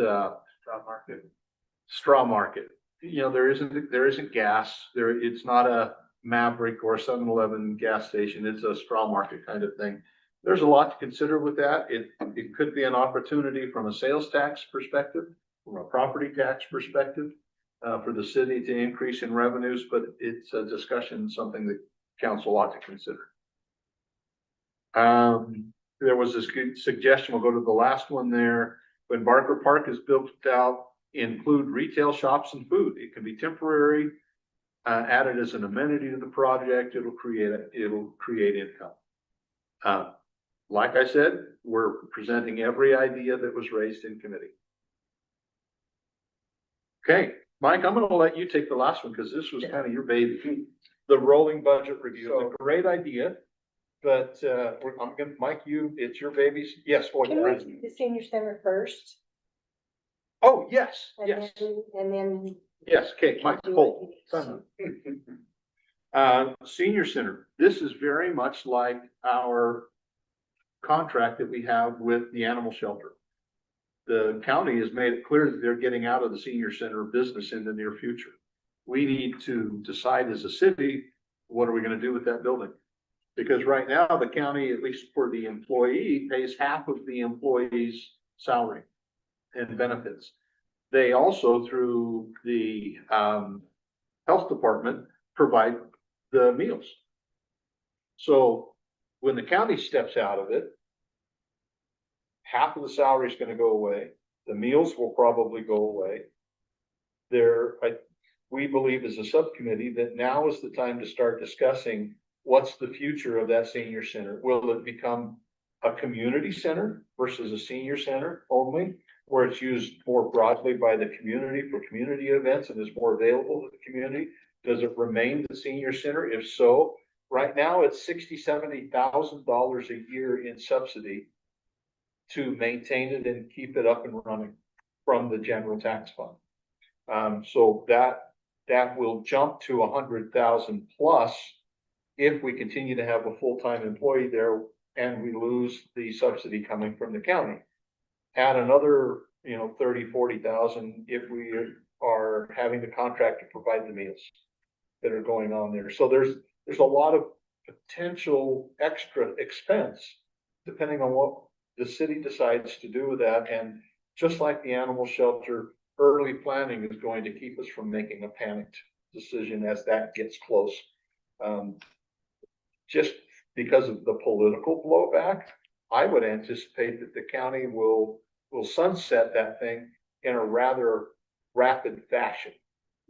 straw market. You know, there isn't gas there. It's not a Maverick or 7-Eleven gas station. It's a straw market kind of thing. There's a lot to consider with that. It could be an opportunity from a sales tax perspective, from a property tax perspective, for the city to increase in revenues, but it's a discussion, something that council ought to consider. There was this good suggestion, we'll go to the last one there. When Barker Park is built out, include retail shops and food. It can be temporary, added as an amenity to the project. It'll create income. Like I said, we're presenting every idea that was raised in committee. Okay, Mike, I'm gonna let you take the last one because this was kind of your baby. The rolling budget review is a great idea, but I'm gonna, Mike, it's your babies. Yes. Can we do the senior center first? Oh, yes, And yes, then, and then. yes. Okay, Mike, hold. Senior center. This is very much like our contract that we have with the animal shelter. The county has made it clear that they're getting out of the senior center business in the near future. We need to decide as a city, what are we going to do with that building? Because right now the county, at least for the employee, pays half of the employee's salary and benefits. They also, through the health department, provide the meals. So when the county steps out of it, half of the salary is going to go away. The meals will probably go away. We believe as a subcommittee that now is the time to start discussing what's the future of that senior center. Will it become a community center versus a senior center only, where it's used more broadly by the community for community events and is more available to the community? Does it remain the senior center? If so, right now it's $60,000-$70,000 a year in subsidy to maintain it and keep it up and running from the general tax fund. So that will jump to 100,000 plus if we continue to have a full-time employee there and we lose the subsidy coming from the county. Add another, 30,000-40,000 if we are having the contract to provide the meals that are going on there. So there's a lot of potential extra expense depending on what the city decides to do with that. And just like the animal shelter, early planning is going to keep us from making a panicked decision as that gets close. Just because of the political blowback, I would anticipate that the county will sunset that thing in a rather rapid fashion,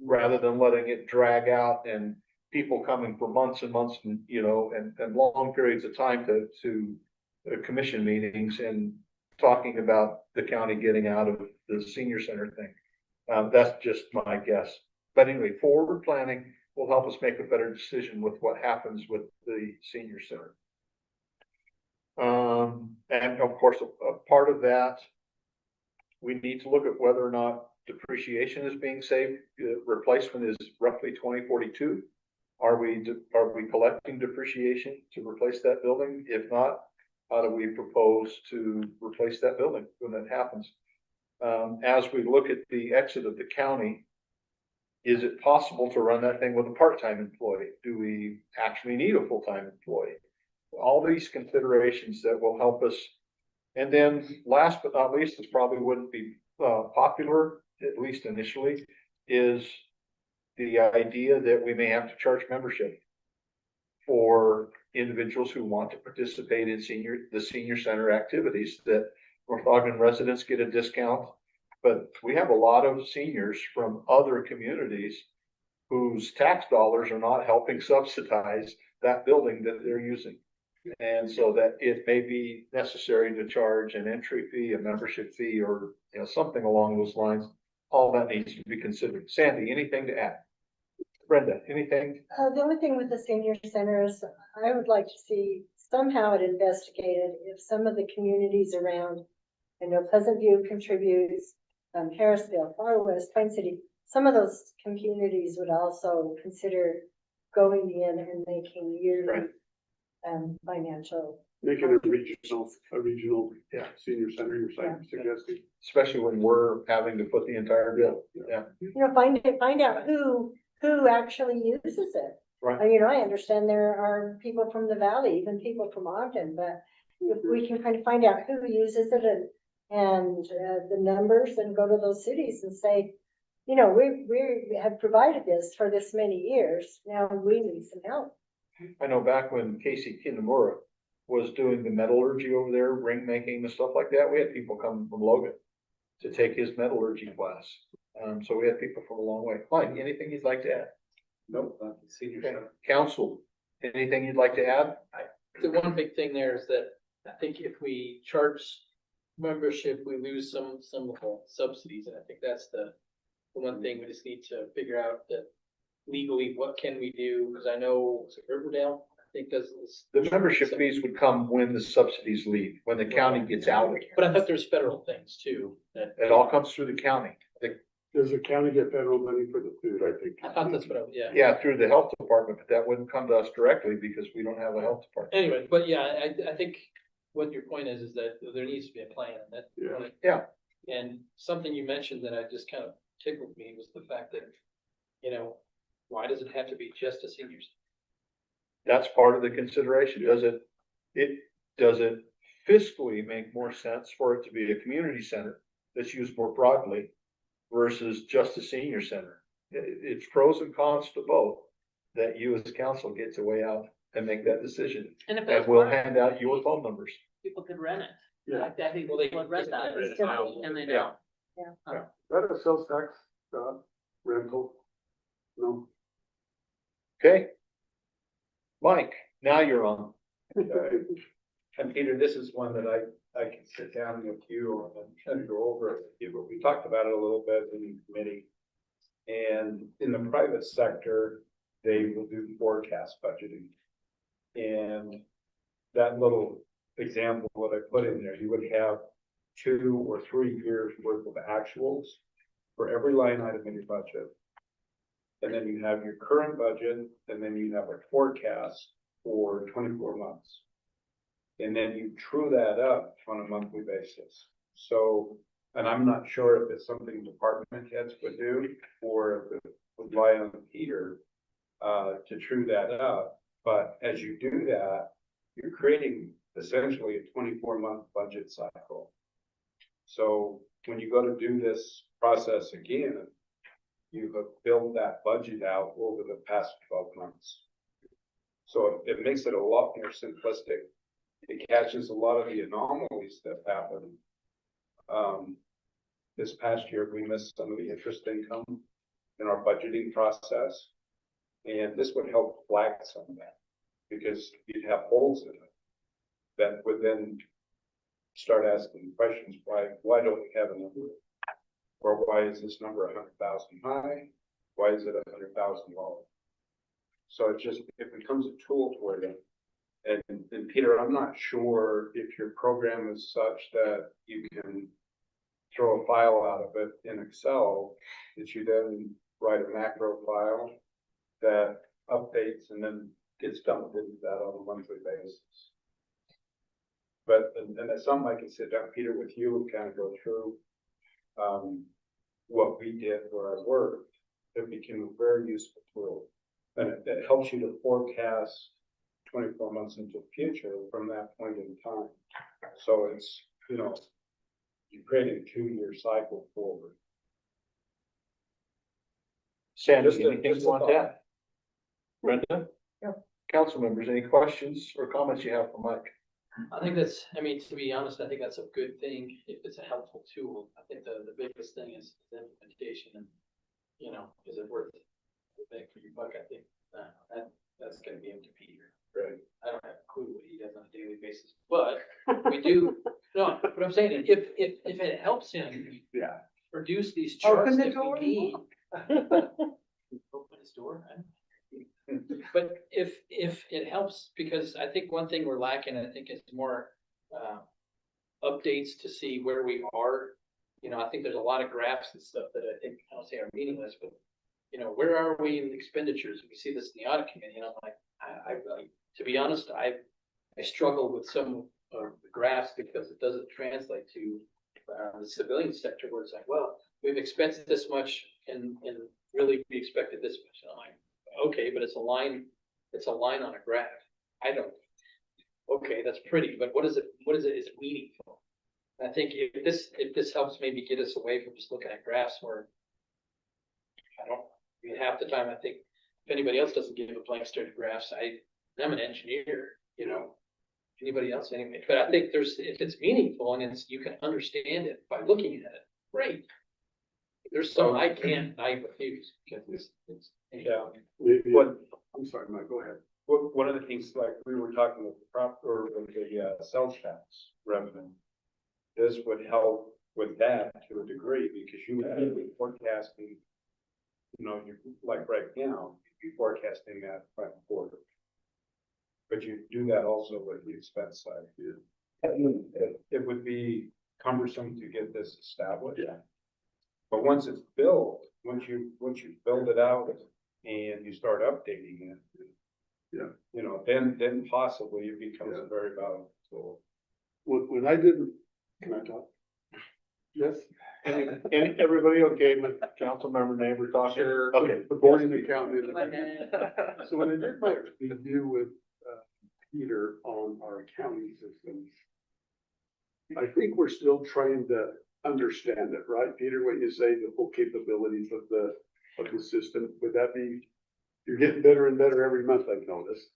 rather than letting it drag out and people coming for months and months and, and long periods of time to commission meetings and talking about the county getting out of the senior center thing. That's just my guess. But anyway, forward planning will help us make a better decision with what happens with the senior center. And of course, a part of that, we need to look at whether or not depreciation is being saved. Replacement is roughly 2042. Are we collecting depreciation to replace that building? If not, how do we propose to replace that building when that happens? As we look at the exit of the county, is it possible to run that thing with a part-time employee? Do we actually need a full-time employee? All these considerations that will help us. And then last but not least, this probably wouldn't be popular, at least initially, is the idea that we may have to charge membership for individuals who want to participate in the senior center activities, that North Ogden residents get a discount. But we have a lot of seniors from other communities whose tax dollars are not helping subsidize that building that they're using. And so that it may be necessary to charge an entry fee, a membership fee, or, you know, something along those lines. All that needs to be considered. Sandy, anything to add? Brenda, anything? The only thing with the senior center is I would like to see somehow it investigated if some of the communities around, I know Pleasant View contributes, Harrisville, Far West, Pine City, some of those communities would also consider going in and making yearly financial. Make it a regional, senior center, you're suggesting. Especially when we're having to put the entire bill. Yeah. You know, find out who actually uses it. Right. And, you know, I understand there are people from the valley, even people from Ogden, but if we can kind of find out who uses it and the numbers, and go to those cities and say, you know, we have provided this for this many years, now we need some help. I know back when Casey Kinemura was doing the metallurgy over there, ring making and stuff like that, we had people come from Logan to take his metallurgy class. So we had people from a long way. Mike, anything you'd like to add? Nope, not the senior center. Council, anything you'd like to add? The one big thing there is that I think if we charge membership, we lose some of the subsidies, and I think that's the one thing we just need to figure out, that legally, what can we do? Because I know Riverdale, I think does this. The membership fees would come when the subsidies leave, when the county gets out of it. But I thought there's federal things too, that. It all comes through the county. Does the county get federal money for the food, I think? I thought that's what yeah. Yeah, through the health department, but that wouldn't come to us directly because we don't have a health department. Anyway, but yeah, I think what your point is that there needs to be a plan, and that. Yeah. And something you mentioned that I just kind of tickled me was the fact that, you know, why does it have to be just a senior center? That's part of the consideration. Does it fiscally make more sense for it to be a community center that's used more broadly versus just a senior center? It's pros and cons to both that you as council get to weigh out and make that decision. And if And it's we'll work, hand out your phone numbers. people could rent it. Yeah. I think Well, they- people would rent that, Rent it out. and they Yeah. don't. Is that a sales tax, rental? No. Okay? Mike, now you're on. And Peter, this is one that I can sit down with you and go over it with you, but we talked about it a little bit in the committee. And in the private sector, they will do forecast budgeting. And that little example that I put in there, you would have 2 or 3 years worth of actuals for every line item in your budget. And then you have your current budget, and then you have a forecast for 24 months. And then you true that up on a monthly basis. So, and I'm not sure if it's something department heads would do, or if it would lie on Peter to true that up. But as you do that, you're creating essentially a 24-month budget cycle. So when you go to do this process again, you have built that budget out over the past 12 months. So it makes it a lot more simplistic. It catches a lot of the anomalies that happen. This past year, we missed some of the interest income in our budgeting process. And this would help flag some of that, because you'd have holes in it that would then start asking questions, why don't we have a number? Or why is this number 100,000 high? Why is it 100,000 low? So it becomes a tool for them. And Peter, I'm not sure if your program is such that you can throw a file out of it in Excel, that you then write a macro file that updates and then gets dumped into that on a monthly basis. But, and that's something I can sit down, Peter, with you and kind of go through what we did where I worked it became a very useful tool. And it helps you to forecast 24 months into the future from that point in time. So it's, you know, you create a 2-year cycle forward. Sandy, Just a- anything just you a want thought. to add? Brenda? Yeah. Council members, any questions or comments you have for Mike? I think that's, I mean, to be honest, I think that's a good thing if it's a helpful tool. I think the biggest thing is the implementation and, you know, is it worth the bang for your buck? I think that's gonna be up to Peter. Right. I don't have a clue what he does on a daily basis, but we do, no, but I'm saying if it helps him Yeah. produce these Open charts the that door. we need. Open his door. But if it helps, because I think one thing we're lacking, I think is more, updates to see where we are. You know, I think there's a lot of graphs and stuff that I think, I don't say are meaningless, but, you know, where are we in expenditures? We see this in the audit committee, and I'm like, I to be honest, I struggle with some of the graphs because it doesn't translate to, the civilian sector where it's like, well, we've expensed this much and really we expected this much. And I'm like, okay, but it's a line on a graph. I don't, okay, that's pretty, but what is it is meaningful? I think if this helps maybe get us away from just looking at graphs where, I mean, half the time I think if anybody else doesn't give a blank stare to graphs, I'm an engineer, you know, anybody else anyway, but I think if it's meaningful and you can understand it by looking at it, great. There's some I refuse because it's. Yeah. Maybe, What, I'm sorry, Mike, go ahead. one of the things, like we were talking with the sales tax revenue. This would help with that to a degree because you would be forecasting, you know, you like right now, you'd be forecasting that by quarter. But you do that also with the expense side. It would be cumbersome to get this established. Yeah. But once it's built, once you build it out and you start updating it. Yeah. You know, then possibly it becomes a very valuable tool. When I didn't, can I talk? Yes? Everybody okay with council member neighbor talking? Sure. Okay. The boarding accountant. Go ahead. So when I did my review with Peter on our accounting systems, I think we're still trying to understand it, right? Peter, what you say, the full capabilities of the system, would that be, you're getting better and better every month, I've noticed.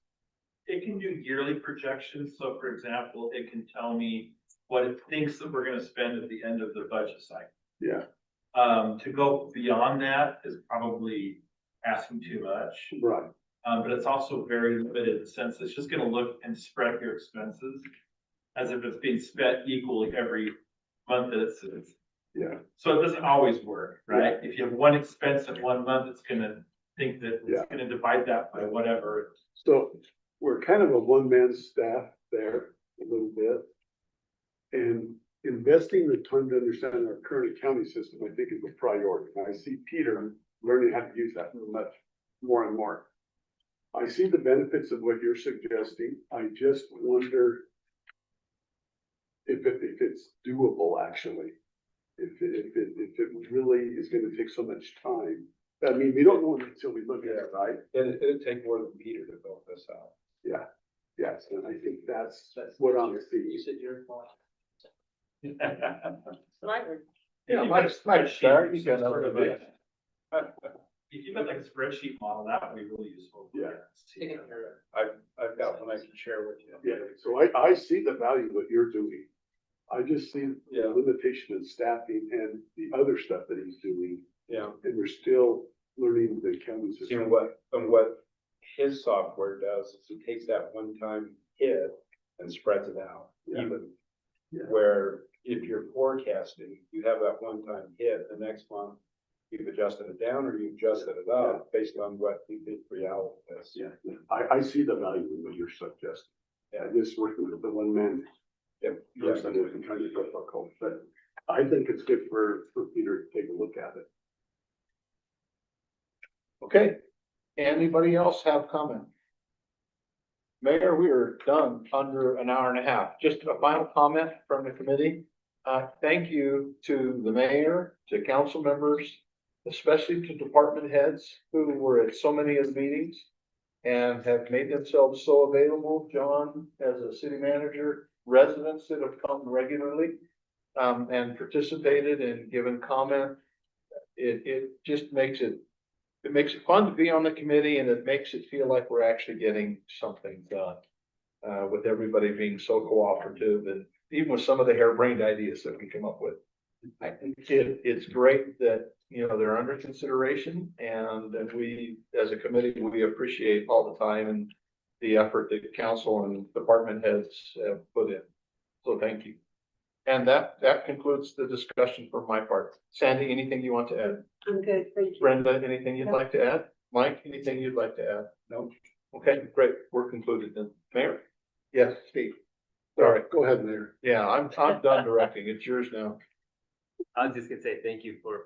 It can do yearly projections, so for example, it can tell me what it thinks that we're gonna spend at the end of the budget cycle. Yeah. To go beyond that is probably asking too much. Right. But it's also very limited in the sense it's just gonna look and spread your expenses as if it's being spent equally every month that it's. Yeah. So it doesn't always work, right? If you have one expense in 1 month, it's gonna think that Yeah. it's gonna divide that by whatever. So we're kind of a one-man staff there a little bit. And investing the time to understand our current accounting system, I think is a priority. And I see Peter learning how to use that much more and more. I see the benefits of what you're suggesting. I just wonder if it's doable, actually. If it really is gonna take so much time. I mean, we don't know until we look at it, right? It'd take more than Peter to build this out. Yeah, yes, and I think that's what I'm seeing. You said you're. Slightly. Yeah, might start, you can. Sort of a- If you had like a spreadsheet model, that would be really useful. Yeah. I've got one I can share with you. Yeah, so I see the value of what you're doing. I just see the limitation in staffing and the other stuff that he's doing, Yeah. and we're still learning the accounting See, system. what his software does is it takes that one-time hit and spreads it out Yeah. even. Yeah. Where if you're forecasting, you have that one-time hit, the next month, you've adjusted it down or you've adjusted it up based on what you think reality is. Yeah, I see the value in what you're suggesting. Yeah, just working with the one man. Person is kind of difficult, but I think it's good for Peter to take a look at it. Okay, anybody else have comment? Mayor, we are done under an hour and a half. Just a final comment from the committee. Thank you to the mayor, to council members especially to department heads who were at so many of the meetings and have made themselves so available. John, as a city manager, residents that have come regularly, and participated and given comment. It just makes it fun to be on the committee, and it makes it feel like we're actually getting something done. With everybody being so cooperative, and even with some of the harebrained ideas that we come up with. I think it's great that, you know, they're under consideration, and that we, as a committee, we appreciate all the time and the effort that council and department heads have put in. So thank you. And that concludes the discussion for my part. Sandy, anything you want to add? I'm good, thank you. Brenda, anything you'd like to add? Mike, anything you'd like to add? No. Okay, great. We're concluded then. Mayor? Yes, Steve. Sorry. Go ahead, Mayor. Yeah, I'm done directing. It's yours now. I was just gonna say thank you for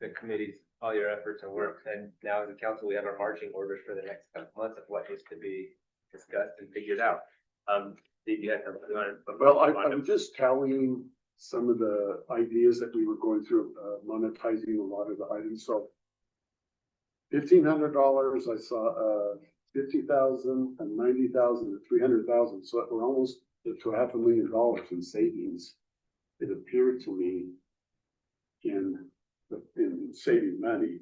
the committee's, all your efforts and work. And now as a council, we have our marching orders for the next couple months of what needs to be discussed and figured out. Did you have something you wanted? Well, I'm just tallying some of the ideas that we were going through, monetizing a lot of the items, so. $1,500, I saw, 50,000 and 90,000 and 300,000, so we're almost to $500,000 in savings. It appeared to me in saving money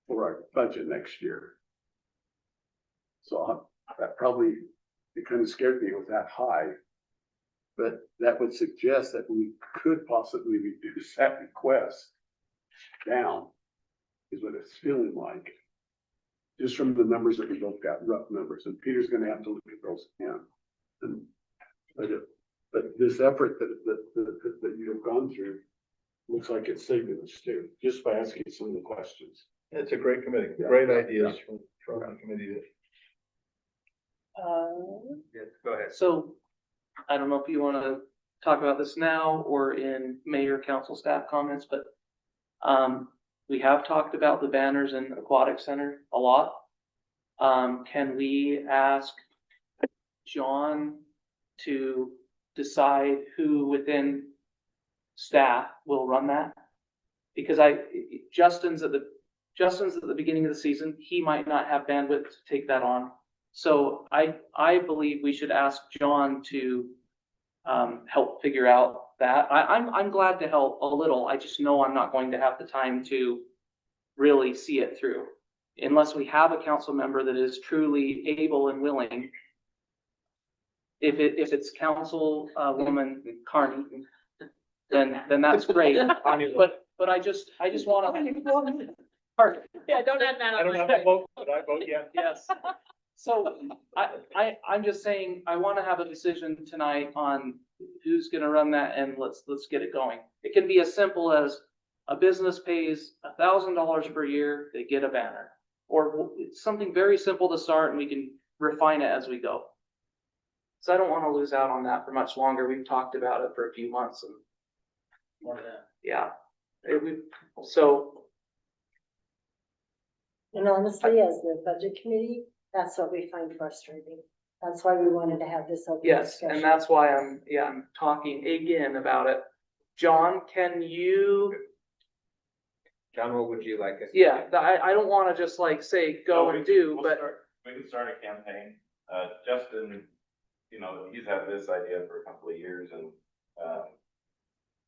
for our budget next year. So that probably, it kind of scared me it was that high. But that would suggest that we could possibly reduce that request down, is what it's feeling like. Just from the numbers that we looked at, rough numbers, and Peter's gonna have to look at those again. And, but this effort that you have gone through looks like it's saving us too, just by asking some of the questions. It's a great committee, great ideas from the committee. Yes, go ahead. So I don't know if you want to talk about this now or in mayor, council, staff comments, but we have talked about the banners in Aquatic Center a lot. Can we ask John to decide who within staff will run that? Because Justin's at the beginning of the season. He might not have bandwidth to take that on. So I believe we should ask John to help figure out that. I'm glad to help a little. I just know I'm not going to have the time to really see it through unless we have a council member that is truly able and willing. If it's council woman Carney, then that's great. But I just want to. Yeah, don't add that. I don't have to vote, but I vote yes. Yes. So I'm just saying, I want to have a decision tonight on who's going to run that, and let's get it going. It can be as simple as a business pays $1,000 per year, they get a banner, or something very simple to start, and we can refine it as we go. So I don't want to lose out on that for much longer. We've talked about it for a few months, and more than that. Yeah. So. And honestly, as the budget committee, that's what we find frustrating. That's why we wanted to have this open Yes, discussion. and that's why I'm talking again about it. John, can you? John, what would you like us? Yeah, I don't want to just like say, go and do, but. We can start a campaign. Justin, you know, he's had this idea for a couple of years, and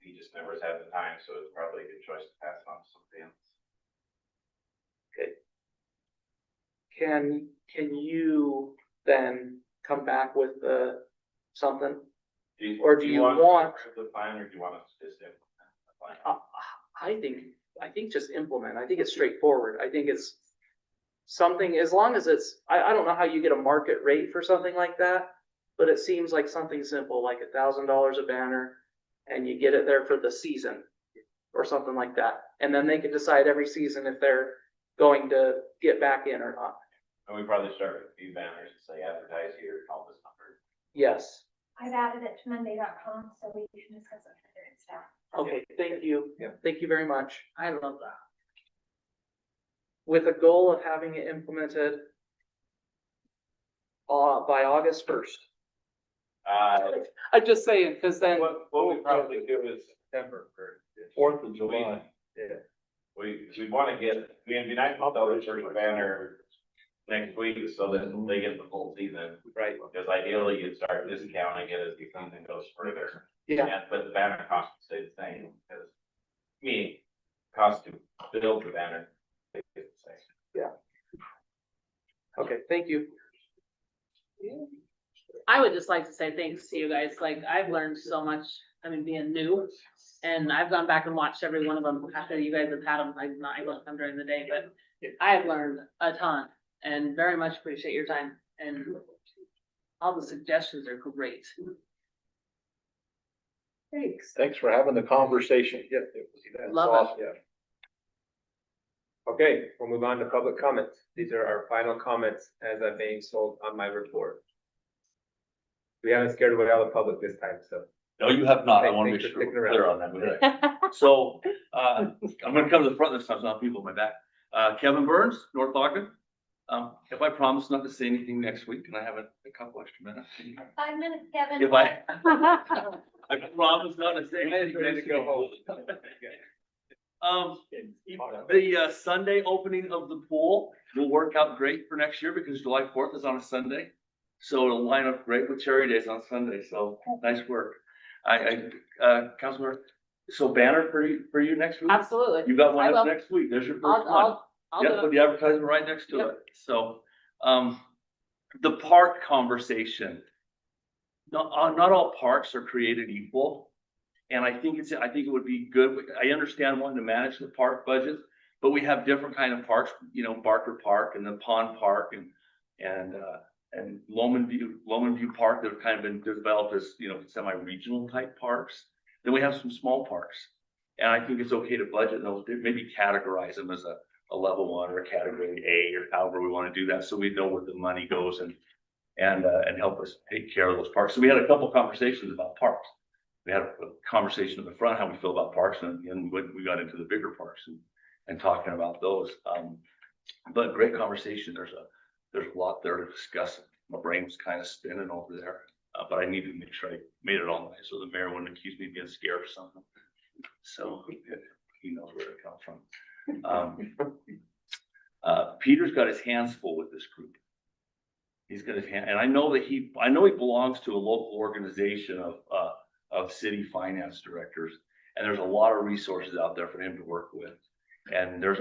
he just never has had the time, so it's probably a good choice to pass it on to somebody else. Okay. Can you then come back with something? Or do you want? The plan, or do you want us to just implement the plan? I think just implement. I think it's straightforward. I think it's something, as long as it's, I don't know how you get a market rate for something like that, but it seems like something simple, like $1,000 a banner, and you get it there for the season or something like that. And then they can decide every season if they're going to get back in or not. And we probably start with a few banners and say advertise here, call this number. Yes. I've added it to Monday.com, so we can discuss it further in staff. Okay, thank you. Yeah. Thank you very much. I love that. With a goal of having it implemented by August 1st. I'm just saying, because then. What we probably do is September, 4th of July. Yeah. we wanna get, it'd be nice to help the church banner next week so that they get the full season. Right. Because ideally you start discounting it as the season goes further. Yeah. And, but the banner cost will stay the same, because, cost to build the banner stays the same. Okay, thank you. I would just like to say thanks to you guys, like, I've learned so much, I mean, being new. And I've gone back and watched every one of them after you guys have had them, I'm not able to come during the day, but I have learned a ton. And very much appreciate your time, and all the suggestions are great. Thanks. Thanks for having the conversation. Yeah, that's Love it. awesome. Okay, we'll move on to public comments. These are our final comments as I'm being sold on my report. We haven't scared away all the public this time, so. No, you have not. I want to make Thanks for sure sticking we're around. clear on that. So, I'm gonna come to the front this time, so not people on my back. Kevin Burns, North Ogden. If I promise not to say anything next week, can I have a couple extra minutes? 5 minutes, Kevin. If I promise not to say anything next week. The Sunday opening of the pool will work out great for next year because July 4th is on a Sunday. So it'll line up great with Cherry Days on Sunday, so nice work. Councilor, so banner for you next week? Absolutely. You got I one up will. next week, there's your first one. I'll Yeah, do put it. the advertisement right next to Yep. it, so, the park conversation. Not all parks are created equal. And I think it would be good, I understand wanting to manage the park budget, but we have different kind of parks, Barker Park and the Pond Park and Loman View Park that have kind of been developed as, semi-regional type parks. Then we have some small parks. And I think it's okay to budget those, maybe categorize them as a level 1 or a category A or however we want to do that, so we know where the money goes and help us take care of those parks. So we had a couple conversations about parks. We had a conversation in the front, how we feel about parks, and we got into the bigger parks and talking about those. But great conversation. There's a lot there to discuss. My brain was kind of spinning over there, but I needed to make sure I made it all nice so the mayor wouldn't accuse me of being scared or something. So he knows where it comes from. Peter's got his hands full with this group. He's got his hand, and I know he belongs to a local organization of city finance directors, and there's a lot of resources out there for him to work with. And there's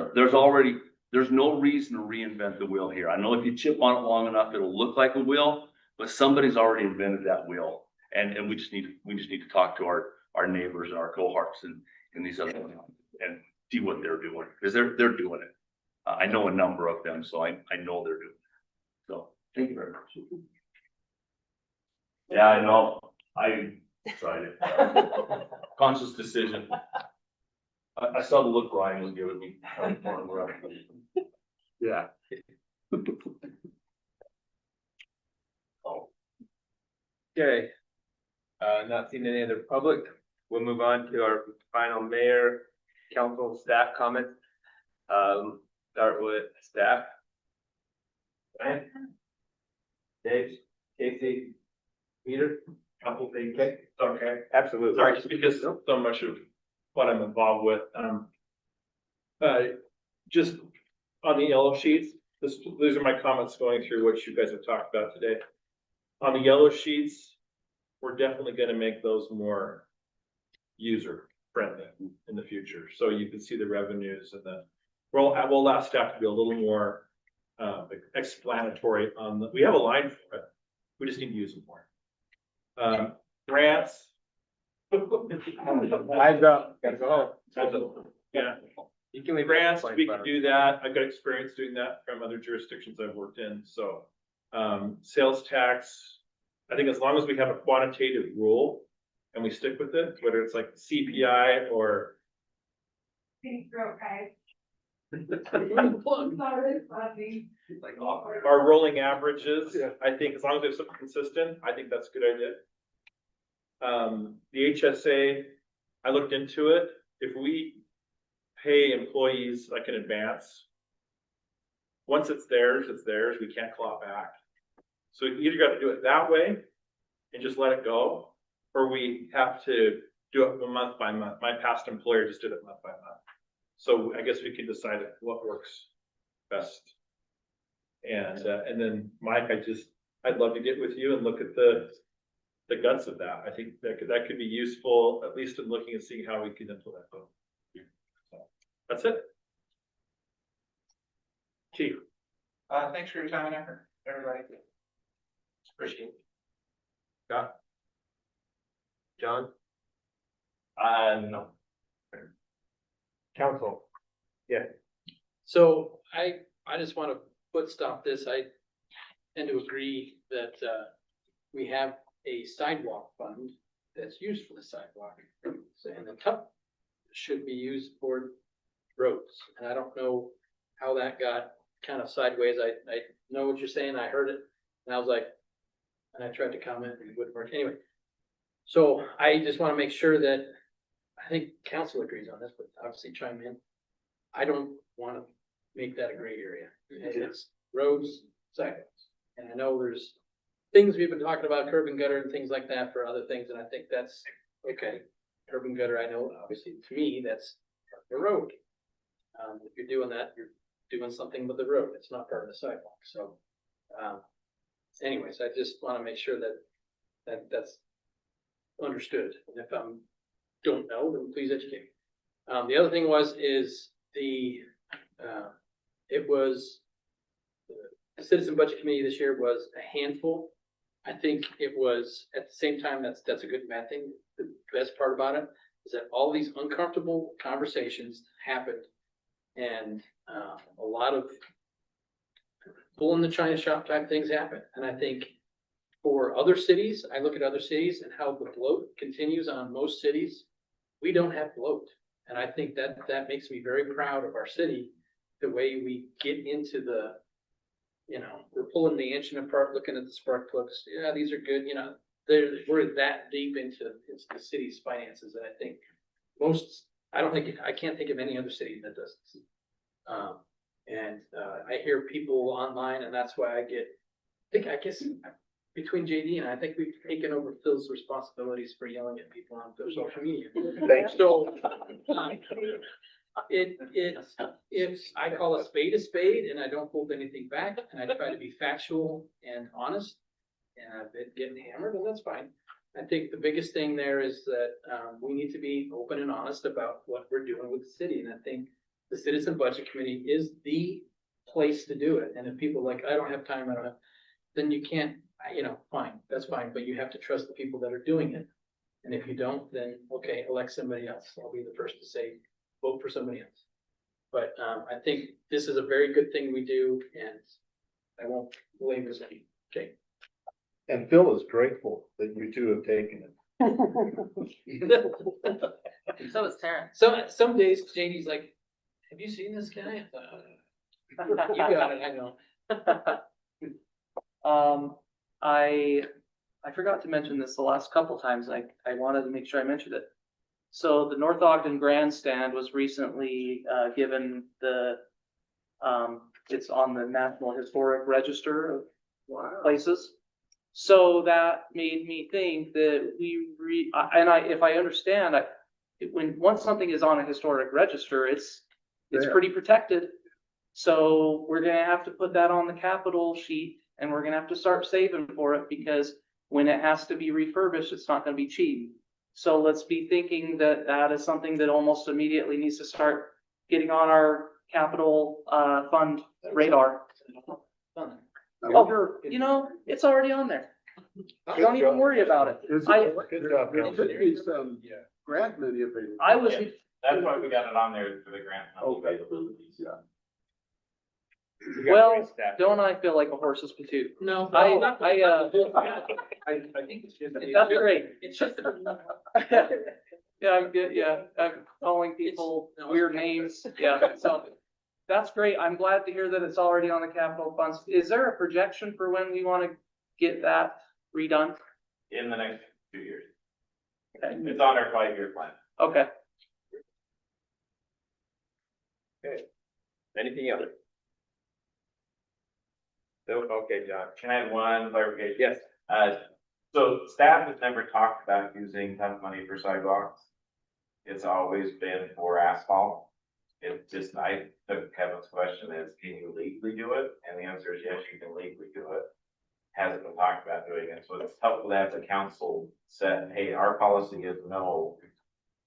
no reason to reinvent the wheel here. I know if you chip on it long enough, it'll look like a wheel, but somebody's already invented that wheel. And we just need to talk to our neighbors and our cohorts and these other ones and see what they're doing, because they're doing it. I know a number of them, so I know they're doing it. So thank you very much. Yeah, I know. I tried it. Conscious decision. I saw the look Ryan was giving me. Yeah. Okay. Not seeing any other public. We'll move on to our final mayor, council, staff comments. Start with staff. Ryan? Dave, Casey, Peter? Couple things. Okay. Okay. Absolutely. Sorry, just because so much of what I'm involved with, just on the yellow sheets, these are my comments going through what you guys have talked about today. On the yellow sheets, we're definitely gonna make those more user friendly in the future. So you can see the revenues and we'll allow staff to be a little more explanatory we have a line for it. We just need to use it more. Grants. Eyes up, gotta go home. Yeah. You can leave Grants, that we can do that. I've got experience doing that from other jurisdictions I've worked in, so. Sales tax, I think as long as we have a quantitative rule and we stick with it, whether it's like CPI or. Our rolling averages, I think as long as there's something consistent, I think that's a good idea. The HSA, I looked into it. If we pay employees like in advance, once it's theirs, we can't claw back. So we either got to do it that way and just let it go, or we have to do it month by month. My past employer just did it month by month. So I guess we can decide what works best. And then Mike, I'd love to get with you and look at the guts of that. I think that could be useful, at least in looking and seeing how we can implement them. So, that's it. Chief. Thanks for your time and effort, everybody. Appreciate it. Scott? John? No. Council? Yeah. So I just want to foot stop this. I tend to agree that, we have a sidewalk fund that's used for the sidewalk. And the TUP should be used for roads. And I don't know how that got kind of sideways. I know what you're saying. I heard it. And I was like, and I tried to comment and it wouldn't work. Anyway. So I just want to make sure that, I think council agrees on this, but obviously chime in. I don't want to make that a gray area. It's roads, sidewalks. And I know there's things we've been talking about, curb and gutter and things like that for other things, and I think that's okay. Curb and gutter, I know, obviously, to me, that's part of the road. If you're doing that, you're doing something with the road. It's not part of the sidewalk, so. Anyways, I just want to make sure that's understood. And if I don't know, then please educate me. The other thing is the Citizen Budget Committee this year was a handful. I think it was, at the same time, that's a good and bad thing. The best part about it is that all these uncomfortable conversations happened, and a lot of bull in the china shop type things happened. And I think for other cities, I look at other cities and how the bloat continues on most cities. We don't have bloat. And I think that makes me very proud of our city, the way we get into the, we're pulling the engine apart, looking at the spark plugs. Yeah, these are good. We're that deep into the city's finances. And I think I can't think of any other city that does this. I hear people online, and that's why I guess between JD and I think we've taken over Phil's responsibilities for yelling at people on social media. Thanks. So, I call a spade, and I don't hold anything back, and I try to be factual and honest, and I've been getting hammered, and that's fine. I think the biggest thing there is that, we need to be open and honest about what we're doing with the city, and I think the Citizen Budget Committee is the place to do it. And if people are like, I don't have time, then you can't, fine, that's fine, but you have to trust the people that are doing it. And if you don't, then okay, elect somebody else. I'll be the first to say, vote for somebody else. But I think this is a very good thing we do, and I won't belabor this any. Okay. And Phil is grateful that you two have taken it. So is Tara. Some days JD's like, have you seen this guy? You got it, I know. I forgot to mention this the last couple times. I wanted to make sure I mentioned it. So the North Ogden Grandstand was recently given it's on the National Historic Register of places. So that made me think that if I understand, once something is on a historic register, it's pretty protected. So we're gonna have to put that on the capital sheet, and we're gonna have to start saving for it, because when it has to be refurbished, it's not gonna be cheap. So let's be thinking that is something that almost immediately needs to start getting on our capital fund radar. Oh, it's already on there. Don't even worry about it. Good job, There Council. should be some grant money available. That's why we got it on there, for the grant money Okay. availability. Yeah. Well, don't I feel like a horse's patoot? No. I think it's just. That's great. It's just. Yeah, I'm calling people weird names. Yeah, so that's great. I'm glad to hear that it's already on the capital funds. Is there a projection for when we want to get that redone? In the next 2 years. Okay. It's on our 5-year plan. Okay. Okay. Anything else? So, okay, John. Can I have one clarification? Yes. So staff has never talked about using tough money for sidewalks. It's always been for asphalt. It just, I took Kevin's question as, can you legally do it? And the answer is yes, you can legally do it. Hasn't been talked about doing it, so it's helpful to have the council set, hey, our policy is no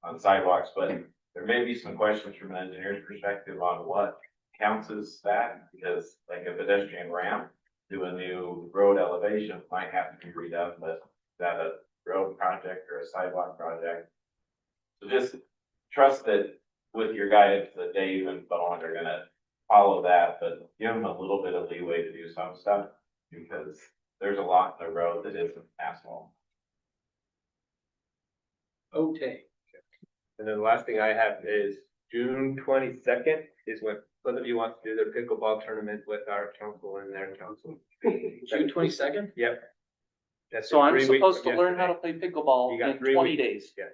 on sidewalks, but there may be some questions from an engineer's perspective on what counts as that, because like a pedestrian ramp to a new road elevation might have to be redone, but is that a road project or a sidewalk project? So just trust that with your guidance that Dave and Bowen are gonna follow that, but give them a little bit of leeway to do some stuff, because there's a lot in the road that isn't asphalt. Okay. And then the last thing I have is June 22nd is when Plymouth wants to do their pickleball tournament with our council and their council. June 22nd? Yep. That's So in I'm 3 weeks supposed to from learn how to yesterday. play pickleball You got in 3 20 weeks. days. Yeah.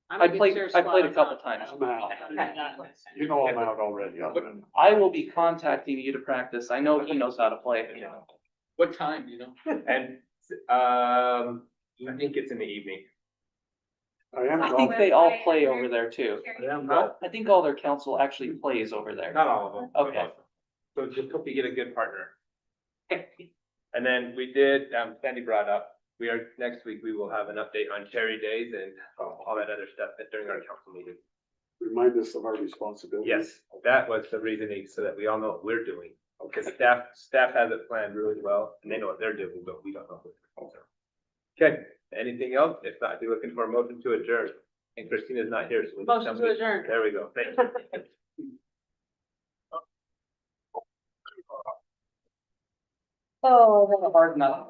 I'm I gonna played, get your I played a squad couple on. times. I'm out. You know I'm out already. I will be contacting you to practice. I know he knows how to play. What time, you know? And, I think it's in the evening. I am I think golfing. they all play over there too. Not I think all their council actually plays over there. all of them. but Okay. most of them. So just hope you get a good partner. And then we did, Sandy brought up, next week, we will have an update on cherry days and all that other stuff during our council meeting. Remind us of our responsibility. Yes, that was the reasoning, so that we all know what we're doing. Because staff has it planned really well, and they know what they're doing, but we don't know what they're doing. Okay, anything else? If not, be looking for a motion to adjourn. And Christina's not here, so we need Motion to somebody. adjourn. There we go, thank you. Oh, Hard enough.